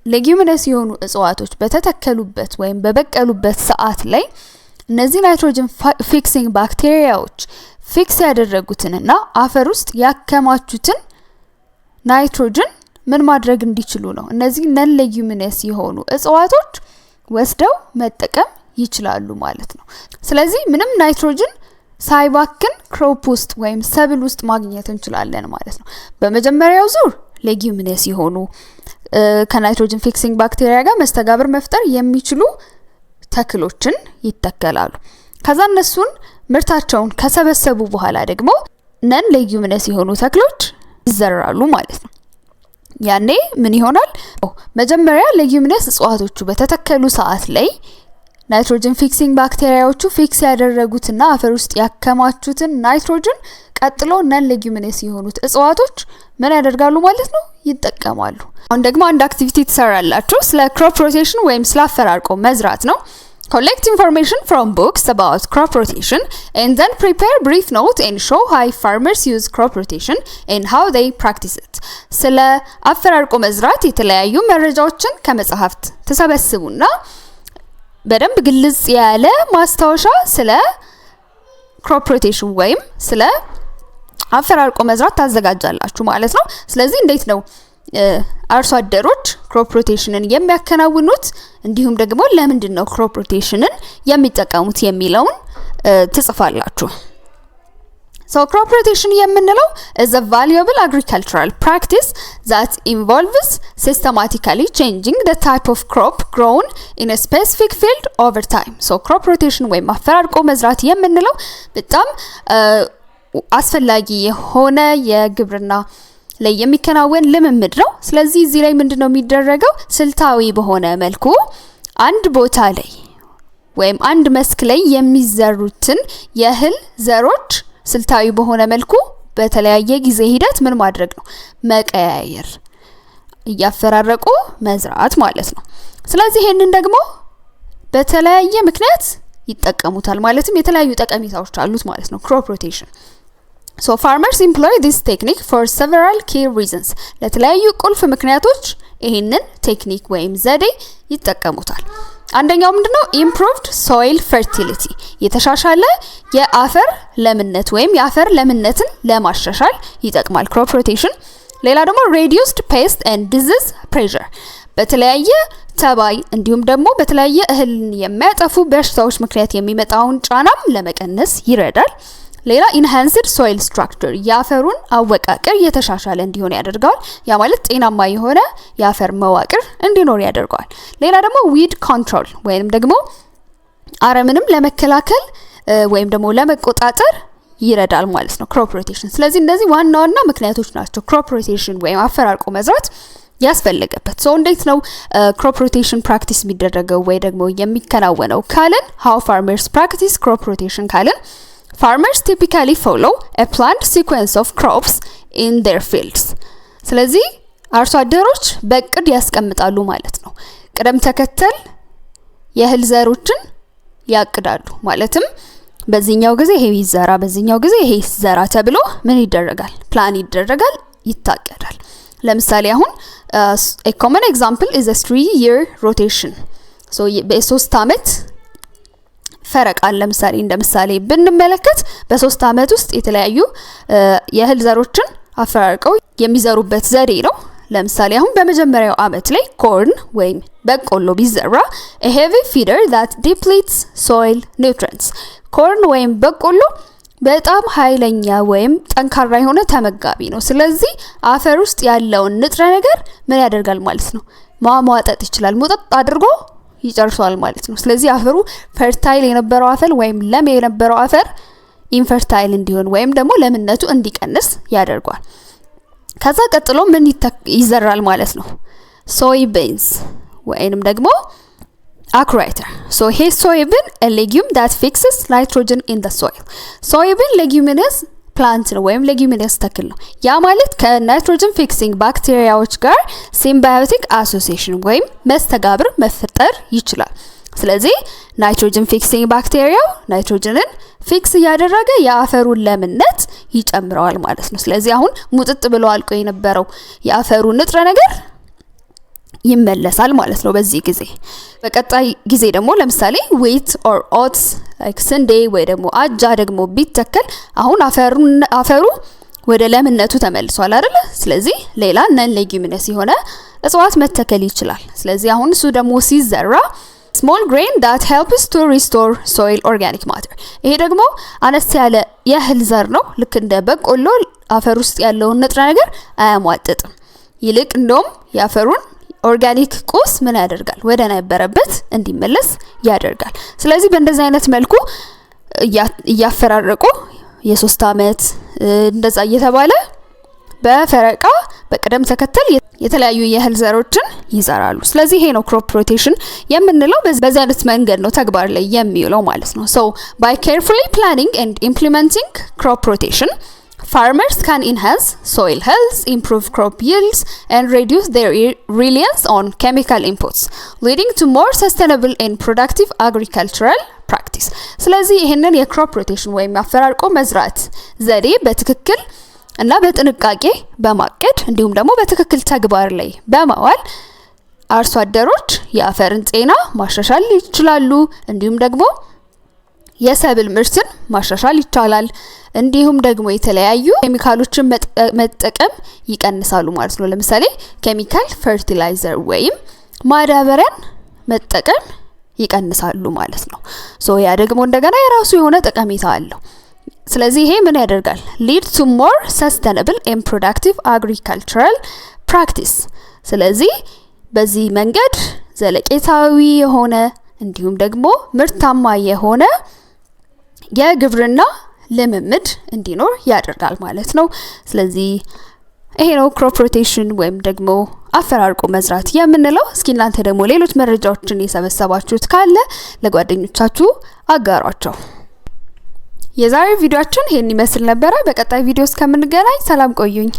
leguminous የሆኑ እጽዋቶች በተተከሉበት ወይም በበቀሉበት ሰዓት ላይ እነዚህ ናይትሮጅን ፊክሲንግ ባክቴሪያዎች ፊክስ ያደረጉትንና አፈር ውስጥ ያከማቹትን ናይትሮጅን ምን ማድረግ እንዲችሉ ነው እነዚህ ነን ሌጊዩሚነስ የሆኑ እጽዋቶች ወስደው መጠቀም ይችላሉ ማለት ነው። ስለዚህ ምንም ናይትሮጅን ሳይባክን ክሮፕ ውስጥ ወይም ሰብል ውስጥ ማግኘት እንችላለን ማለት ነው። በመጀመሪያው ዙር ሌጊዩሚነስ የሆኑ ከናይትሮጅን ፊክሲንግ ባክቴሪያ ጋር መስተጋብር መፍጠር የሚችሉ ተክሎችን ይተከላሉ። ከዛ እነሱን ምርታቸውን ከሰበሰቡ በኋላ ደግሞ ነን ሌጊዩሚነስ የሆኑ ተክሎች ይዘራሉ ማለት ነው። ያኔ ምን ይሆናል? መጀመሪያ ሌጊዩሚነስ እጽዋቶቹ በተተከሉ ሰዓት ላይ ናይትሮጅን ፊክሲንግ ባክቴሪያዎቹ ፊክስ ያደረጉትና አፈር ውስጥ ያከማቹትን ናይትሮጅን ቀጥሎ ነን ሌጊዩሚነስ የሆኑት እጽዋቶች ምን ያደርጋሉ ማለት ነው? ይጠቀማሉ። አሁን ደግሞ አንድ አክቲቪቲ ትሰራላችሁ። ስለ ክሮፕ ሮቴሽን ወይም ስለ አፈራርቆ መዝራት ነው። Collect information from books about crop rotation and then prepare brief note and show how farmers use crop rotation and how they practice it. ስለ አፈራርቆ መዝራት የተለያዩ መረጃዎችን ከመጽሐፍት ተሰበስቡና በደንብ ግልጽ ያለ ማስታወሻ ስለ crop rotation ወይም ስለ አፈራርቆ መዝራት ታዘጋጃላችሁ ማለት ነው። ስለዚህ እንዴት ነው አርሶ አደሮች ክሮፕ ሮቴሽንን የሚያከናውኑት እንዲሁም ደግሞ ለምንድን ነው ክሮፕ ሮቴሽንን የሚጠቀሙት የሚለውን ትጽፋላችሁ። So crop rotation የምንለው is a valuable agricultural practice that involves systematically changing the type of crop grown in a specific field over time. So crop rotation ወይም አፈራርቆ መዝራት የምንለው በጣም አስፈላጊ የሆነ የግብርና ላይ የሚከናወን ልምምድ ነው። ስለዚህ እዚህ ላይ ምንድነው የሚደረገው? ስልታዊ በሆነ መልኩ አንድ ቦታ ላይ ወይም አንድ መስክ ላይ የሚዘሩትን የእህል ዘሮች ስልታዊ በሆነ መልኩ በተለያየ ጊዜ ሂደት ምን ማድረግ ነው? መቀያየር፣ እያፈራረቁ መዝራት ማለት ነው። ስለዚህ ይሄንን ደግሞ በተለያየ ምክንያት ይጠቀሙታል። ማለትም የተለያዩ ጠቀሜታዎች አሉት ማለት ነው ክሮፕ ሮቴሽን። So farmers employ this technique for several key reasons. ለተለያዩ ቁልፍ ምክንያቶች ይሄንን ቴክኒክ ወይም ዘዴ ይጠቀሙታል። አንደኛው ምንድነው? improved soil fertility የተሻሻለ የአፈር ለምነት ወይም የአፈር ለምነትን ለማሻሻል ይጠቅማል crop rotation። ሌላ ደግሞ reduced pest and disease pressure በተለያየ ተባይ እንዲሁም ደግሞ በተለያየ እህልን የሚያጠፉ በሽታዎች ምክንያት የሚመጣውን ጫናም ለመቀነስ ይረዳል። ሌላ enhanced soil structure የአፈሩን አወቃቀር የተሻሻለ እንዲሆን ያደርጋል። ያ ማለት ጤናማ የሆነ የአፈር መዋቅር እንዲኖር ያደርጋል። ሌላ ደግሞ weed control ወይም ደግሞ አረምንም ለመከላከል ወይም ደግሞ ለመቆጣጠር ይረዳል ማለት ነው crop rotation። ስለዚህ እነዚህ ዋና ዋና ምክንያቶች ናቸው crop rotation ወይም አፈራርቆ መዝራት ያስፈልገበት። ሶ እንዴት ነው crop rotation practice የሚደረገው ወይ ደግሞ የሚከናወነው ካለን how farmers practice crop rotation ካለን Farmers typically follow a planned sequence of crops in their fields. ስለዚህ አርሶ አደሮች በእቅድ ያስቀምጣሉ ማለት ነው። ቅደም ተከተል የእህል ዘሮችን ያቅዳሉ። ማለትም በዚህኛው ጊዜ ይሄ ይዘራ፣ በዚህኛው ጊዜ ይሄ ይዘራ ተብሎ ምን ይደረጋል? ፕላን ይደረጋል፣ ይታቀዳል። ለምሳሌ አሁን a common example is a 3-year rotation. So በ3 አመት ፈረቃን ለምሳሌ እንደምሳሌ ብንመለከት በ3 አመት ውስጥ የተለያዩ የእህል ዘሮችን አፈራርቀው የሚዘሩበት ዘዴ ነው። ለምሳሌ አሁን በመጀመሪያው አመት ላይ ኮርን ወይም በቆሎ ቢዘራ a heavy feeder that depletes soil nutrients ኮርን ወይም በቆሎ በጣም ኃይለኛ ወይም ጠንካራ የሆነ ተመጋቢ ነው። ስለዚህ አፈር ውስጥ ያለውን ንጥረ ነገር ምን ያደርጋል ማለት ነው? ማሟጠጥ ይችላል። ሙጠጥ አድርጎ ይጨርሳል ማለት ነው። ስለዚህ አፈሩ ፈርታይል የነበረው አፈር ወይም ለም የነበረው አፈር ኢንፈርታይል እንዲሆን ወይም ደግሞ ለምነቱ እንዲቀንስ ያደርጋል። ከዛ ቀጥሎ ምን ይዘራል ማለት ነው? ሶይ ቢንስ ወይንም ደግሞ አክራይተር። ሶ ሄ ሶይ ቢን a legume that fixes nitrogen in the soil. ሶይ ቢን leguminous ፕላንት ነው ወይም ሌጊዩሚነስ ተክል ነው። ያ ማለት ከናይትሮጅን ፊክሲንግ ባክቴሪያዎች ጋር ሲምባዮቲክ አሶሲዬሽን ወይም መስተጋብር መፈጠር ይችላል። ስለዚህ ናይትሮጅን ፊክሲንግ ባክቴሪያው ናይትሮጅንን ፊክስ ያደረገ የአፈሩን ለምነት ይጨምረዋል ማለት ነው። ስለዚህ አሁን ሙጥጥ ብሎ አልቆ የነበረው የአፈሩ ንጥረ ነገር ይመለሳል ማለት ነው በዚህ ጊዜ። በቀጣይ ጊዜ ደግሞ ለምሳሌ wheat or oats like ስንዴ ወይ ደግሞ አጃ ደግሞ ቢተከል አሁን አፈሩ ወደ ለምነቱ ተመልሷል አይደል? ስለዚህ ሌላ ነን ሌጊሚነስ የሆነ እጽዋት መተከል ይችላል። ስለዚህ አሁን እሱ ደግሞ ሲዘራ small grain that helps to restore soil organic matter ይሄ ደግሞ አነስ ያለ የእህል ዘር ነው። ልክ እንደ በቆሎ አፈር ውስጥ ያለውን ንጥረ ነገር አያሟጥጥም። ይልቅ እንደውም ያፈሩን ኦርጋኒክ ቁስ ምን ያደርጋል? ወደ ነበረበት እንዲመለስ ያደርጋል። ስለዚህ በእንደዚህ አይነት መልኩ እያፈራረቁ የ3 አመት እንደዛ እየተባለ በፈረቃ በቅደም ተከተል የተለያዩ የእህል ዘሮችን ይዘራሉ። ስለዚህ ይሄ ነው ክሮፕ ሮቴሽን የምንለው። በዚህ አይነት መንገድ ነው ተግባር ላይ የሚውለው ማለት ነው። so by carefully planning and implementing crop rotation, farmers can enhance soil health, improve crop yields, and reduce their reliance on chemical inputs, leading to more sustainable and productive agricultural practice. ስለዚህ ይሄንን የክሮፕ ሮቴሽን ወይም አፈራርቆ መዝራት ዘዴ በትክክል እና በጥንቃቄ በማቀድ እንዲሁም ደግሞ በትክክል ተግባር ላይ በማዋል አርሶ አደሮች የአፈርን ጤና ማሻሻል ይችላሉ። እንዲሁም ደግሞ የሰብል ምርትን ማሻሻል ይቻላል። እንዲሁም ደግሞ የተለያዩ ኬሚካሎችን መጠቀም ይቀንሳሉ ማለት ነው። ለምሳሌ ኬሚካል ፈርቲላይዘር ወይም ማዳበሪያን መጠቀም ይቀንሳሉ ማለት ነው። ሶ ያ ደግሞ እንደገና የራሱ የሆነ ጠቀሜታ አለው። ስለዚህ ይሄ ምን ያደርጋል? lead to more sustainable and productive agricultural practice። ስለዚህ በዚህ መንገድ ዘለቄታዊ የሆነ እንዲሁም ደግሞ ምርታማ የሆነ የግብርና ልምምድ እንዲኖር ያደርጋል ማለት ነው። ስለዚህ ይሄ ነው ክሮፕ ሮቴሽን ወይም ደግሞ አፈራርቆ መዝራት የምንለው። እስኪ እናንተ ደግሞ ሌሎች መረጃዎችን የሰበሰባችሁት ካለ ለጓደኞቻችሁ አጋሯቸው። የዛሬው ቪዲዮአችን ይሄን ይመስል ነበር። በቀጣይ ቪዲዮ እስከምንገናኝ ሰላም ቆዩኝ።